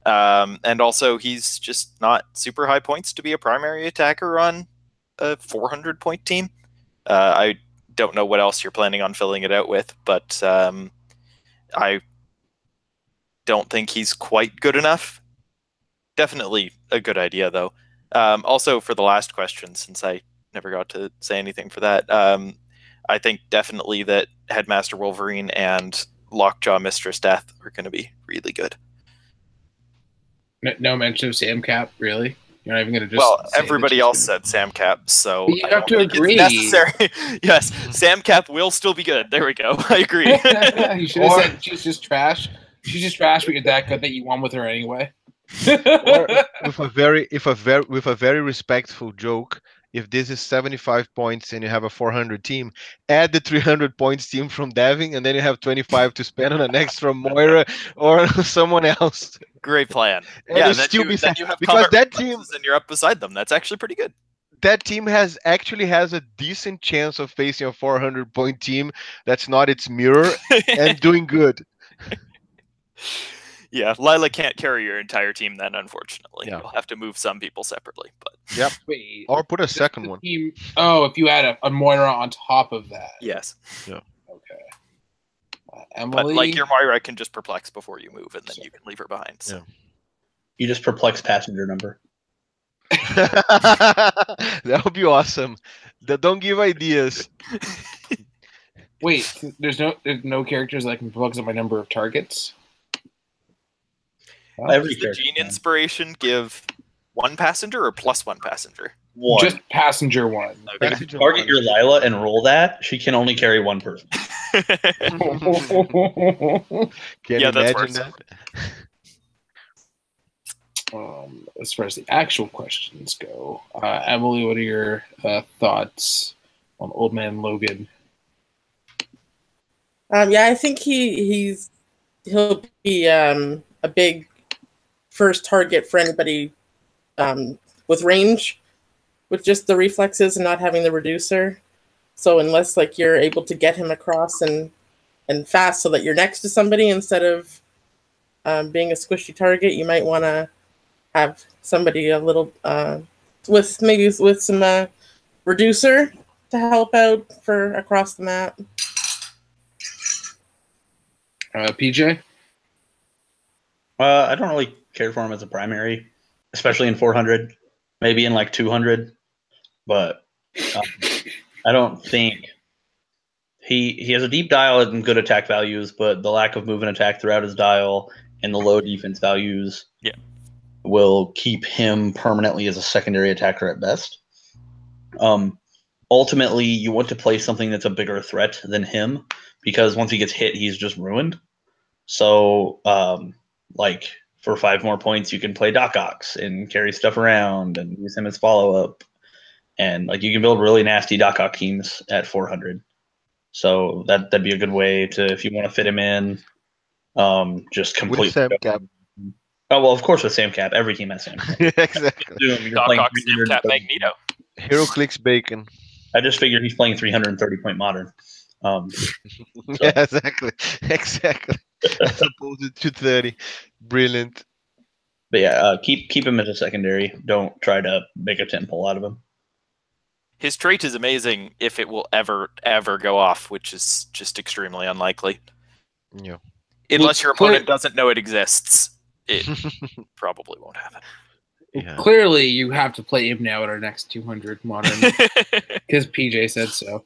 And also, he's just not super high points to be a primary attacker on a 400 point team. I don't know what else you're planning on filling it out with, but I don't think he's quite good enough. Definitely a good idea, though. Also, for the last question, since I never got to say anything for that, I think definitely that Headmaster Wolverine and Lockjaw Mistress Death are going to be really good. No mention of Sam Cap, really? You're not even going to just. Well, everybody else said Sam Cap, so you have to agree. It's necessary. Yes, Sam Cap will still be good. There we go. I agree. You should have said she's just trash. She's just trash, but you're that good that you won with her anyway. Or with a very respectful joke, if this is 75 points and you have a 400 team, add the 300 points team from Devin, and then you have 25 to spend on an extra Moira or someone else. Great plan. And yeah, then you have because that team and you're up beside them. That's actually pretty good. That team has a decent chance of facing a 400 point team that's not its mirror and doing good. Yeah, Lila can't carry your entire team then, unfortunately. Yeah. You'll have to move some people separately. But yep. Wait, or put a second one. Team, if you add a Moira on top of that. Yes. Yeah. Okay. Emily? But like your Moira can just perplex before you move, and then you can leave her behind. So. Yeah. You just perplex passenger number. That would be awesome. Don't give ideas. Wait, there's no characters that can perplex on my number of targets? Every Does the Gene Inspiration give 1 passenger or +1 passenger? 1. Just passenger 1. Okay. If you target your Lila and roll that, she can only carry 1 person. Can you that's imagine worse. that? As far as the actual questions go, Emily, what are your thoughts on Old Man Logan? Yeah, I think he'll be a big first target for anybody with range, with just the reflexes and not having the reducer. So unless like you're able to get him across and fast so that you're next to somebody instead of being a squishy target, you might want to have somebody a little with some reducer to help out for across the map. PJ? I don't really care for him as a primary, especially in 400, maybe in like 200, but I don't think he has a deep dial and good attack values, but the lack of move and attack throughout his dial and the low defense values will keep him permanently as a secondary attacker at best. Ultimately, you want to play something that's a bigger threat than him, because once he gets hit, he's just ruined. So, like, for 5 more points, you can play Doc Ox and carry stuff around and use him as follow-up. And, like, you can build really nasty Doc Ox teams at 400. So that'd be a good way to, if you want to fit him in, just completely. With Sam Cap. Oh, well, of course with Sam Cap. Every team has Sam Cap. Exactly. Doc Ock, Sam Cap, Magneto. Heroclix Bacon. I just figured he's playing 330 point modern. Yeah, exactly. As opposed to 230. Brilliant. But yeah, keep him as a secondary. Don't try to make a 10 pull out of him. His trait is amazing if it will ever go off, which is just extremely unlikely. Yeah. Unless your opponent doesn't know it exists, it probably won't happen. Yeah. Clearly, you have to play him now at our next 200 modern because PJ said so.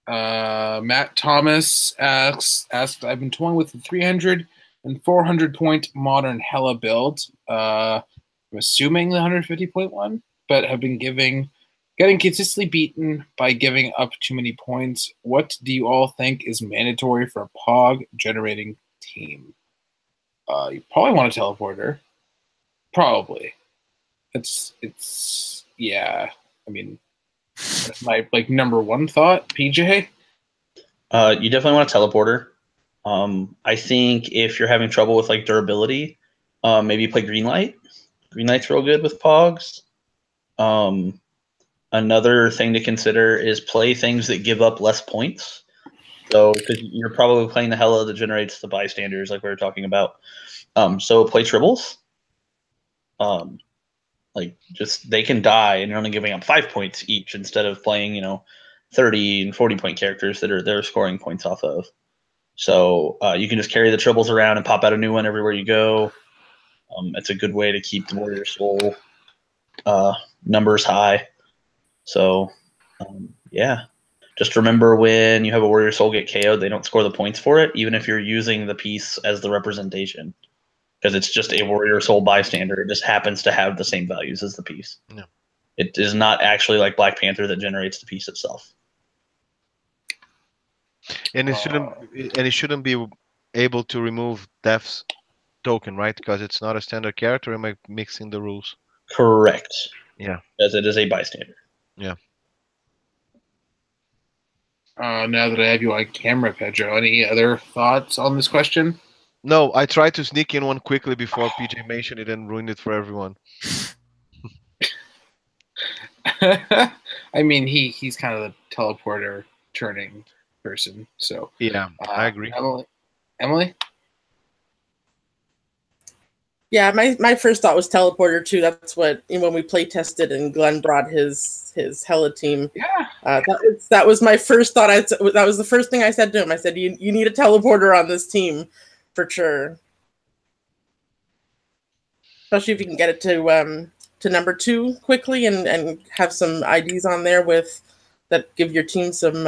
Matt Thomas asks, I've been toying with the 300 and 400 point modern Hella build. I'm assuming the 150 point one, but have been getting consistently beaten by giving up too many points. What do you all think is mandatory for a POG generating team? You probably want a teleporter. Probably. It's yeah. I mean, that's my number one thought. PJ. You definitely want a teleporter. I think if you're having trouble with durability, maybe play green light. Green light's real good with Pogs. Another thing to consider is play things that give up less points. So, because you're probably playing the Hella that generates the bystanders, like we were talking about. So play tribbles. Just they can die, and you're only giving up 5 points each instead of playing 30 and 40 point characters that they're scoring points off of. So you can just carry the tribbles around and pop out a new one everywhere you go. It's a good way to keep the Warrior Soul numbers high. So yeah, just remember when you have a Warrior Soul get KO'd, they don't score the points for it, even if you're using the piece as the representation, because it's just a Warrior Soul bystander. It just happens to have the same values as the piece. Yeah. It is not actually like Black Panther that generates the piece itself. And it shouldn't be able to remove Death's token, right? Because it's not a standard character. Am I mixing the rules? Correct. Yeah. As it is a bystander. Yeah. Now that I have you on camera, Pedro, any other thoughts on this question? No, I tried to sneak in one quickly before PJ mentioned it and ruined it for everyone. I mean, he's kind of the teleporter turning person, so Yeah, I agree. Emily? Yeah, my first thought was teleporter too. That's what when we play tested and Glenn brought his Hella team. Yeah, that was my first thought. That was the first thing I said to him. I said, "You need a teleporter on this team, for sure. Especially if you can get it to number 2 quickly and have some IDs on there that give your team some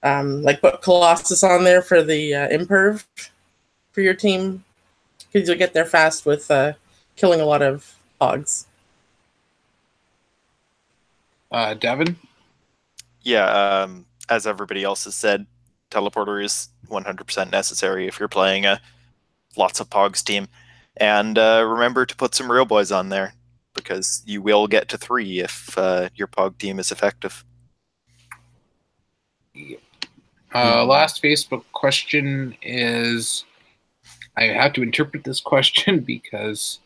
put Colossus on there for the imperv for your team." Because you'll get there fast with killing a lot of hogs. Devin? Yeah, as everybody else has said, teleporter is 100% necessary if you're playing a lots of Pogs team. And remember to put some real boys on there, because you will get to 3 if your Pog team is effective. Last Facebook question is, I have to interpret this question because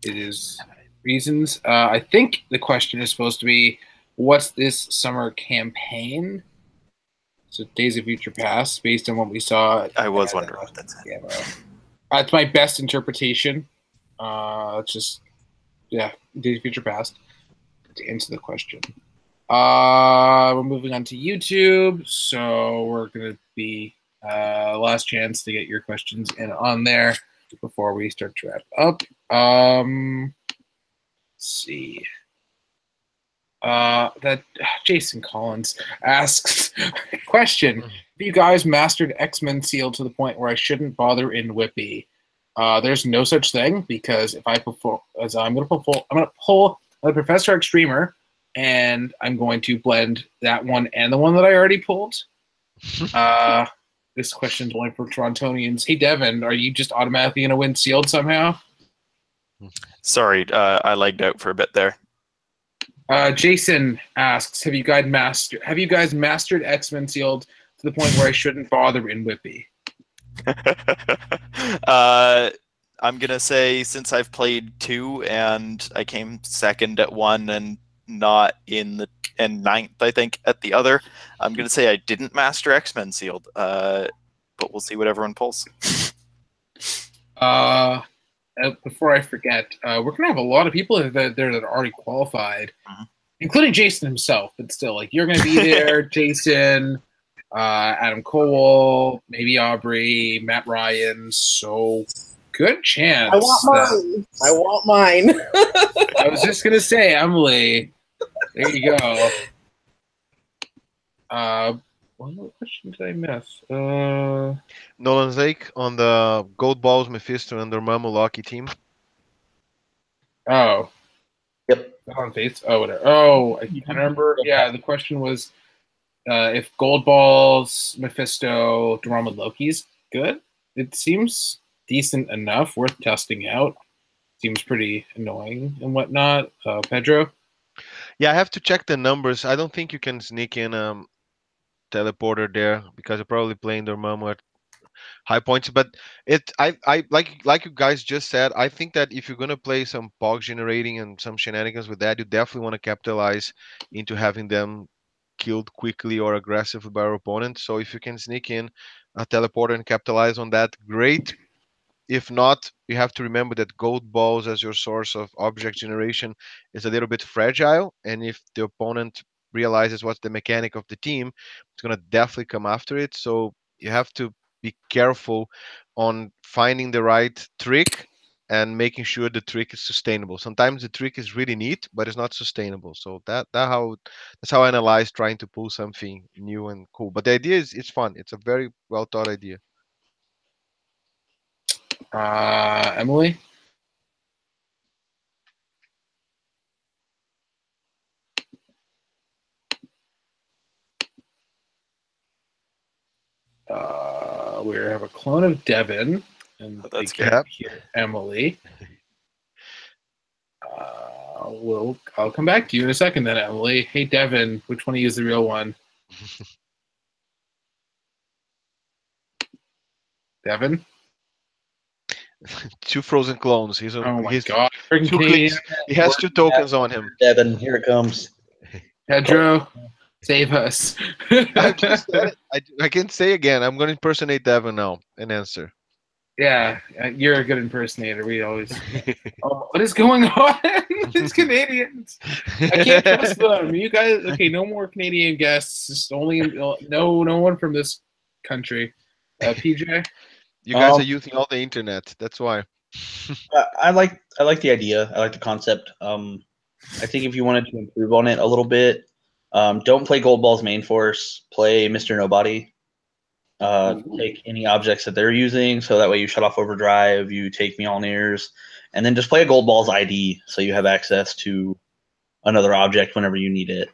it is reasons. I think the question is supposed to be, what's this summer campaign? So Days of Future Past, based on what we saw. I was wondering if that's it. That's my best interpretation. It's just, yeah, Days of Future Past to answer the question. We're moving on to YouTube, so we're going to be last chance to get your questions in on there before we start to wrap up. Let's see. That Jason Collins asks question: if you guys mastered X-Men Seal to the point where I shouldn't bother in Whippy, there's no such thing, because if I'm gonna pull a Professor Extremer, and I'm going to blend that one and the one that I already pulled. This question's only for Torontonians. Hey, Devin, are you just automatically going to win Sealed somehow? Sorry, I lagged out for a bit there. Jason asks, have you guys mastered X-Men Sealed to the point where I shouldn't bother in Whippy? I'm going to say, since I've played 2 and I came second at 1 and not in the ninth, I think, at the other, I'm going to say I didn't master X-Men Sealed, but we'll see what everyone pulls. Before I forget, we're going to have a lot of people there that are already qualified, including Jason himself, but still, you're going to be there, Jason, Adam Cole, maybe Aubrey, Matt Ryan. So good chance. I want mine. I want mine. I was just gonna say, Emily. There you go. What question did I miss? Nolan Zake on the Gold Balls, Mephisto, and Dormammu Loki team. Oh. Yep. On face. Oh, whatever. Oh, I can't remember. Yeah, the question was if Gold Balls, Mephisto, Dormammu Loki's good. It seems decent enough, worth testing out. Seems pretty annoying and whatnot. Pedro? Yeah, I have to check the numbers. I don't think you can sneak in teleporter there because you're probably playing Dormammu at high points. But I like you guys just said. I think that if you're gonna play some POG generating and some shenanigans with that, you definitely want to capitalize into having them killed quickly or aggressively by our opponent. So if you can sneak in a teleporter and capitalize on that, great. If not, you have to remember that gold balls as your source of object generation is a little bit fragile. And if the opponent realizes what's the mechanic of the team, it's going to definitely come after it. So you have to be careful on finding the right trick and making sure the trick is sustainable. Sometimes the trick is really neat, but it's not sustainable. So that's how I analyze trying to pull something new and cool. But the idea is it's fun. It's a very well thought idea. Emily? We have a clone of Devin, and That's they can't hear Emily. I'll come back to you in a second then, Emily. Hey, Devin, which one of you is the real one? Devin? Two frozen clones. He's Oh my he's god. Freaking two Canadian. clicks. He has two tokens on him. Devin, here it comes. Pedro, save us. I just said it. I can say again. I'm going to impersonate Devin now and answer. Yeah, you're a good impersonator. We always. Oh, what is going on? These Canadians. I can't trust them. You guys. Okay, no more Canadian guests. Just only no one from this country. PJ. You guys are using all the internet. That's why. I like the idea. I like the concept. I think if you wanted to improve on it a little bit, don't play Gold Ball's main force. Play Mr. Nobody. Take any objects that they're using, so that way you shut off overdrive, you take Mjolnirs, and then just play a Gold Ball's ID, so you have access to another object whenever you need it.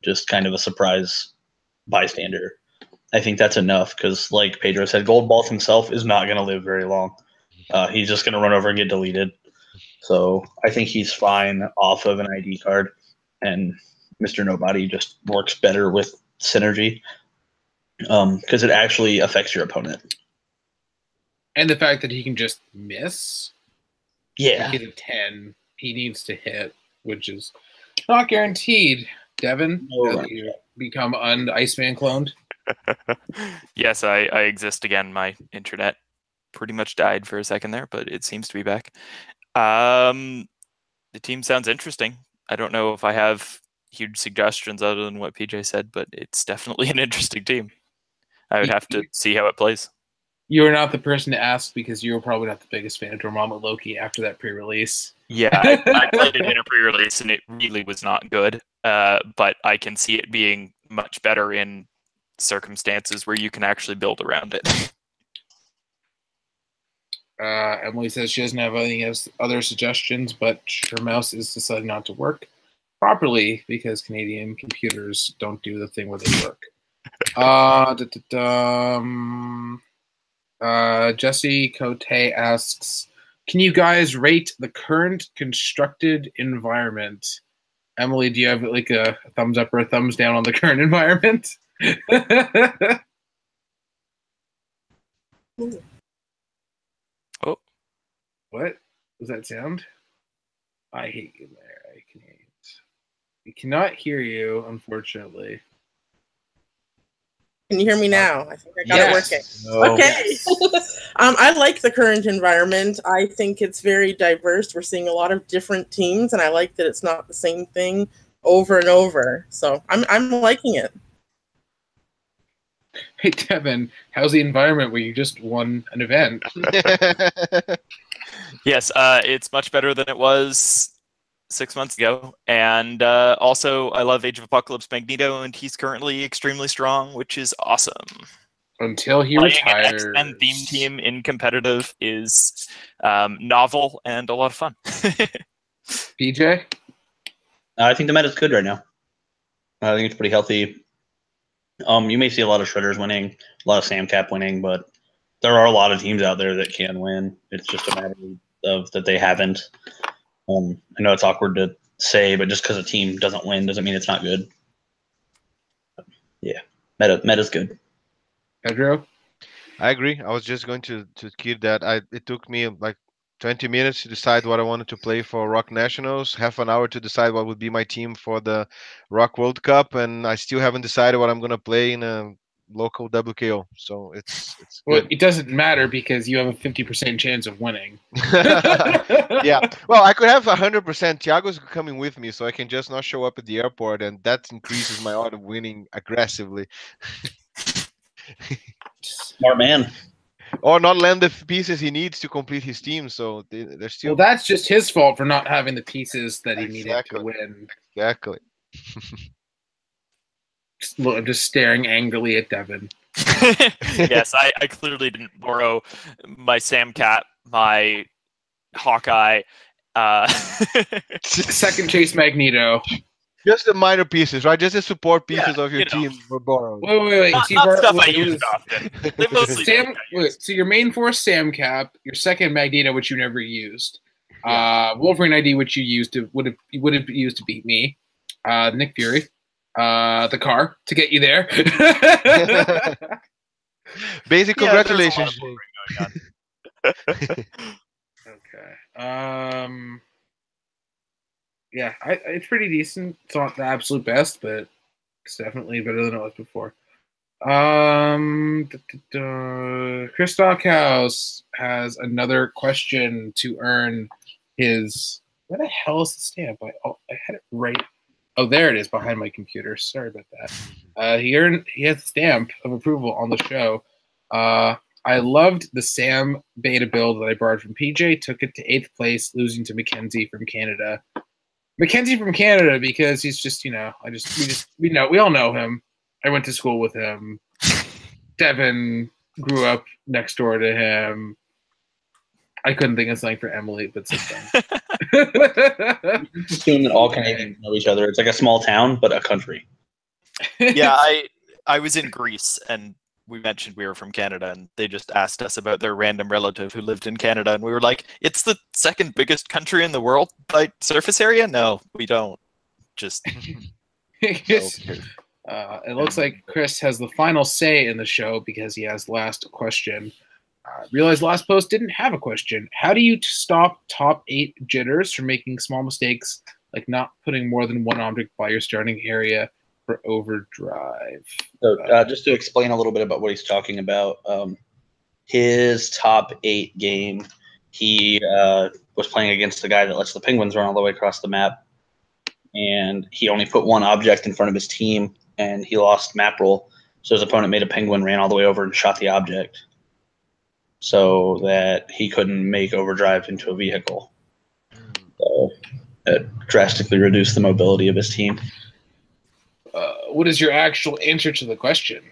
Just kind of a surprise bystander. I think that's enough because, like Pedro said, Gold Balls himself is not going to live very long. He's just going to run over and get deleted. So I think he's fine off of an ID card, and Mr. Nobody just works better with synergy. Because it actually affects your opponent. And the fact that he can just miss. Yeah. He's a 10. He needs to hit, which is not guaranteed. Devin, you become Iceman cloned. Yes, I exist again. My internet pretty much died for a second there, but it seems to be back. The team sounds interesting. I don't know if I have huge suggestions other than what PJ said, but it's definitely an interesting team. I would have to see how it plays. You are not the person to ask because you were probably not the biggest fan of Dormammu Loki after that pre-release. Yeah, I played it in a pre-release and it really was not good. But I can see it being much better in circumstances where you can actually build around it. Emily says she doesn't have any other suggestions, but her mouse is deciding not to work properly because Canadian computers don't do the thing where they work. Jesse Cote asks, can you guys rate the current constructed environment? Emily, do you have like a thumbs up or a thumbs down on the current environment? Oh. What was that sound? I hate you there. I cannot hear you, unfortunately. Can you hear me now? I think I got it working. No. Okay. I like the current environment. I think it's very diverse. We're seeing a lot of different teams, and I like that it's not the same thing over and over. So I'm liking it. Hey, Devin, how's the environment where you just won an event? Yes, it's much better than it was 6 months ago. And also, I love Age of Apocalypse Magneto, and he's currently extremely strong, which is awesome. Until he Playing an retires. X-Men theme team in competitive is novel and a lot of fun. PJ? I think the meta's good right now. I think it's pretty healthy. You may see a lot of Shredders winning, a lot of Sam Cap winning, but there are a lot of teams out there that can win. It's just a matter of that they haven't. I know it's awkward to say, but just because a team doesn't win doesn't mean it's not good. Yeah, meta's good. Pedro? I agree. I was just going to keep that. It took me like 20 minutes to decide what I wanted to play for ROC Nationals, half an hour to decide what would be my team for the ROC World Cup, and I still haven't decided what I'm going to play in a local WKO. So it's Well, good. it doesn't matter because you have a 50% chance of winning. Yeah. Well, I could have 100%. Thiago's coming with me, so I can just not show up at the airport, and that increases my odds of winning aggressively. Smart man. Or not land the pieces he needs to complete his team. So they're still. Well, that's just his fault for not having the pieces that he needed to Exactly. win. Exactly. I'm just staring angrily at Devin. Yes, I clearly didn't borrow my Sam Cat, my Hawkeye. Second Chase Magneto. Just the minor pieces, right? Just the support pieces of your you know. team were borrowed. Wait. Not, So, not stuff I it used was often. They mostly so your main force Sam Cap, your second Magneto, which you never used. Yeah. Wolverine ID, which you used to would have used to beat me. Nick Fury. The car to get you there. Basic congratulations. Okay. Yeah, it's pretty decent. It's not the absolute best, but it's definitely better than it was before. Chris Stockhouse has another question to earn his. Where the hell is the stamp? I had it right. Oh, there it is behind my computer. Sorry about that. He has the stamp of approval on the show. I loved the Sam beta build that I borrowed from PJ. Took it to 8th place, losing to Mackenzie from Canada. Mackenzie from Canada because he's just, we all know him. I went to school with him. Devin grew up next door to him. I couldn't think of something for Emily, but something. Assume that all Canadians know each other. It's like a small town, but a country. Yeah, I was in Greece, and we mentioned we were from Canada, and they just asked us about their random relative who lived in Canada, and we were like, it's the second biggest country in the world by surface area? No, we don't. Just... It looks like Chris has the final say in the show because he has last question. Realized last post didn't have a question. How do you stop top 8 jitters from making small mistakes, like not putting more than one object by your starting area for overdrive? So just to explain a little bit about what he's talking about, his top 8 game, he was playing against the guy that lets the penguins run all the way across the map, and he only put one object in front of his team, and he lost map roll. So his opponent made a penguin, ran all the way over, and shot the object, so that he couldn't make overdrive into a vehicle. So it drastically reduced the mobility of his team. What is your actual answer to the question?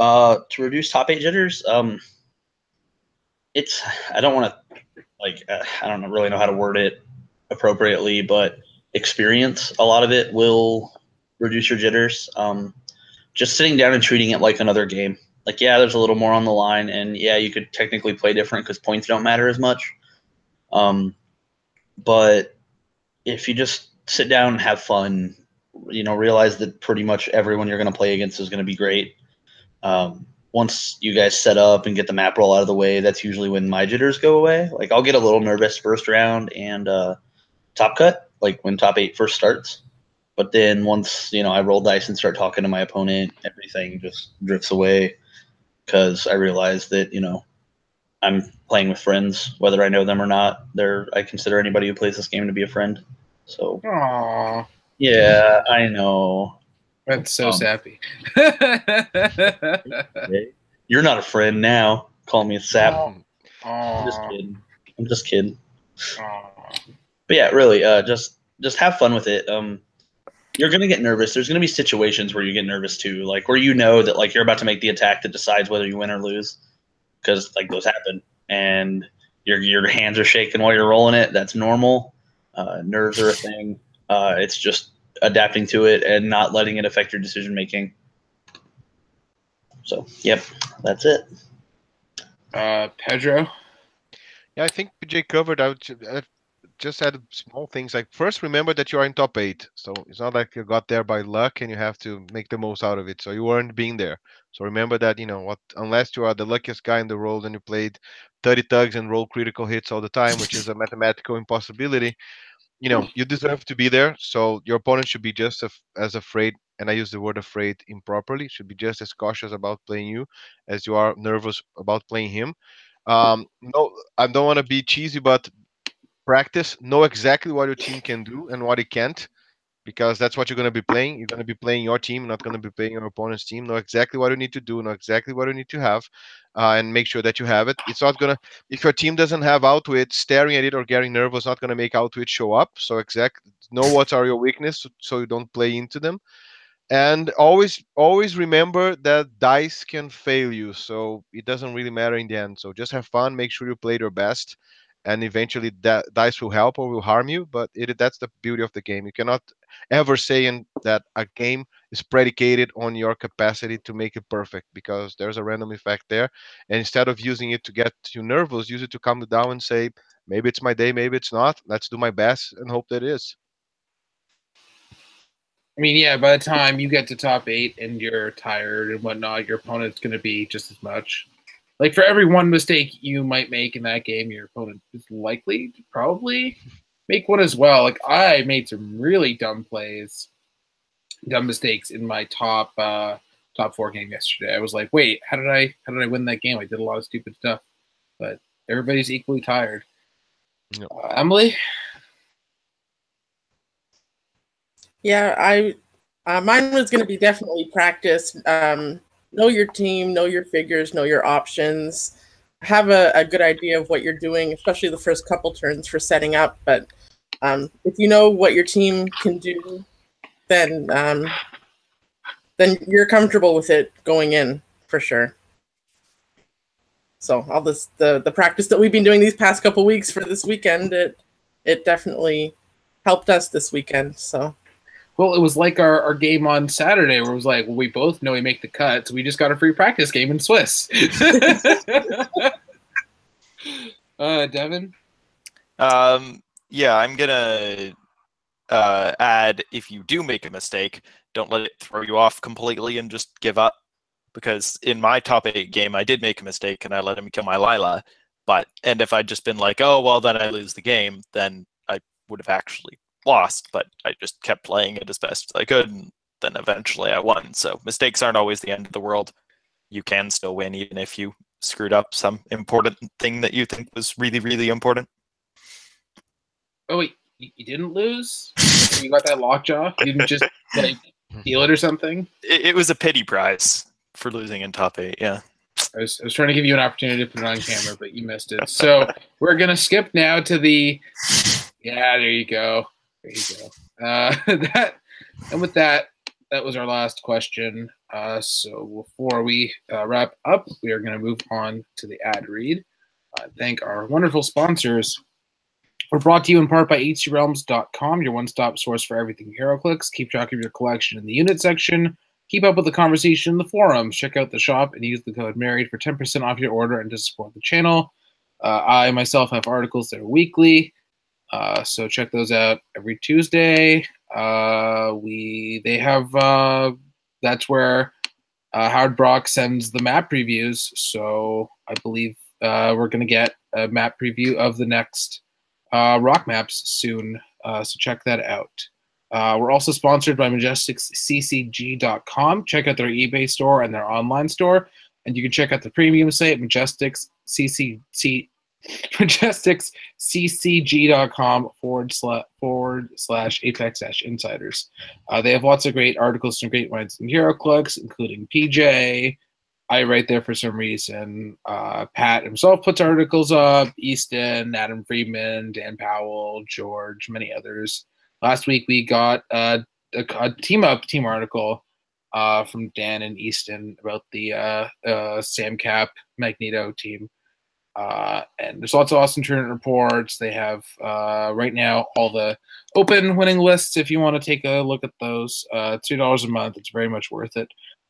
To reduce top 8 jitters, it's I don't want to I don't really know how to word it appropriately, but experience, a lot of it will reduce your jitters. Just sitting down and treating it like another game. Like, yeah, there's a little more on the line, and yeah, you could technically play different because points don't matter as much. But if you just sit down and have fun, realize that pretty much everyone you're going to play against is going to be great. Once you guys set up and get the map roll out of the way, that's usually when my jitters go away. Like, I'll get a little nervous first round and top cut, like when top 8 first starts. But then once, I roll dice and start talking to my opponent, everything just drifts away because I realize that, I'm playing with friends, whether I know them or not. I consider anybody who plays this game to be a friend. So, Aww. yeah, I know. That's so sappy. Okay. You're not a friend now. Calling me a sap. I'm just Aw. kidding. I'm just kidding. Aw. But yeah, really, just have fun with it. You're gonna get nervous. There's gonna be situations where you get nervous too, like where you know that like you're about to make the attack that decides whether you win or lose, because like those happen, and your hands are shaking while you're rolling it. That's normal. Nerves are a thing. It's just adapting to it and not letting it affect your decision making. So, yep, that's it. Pedro. Yeah, I think PJ covered. I just add small things like first remember that you are in top 8, so it's not like you got there by luck and you have to make the most out of it. So you weren't being there. So remember that unless you are the luckiest guy in the world and you played 30 tugs and roll critical hits all the time, which is a mathematical impossibility, you deserve to be there. So your opponent should be just as afraid, and I use the word afraid improperly, should be just as cautious about playing you as you are nervous about playing him. No, I don't want to be cheesy, but practice, know exactly what your team can do and what it can't, because that's what you're going to be playing. You're going to be playing your team, not going to be playing your opponent's team. Know exactly what you need to do, know exactly what you need to have, and make sure that you have it. It's not going to, if your team doesn't have outwit, staring at it or getting nervous, not going to make outwit show up. So know what are your weaknesses so you don't play into them. And always remember that dice can fail you, so it doesn't really matter in the end. So just have fun, make sure you play your best, and eventually that dice will help or will harm you, but that's the beauty of the game. You cannot ever say that a game is predicated on your capacity to make it perfect, because there's a random effect there, and instead of using it to get you nervous, use it to calm you down and say, maybe it's my day, maybe it's not, let's do my best and hope that it is. I mean, yeah, by the time you get to top 8 and you're tired and whatnot, your opponent's going to be just as much. Like, for every one mistake you might make in that game, your opponent is likely to probably make one as well. Like, I made some really dumb mistakes in my top 4 game yesterday. I was like, wait, how did I win that game? I did a lot of stupid stuff, but everybody's equally tired. Yep. Emily? Yeah, mine was going to be definitely practice. Know your team, know your figures, know your options. Have a good idea of what you're doing, especially the first couple turns for setting up. But if you know what your team can do, then you're comfortable with it going in for sure. So all the practice that we've been doing these past couple weeks for this weekend, it definitely helped us this weekend. So. Well, it was like our game on Saturday where it was like, well, we both know we make the cut, so we just got a free practice game in Swiss. Devin? Yeah, I'm going to add, if you do make a mistake, don't let it throw you off completely and just give up. Because in my top 8 game, I did make a mistake and I let him kill my Lila. And if I'd just been like, oh, well, then I lose the game, then I would have actually lost, but I just kept playing it as best as I could, and then eventually I won. So mistakes aren't always the end of the world. You can still win even if you screwed up some important thing that you think was really, really important. Oh, wait, you didn't lose? You got that lockjaw? You didn't just like steal it or something? It was a pity prize for losing in top 8, yeah. I was trying to give you an opportunity to put it on camera, but you missed it. So we're going to skip now to the... Yeah, there you go. There you go. And with that was our last question. So before we wrap up, we are going to move on to the ad read. Thank our wonderful sponsors. We're brought to you in part by HCRealms.com, your one-stop source for everything Heroclix. Keep track of your collection in the unit section. Keep up with the conversation in the forums. Check out the shop and use the code MARRIED for 10% off your order and to support the channel. I myself have articles that are weekly. So check those out every Tuesday. They have that's where Howard Brock sends the map previews. So I believe we're gonna get a map preview of the next ROC maps soon. So check that out. We're also sponsored by MajesticCCG.com. Check out their eBay store and their online store, and you can check out the premium site MajesticCCG majesticsccg.com/Apex-Insiders. They have lots of great articles from great minds in Heroclix, including PJ. I write there for some reason. Pat himself puts articles up. Easton, Adam Friedman, Dan Powell, George, many others. Last week we got a team article from Dan and Easton about the Sam Cap Magneto team. And there's lots of awesome tournament reports. They have right now all the open winning lists if you want to take a look at those. $2 a month. It's very much worth it.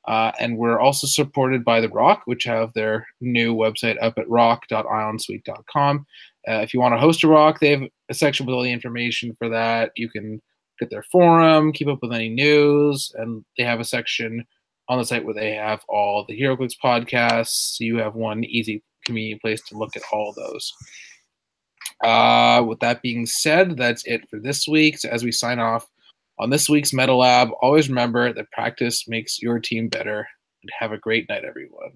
And we're also supported by the ROC, which have their new website up at roc.islandsuite.com. If you want to host a ROC, they have a section with all the information for that. You can look at their forum, keep up with any news, and they have a section on the site where they have all the Heroclix podcasts. So you have one easy, convenient place to look at all those. With that being said, that's it for this week. So as we sign off on this week's Meta Lab, always remember that practice makes your team better. And have a great night, everyone.